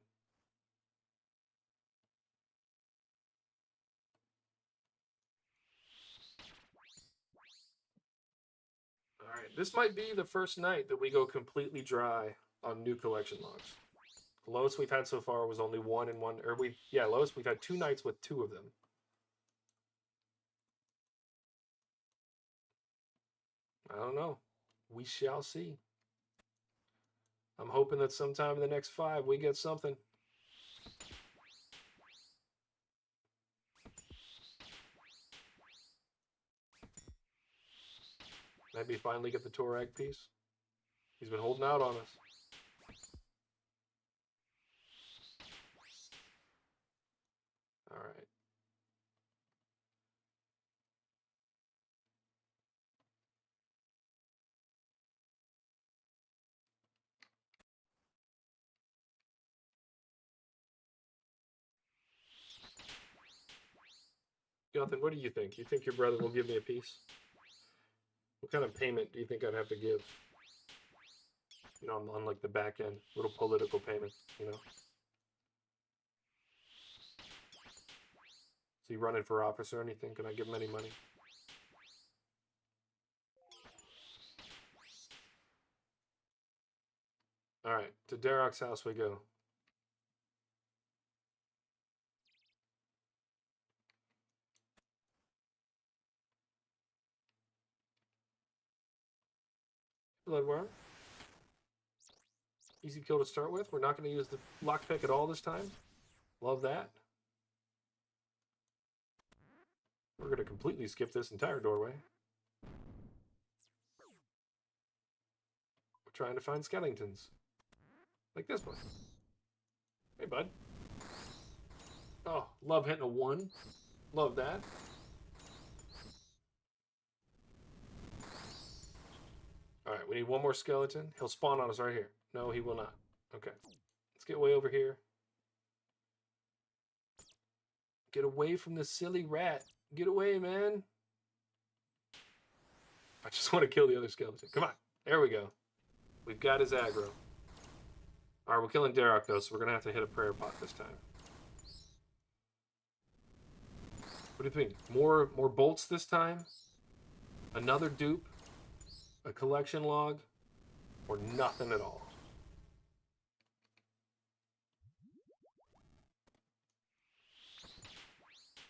All right, this might be the first night that we go completely dry on new collection logs. The lowest we've had so far was only one and one, lowest we've had 2 nights with 2 of them. I don't know. We shall see. I'm hoping that sometime in the next 5 we get something. Maybe finally get the Torag piece. He's been holding out on us. All right. Jonathan, what do you think? You think your brother will give me a piece? What kind of payment do you think I'd have to give? You know, on like the back end, little political payment, you know? Is he running for office or anything? Can I give him any money? All right, to Derek's house we go. Bloodworm. Easy kill to start with. We're not going to use the lockpick at all this time. Love that. We're going to completely skip this entire doorway. We're trying to find skeletons. Like this one. Hey, bud. Oh, love hitting a 1. Love that. All right, we need one more skeleton. He'll spawn on us right here. No, he will not. Okay. Let's get way over here. Get away from the silly rat. Get away, man. I just want to kill the other skeleton. Come on. There we go. We've got his aggro. All right, we're killing Derek, though, so we're going to have to hit a prayer pot this time. What do you think? More bolts this time? Another dupe? A collection log? Or nothing at all?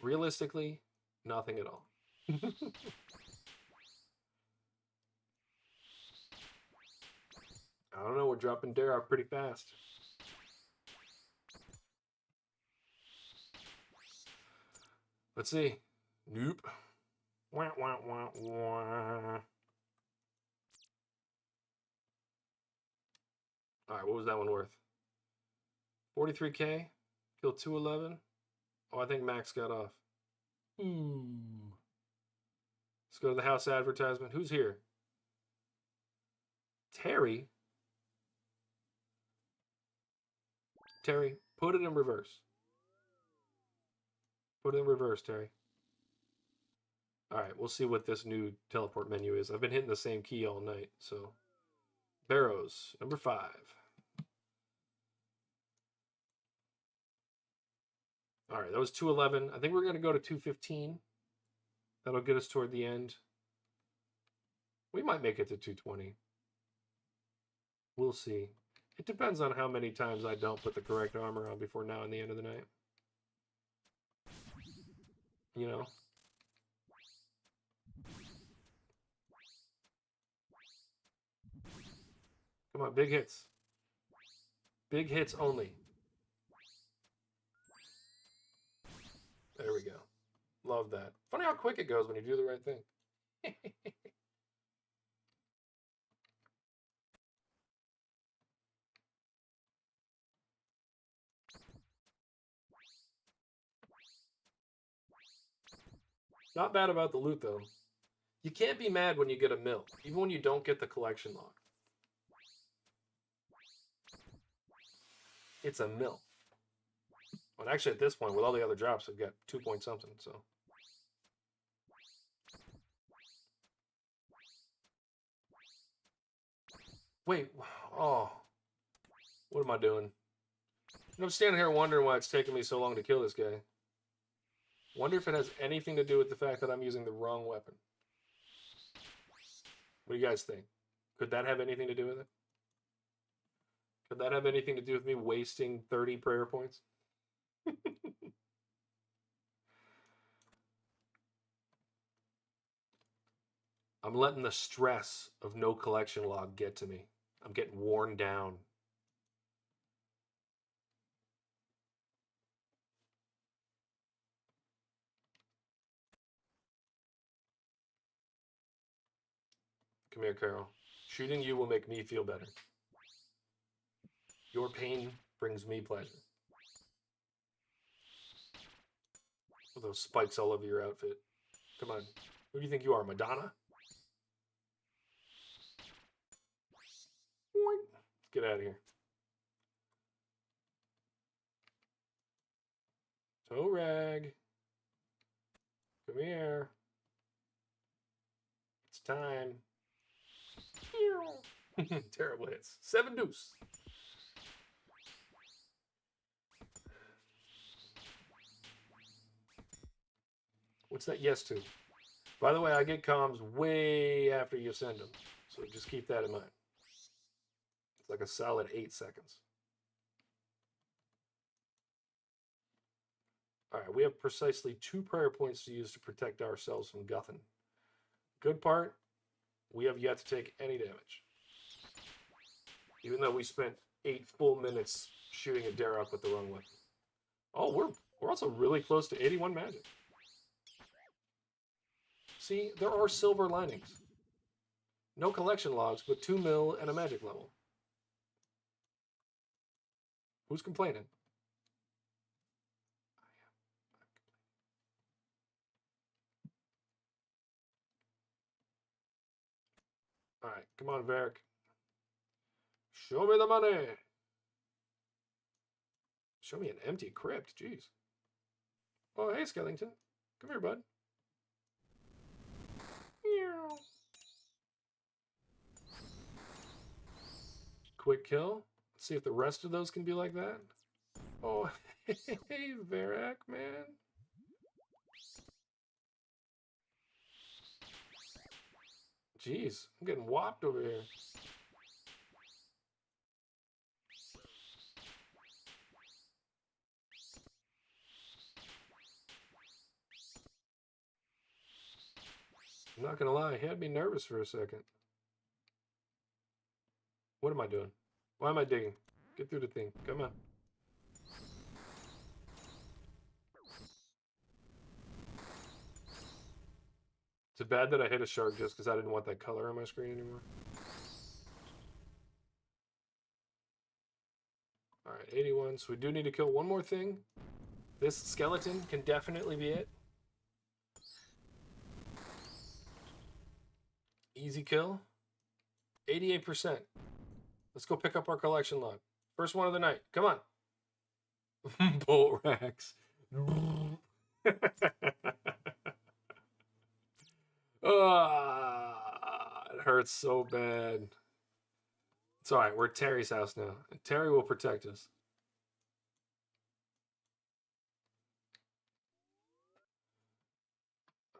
Realistically, nothing at all. I don't know, we're dropping Derek pretty fast. Let's see. Nope. Wah, wah, wah, wah. Alright, what was that one worth? 43k? Killed 211? Oh, I think Max got off. Ooh. Let's go to the house advertisement. Who's here? Terry? Terry, put it in reverse. Put it in reverse, Terry. All right, we'll see what this new teleport menu is. I've been hitting the same key all night, so. Barrows, number 5. All right, that was 211. I think we're going to go to 215. That'll get us toward the end. We might make it to 220. We'll see. It depends on how many times I don't put the correct armor on before now and the end of the night. You know? Come on, big hits. Big hits only. There we go. Love that. Funny how quick it goes when you do the right thing. Not bad about the loot, though. You can't be mad when you get a mill, even when you don't get the collection log. It's a mill. Well, actually, at this point, with all the other drops, I've got 2 point something, so. Wait, oh. What am I doing? I'm standing here wondering why it's taking me so long to kill this guy. Wonder if it has anything to do with the fact that I'm using the wrong weapon. What do you guys think? Could that have anything to do with it? Could that have anything to do with me wasting 30 prayer points? I'm letting the stress of no collection log get to me. I'm getting worn down. Come here, Carol. Shooting you will make me feel better. Your pain brings me pleasure. With those spikes all over your outfit. Come on. Who do you think you are, Madonna? Let's get out of here. Toe rag. Come here. It's time. Terrible hits. 7 deuce. What's that yes to? By the way, I get comms way after you send them. So just keep that in mind. It's like a solid 8 seconds. All right, we have precisely 2 prayer points to use to protect ourselves from Guthin. Good part, we have yet to take any damage. Even though we spent 8 full minutes shooting a Derek with the wrong weapon. Oh, we're also really close to 81 magic. See, there are silver linings. No collection logs, but 2 mil and a magic level. Who's complaining? All right, come on, Verac. Show me the money. Show me an empty crypt, jeez. Oh, hey, Skellington. Come here, bud. Quick kill. Let's see if the rest of those can be like that. Oh, hey, Verac, man. Jeez, I'm getting whopped over here. I'm not gonna lie, he had me nervous for a second. What am I doing? Why am I digging? Get through the thing. Come on. It's bad that I hit a shark just because I didn't want that color on my screen anymore. All right, 81. So we do need to kill one more thing. This skeleton can definitely be it. Easy kill. 88%. Let's go pick up our collection log. First one of the night. Come on. Bolt racks. It hurts so bad. It's all right. We're at Terry's house now. And Terry will protect us.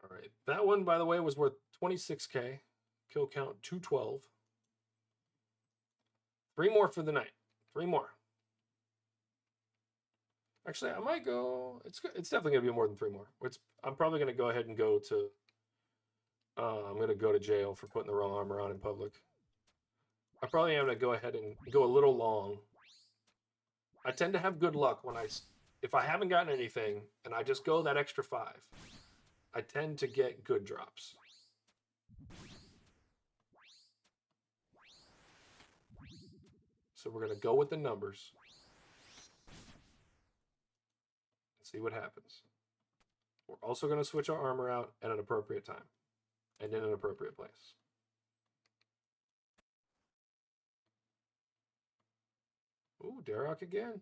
All right. That one, by the way, was worth 26K. Kill count 212. 3 more for the night. 3 more. Actually, I might go. It's definitely gonna be more than 3 more. I'm probably gonna go ahead and go to. I'm gonna go to jail for putting the wrong armor on in public. I probably am gonna go ahead and go a little long. I tend to have good luck when if I haven't gotten anything and I just go that extra 5, I tend to get good drops. So we're gonna go with the numbers. See what happens. We're also going to switch our armor out at an appropriate time and in an appropriate place. Ooh, Verac again.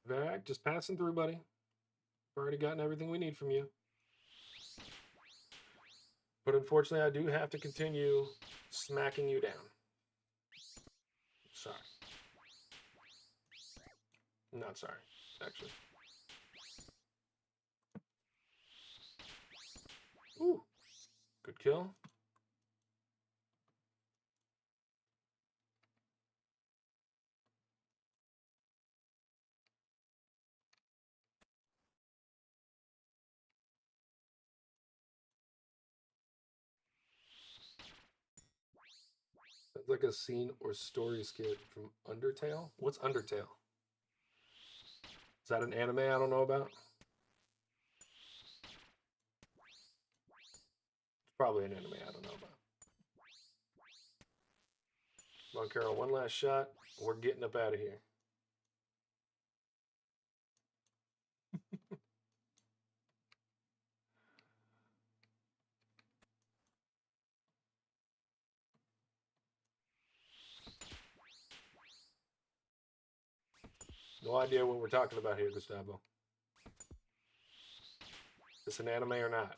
Verac, just passing through, buddy. We've already gotten everything we need from you. But unfortunately, I do have to continue smacking you down. Sorry. Not sorry, actually. Ooh, good kill. That's like a scene or story skit from Undertale. What's Undertale? Is that an anime I don't know about? It's probably an anime I don't know about. Come on, Carol, one last shot. We're getting up out of here. No idea what we're talking about here, Gustavo. Is this an anime or not?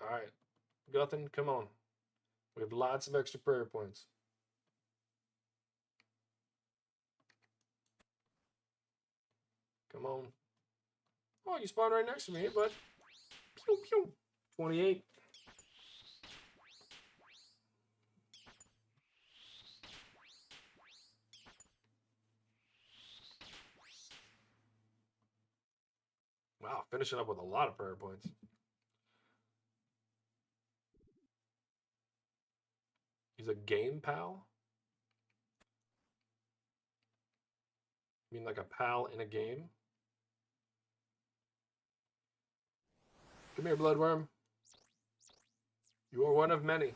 All right. Guthin, come on. We have lots of extra prayer points. Come on. Oh, you spawned right next to me, bud. Pew, pew. 28. Wow, finishing up with a lot of prayer points. He's a game pal? You mean like a pal in a game? Come here, Bloodworm. You are one of many.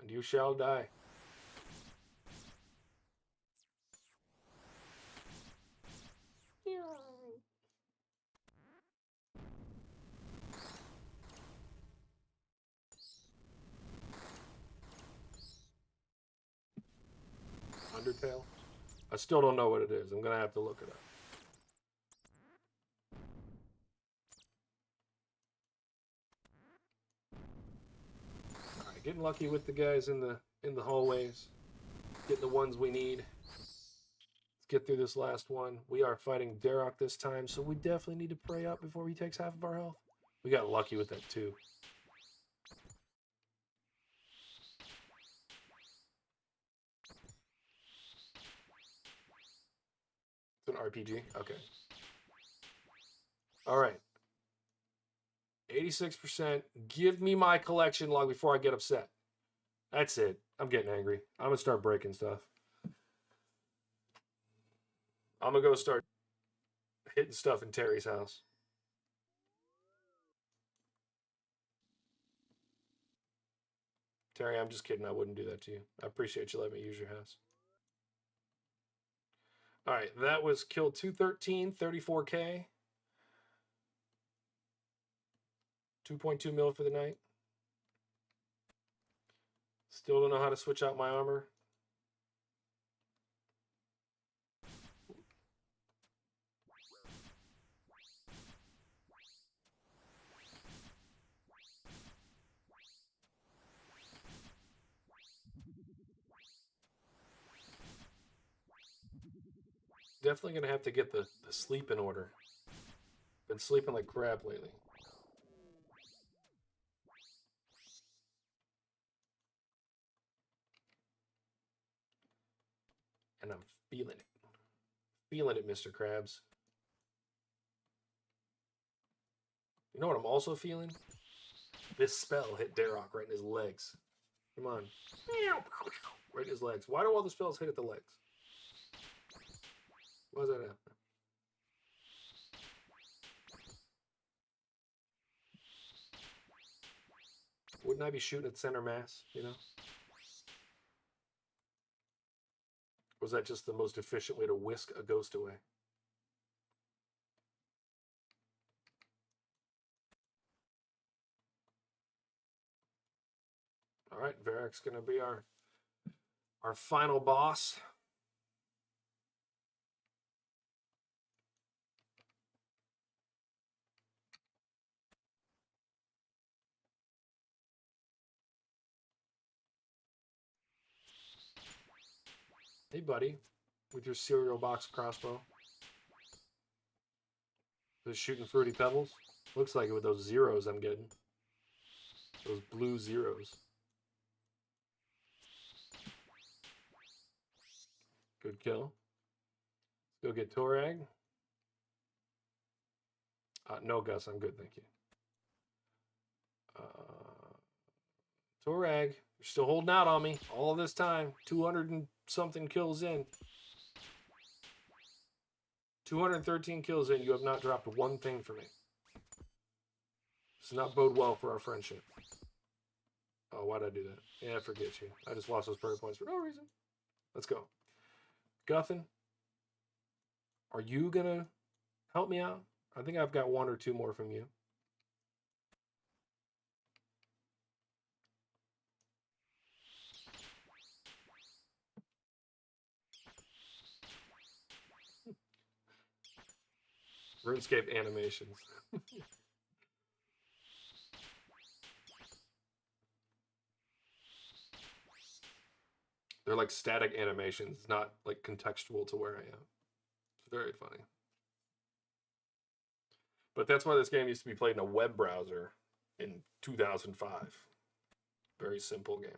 And you shall die. Undertale? I still don't know what it is. I'm going to have to look it up. All right, getting lucky with the guys in the hallways. Getting the ones we need. Let's get through this last one. We are fighting Verac this time, so we definitely need to pray up before he takes half of our health. We got lucky with that too. It's an RPG? Okay. All right. 86%. Give me my collection log before I get upset. That's it. I'm getting angry. I'm going to start breaking stuff. I'm going to go start hitting stuff in Terry's house. Terry, I'm just kidding. I wouldn't do that to you. I appreciate you letting me use your house. All right. That was kill 213, 34K. 2.2 mil for the night. Still don't know how to switch out my armor. Definitely gonna have to get the sleep in order. Been sleeping like crap lately. And I'm feeling it. Feeling it, Mr. Krabs. You know what I'm also feeling? This spell hit Darroch right in his legs. Come on. Right in his legs. Why do all the spells hit at the legs? Why does that happen? Wouldn't I be shooting at center mass, you know? Or was that just the most efficient way to whisk a ghost away? All right, Verac's going to be our final boss. Hey, buddy, with your cereal box crossbow. Just shooting fruity pebbles. Looks like it with those zeros I'm getting. Those blue zeros. Good kill. Let's go get Torag. No, Gus, I'm good, thank you. Torag, you're still holding out on me all this time. 200 and something kills in. 213 kills in, you have not dropped one thing for me. This does not bode well for our friendship. Oh, why'd I do that? Yeah, forget you. I just lost those prayer points for no reason. Let's go. Guffin, are you gonna help me out? I think I've got one or two more from you. RuneScape animations. They're like static animations, not like contextual to where I am. It's very funny. But that's why this game used to be played in a web browser in 2005. Very simple game.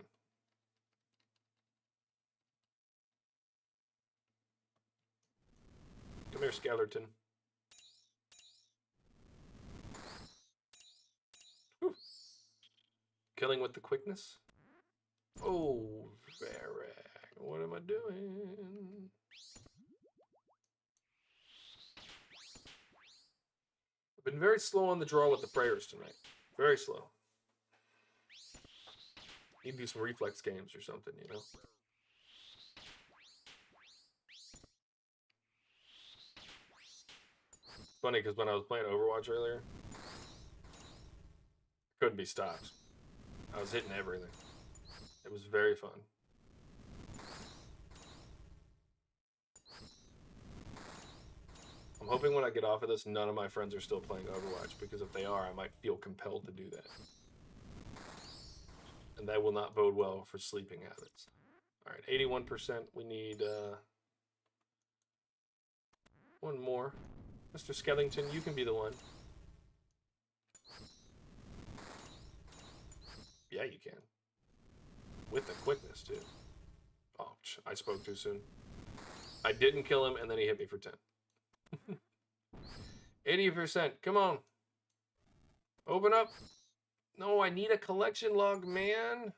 Come here, Skeleton. Whew. Killing with the quickness. Oh, Verac. What am I doing? I've been very slow on the draw with the prayers tonight. Very slow. Need to do some reflex games or something, you know? Funny, because when I was playing Overwatch earlier, I couldn't be stopped. I was hitting everything. It was very fun. I'm hoping when I get off of this, none of my friends are still playing Overwatch, because if they are, I might feel compelled to do that. And that will not bode well for sleeping habits. All right, 81%. We need one more. Mr. Skellington, you can be the one. Yeah, you can. With the quickness, too. Oh, I spoke too soon. I didn't kill him, and then he hit me for 10. 80%. Come on. Open up. No, I need a collection log, man.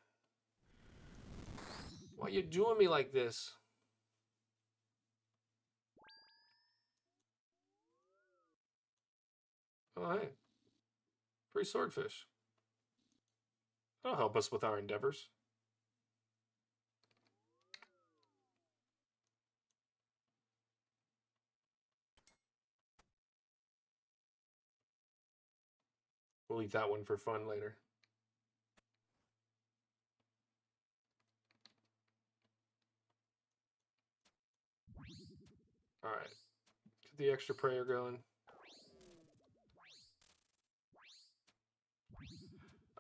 Why are you doing me like this? Oh, hey. Free swordfish. That'll help us with our endeavors. We'll eat that one for fun later. All right. Get the extra prayer going.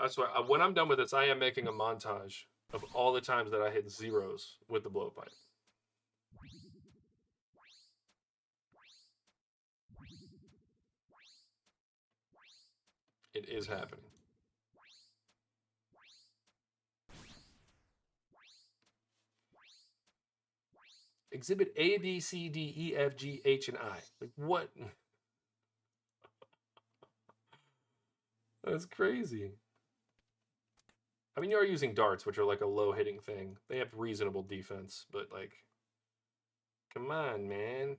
That's why when I'm done with this, I am making a montage of all the times that I hit zeros with the blowpipe. It is happening. Exhibit A, B, C, D, E, F, G, H, and I. Like, what? That's crazy. I mean, you are using darts, which are like a low hitting thing. They have reasonable defense, but like, come on, man.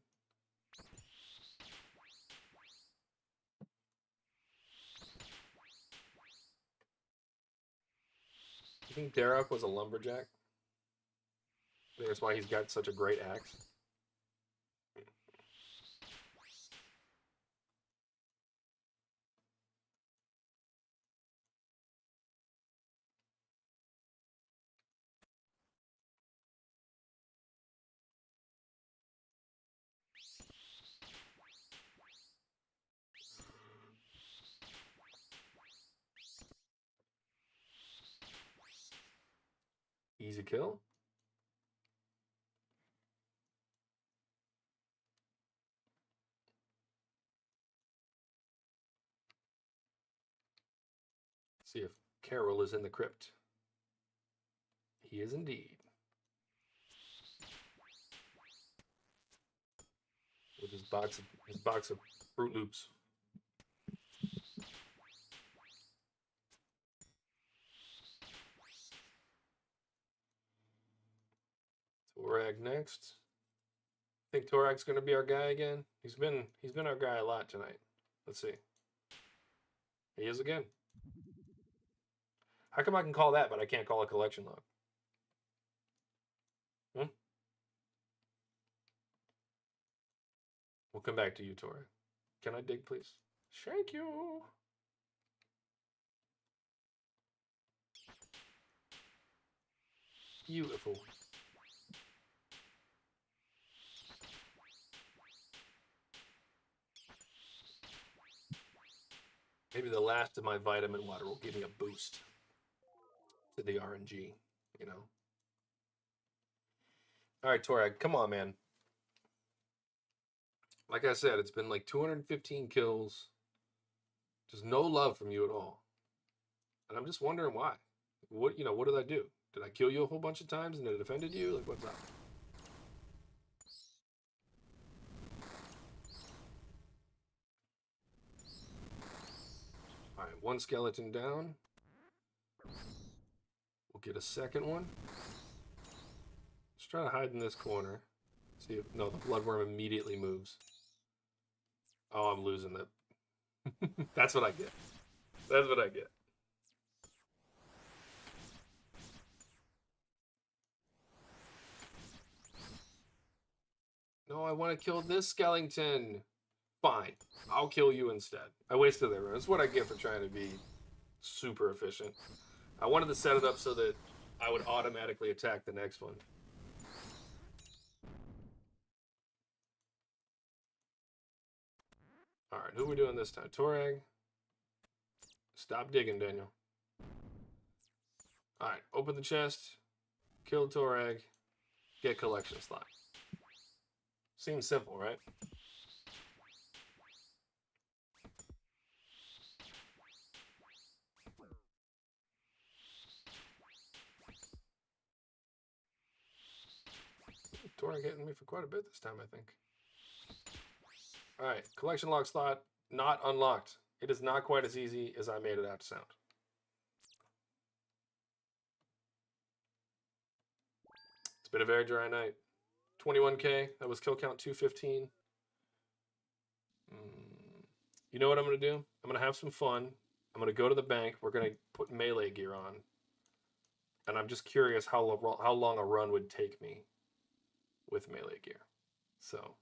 You think Verac was a lumberjack? I think that's why he's got such a great axe. Easy kill. See if Carol is in the crypt. He is indeed. With his box of Fruit Loops. Torag next. Think Torag's gonna be our guy again? He's been our guy a lot tonight. Let's see. He is again. How come I can call that, but I can't call a collection log? We'll come back to you, Torag. Can I dig, please? Thank you. Beautiful. Maybe the last of my vitamin water will give me a boost to the RNG, you know. All right, Torag, come on, man. Like I said, it's been like 215 kills. Just no love from you at all. And I'm just wondering why. What did I do? Did I kill you a whole bunch of times and it offended you? Like, what's up? All right, one skeleton down. We'll get a second one. Let's try to hide in this corner. See if, no, the bloodworm immediately moves. Oh, I'm losing it. That's what I get. That's what I get. No, I want to kill this skeleton. Fine. I'll kill you instead. I wasted their run. That's what I get for trying to be super efficient. I wanted to set it up so that I would automatically attack the next one. All right, who are we doing this time? Torag. Stop digging, Daniel. All right, open the chest. Kill Torag. Get collection slot. Seems simple, right? Torag hitting me for quite a bit this time, I think. All right, collection log slot not unlocked. It is not quite as easy as I made it out to sound. It's been a very dry night. 21K, that was kill count 215. You know what I'm going to do? I'm going to have some fun. I'm going to go to the bank. We're going to put melee gear on. And I'm just curious how long a run would take me with melee gear. So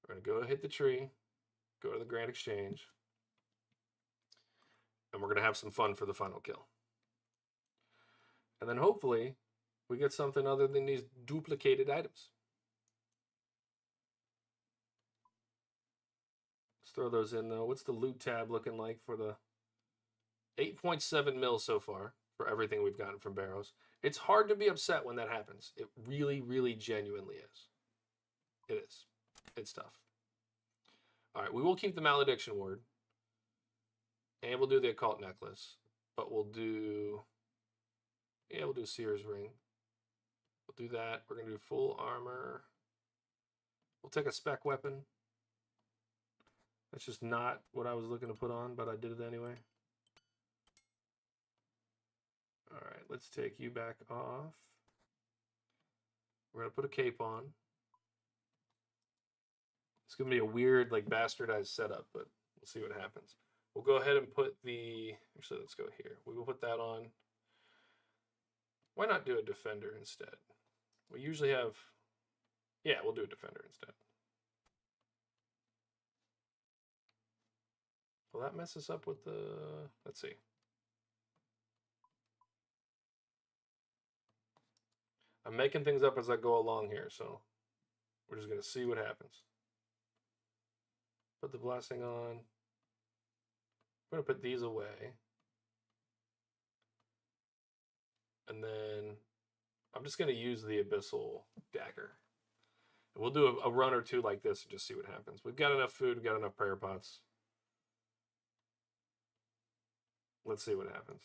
we're going to go hit the tree, go to the Grand Exchange, and we're going to have some fun for the final kill. And then hopefully we get something other than these duplicated items. throw those in though. What's the loot tab looking like for the 8.7 mil so far for everything we've gotten from Barrows? It's hard to be upset when that happens. It really, really genuinely is. It is. It's tough. All right, we will keep the Malediction Ward. And we'll do the Occult Necklace. But we'll do... Yeah, we'll do Seer's Ring. We'll do that. We're going to do full armor. We'll take a spec weapon. That's just not what I was looking to put on, but I did it anyway. All right, let's take you back off. We're going to put a cape on. It's going to be a weird, like, bastardized setup, but we'll see what happens. We'll go ahead and put the... Actually, let's go here. We will put that on. Why not do a Defender instead? We usually have... Yeah, we'll do a Defender instead. Will that mess us up with the... Let's see. I'm making things up as I go along here, so we're just going to see what happens. Put the blessing on. I'm going to put these away. And then I'm just going to use the Abyssal Dagger. And we'll do a run or two like this and just see what happens. We've got enough food. We've got enough prayer pots. Let's see what happens.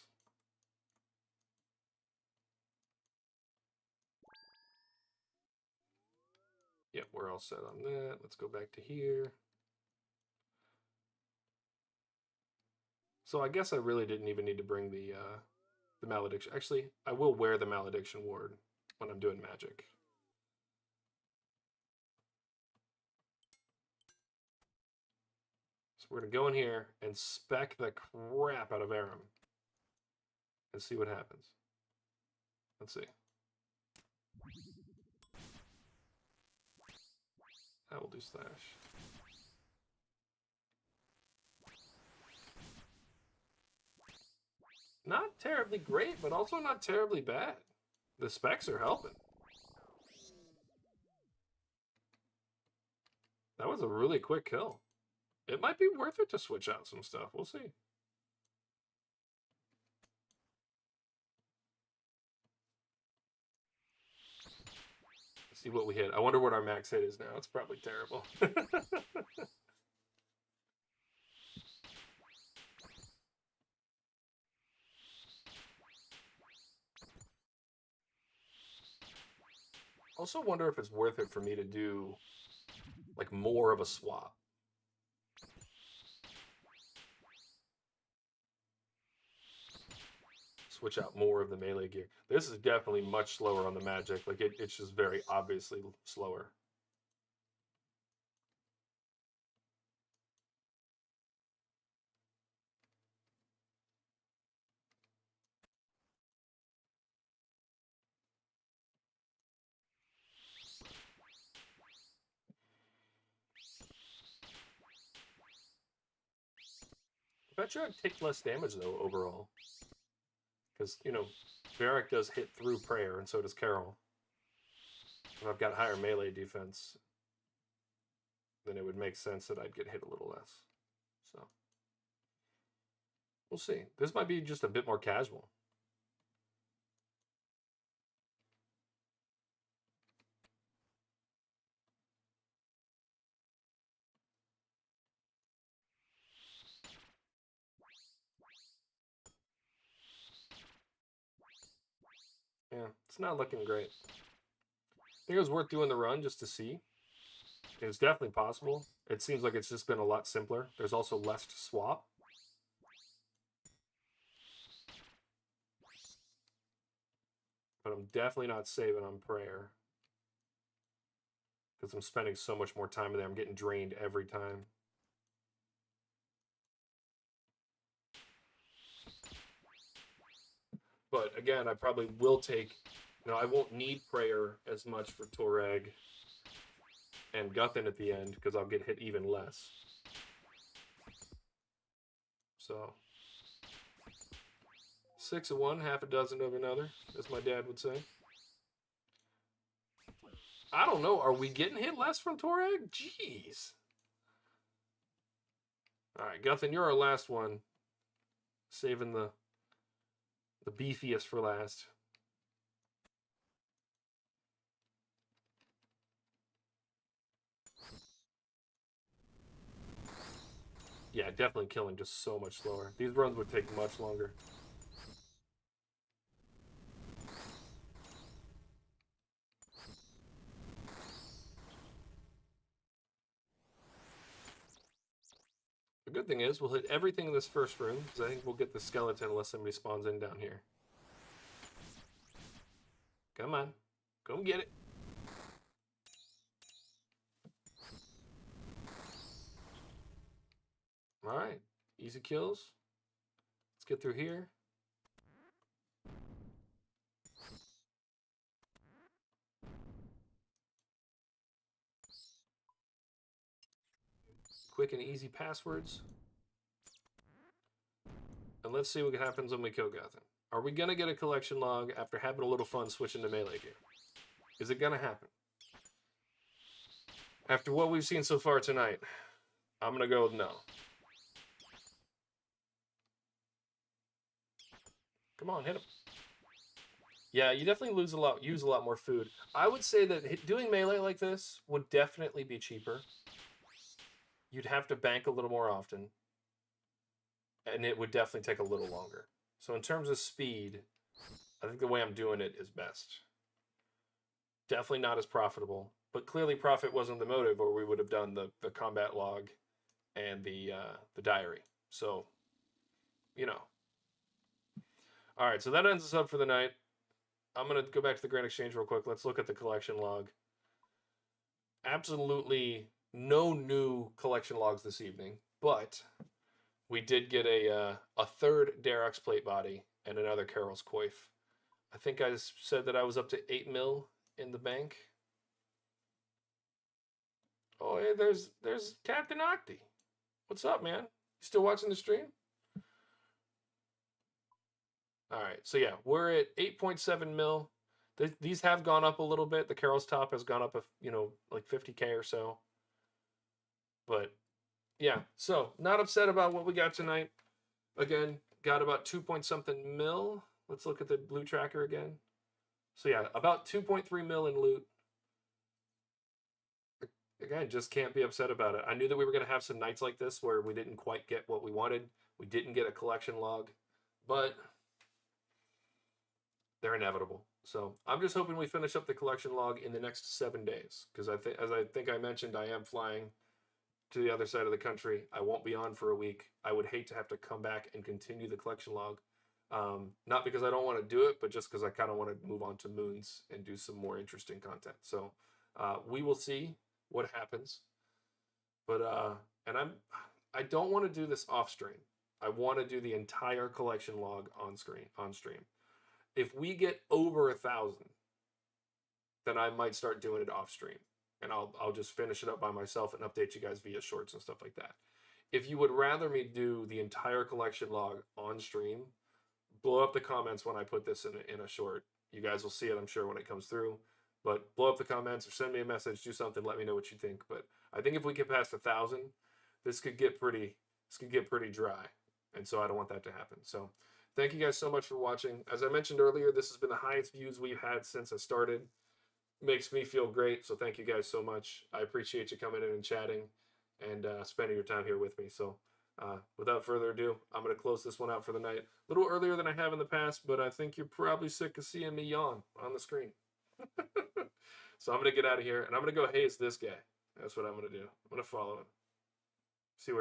Yep, we're all set on that. Let's go back to here. So I guess I really didn't even need to bring the Malediction. Actually, I will wear the Malediction Ward when I'm doing magic. So we're going to go in here and spec the crap out of Aram and see what happens. Let's see. I will do slash. Not terribly great, but also not terribly bad. The specs are helping. That was a really quick kill. It might be worth it to switch out some stuff. We'll see. Let's see what we hit. I wonder what our max hit is now. It's probably terrible. Also wonder if it's worth it for me to do like more of a swap. Switch out more of the melee gear. This is definitely much slower on the magic. Like it's just very obviously slower. I bet you I'd take less damage though overall. Because, you know, Verac does hit through prayer, and so does Carol. If I've got higher melee defense, then it would make sense that I'd get hit a little less. So, we'll see. This might be just a bit more casual. Yeah, it's not looking great. I think it was worth doing the run just to see. It was definitely possible. It seems like it's just been a lot simpler. There's also less to swap. But I'm definitely not saving on prayer. Because I'm spending so much more time there. I'm getting drained every time. But again, I probably will take, you know, I won't need prayer as much for Toreg and Guthin at the end because I'll get hit even less. So 6 of one, half a dozen of another, as my dad would say. I don't know. Are we getting hit less from Toreg? Jeez. All right, Guthin, you're our last one. Saving the beefiest for last. Yeah, definitely killing just so much slower. These runs would take much longer. The good thing is we'll hit everything in this first room, because I think we'll get the skeleton unless somebody spawns in down here. Come on. Come get it. All right. Easy kills. Let's get through here. Quick and easy passwords. And let's see what happens when we kill Guthin. Are we going to get a collection log after having a little fun switching to melee gear? Is it going to happen? After what we've seen so far tonight, I'm going to go with no. Come on, hit him. Yeah, you definitely use a lot more food. I would say that doing melee like this would definitely be cheaper. You'd have to bank a little more often. And it would definitely take a little longer. So in terms of speed, I think the way I'm doing it is best. Definitely not as profitable. But clearly profit wasn't the motive, or we would have done the combat log and the diary. So, you know. All right, so that ends us up for the night. I'm going to go back to the Grand Exchange real quick. Let's look at the collection log. Absolutely no new collection logs this evening, but we did get a third Derek's plate body and another Carol's coif. I think I said that I was up to 8 mil in the bank. Oh, hey, there's Captain Octi. What's up, man? You still watching the stream? All right, so yeah, we're at 8.7 mil. These have gone up a little bit. The Carol's top has gone up, like 50K or so. But yeah, so not upset about what we got tonight. Again, got about 2-point-something mil. Let's look at the loot tracker again. So yeah, about 2.3 mil in loot. Again, just can't be upset about it. I knew that we were going to have some nights like this where we didn't quite get what we wanted. We didn't get a collection log, but they're inevitable. So I'm just hoping we finish up the collection log in the next 7 days. Because as I think I mentioned, I am flying to the other side of the country. I won't be on for a week. I would hate to have to come back and continue the collection log. Not because I don't want to do it, but just because I kind of want to move on to moons and do some more interesting content. So we will see what happens. But and I don't want to do this off stream. I want to do the entire collection log on stream. If we get over 1,000, then I might start doing it off stream. And I'll just finish it up by myself and update you guys via shorts and stuff like that. If you would rather me do the entire collection log on stream, blow up the comments when I put this in a short. You guys will see it, I'm sure, when it comes through. But blow up the comments or send me a message, do something, let me know what you think. But I think if we get past 1,000, this could get pretty dry. And so I don't want that to happen. So thank you guys so much for watching. As I mentioned earlier, this has been the highest views we've had since I started. Makes me feel great, so thank you guys so much. I appreciate you coming in and chatting and spending your time here with me. So without further ado, I'm going to close this one out for the night. A little earlier than I have in the past, but I think you're probably sick of seeing me yawn on the screen. So I'm going to get out of here, and I'm going to go haze this guy. That's what I'm going to do. I'm going to follow him.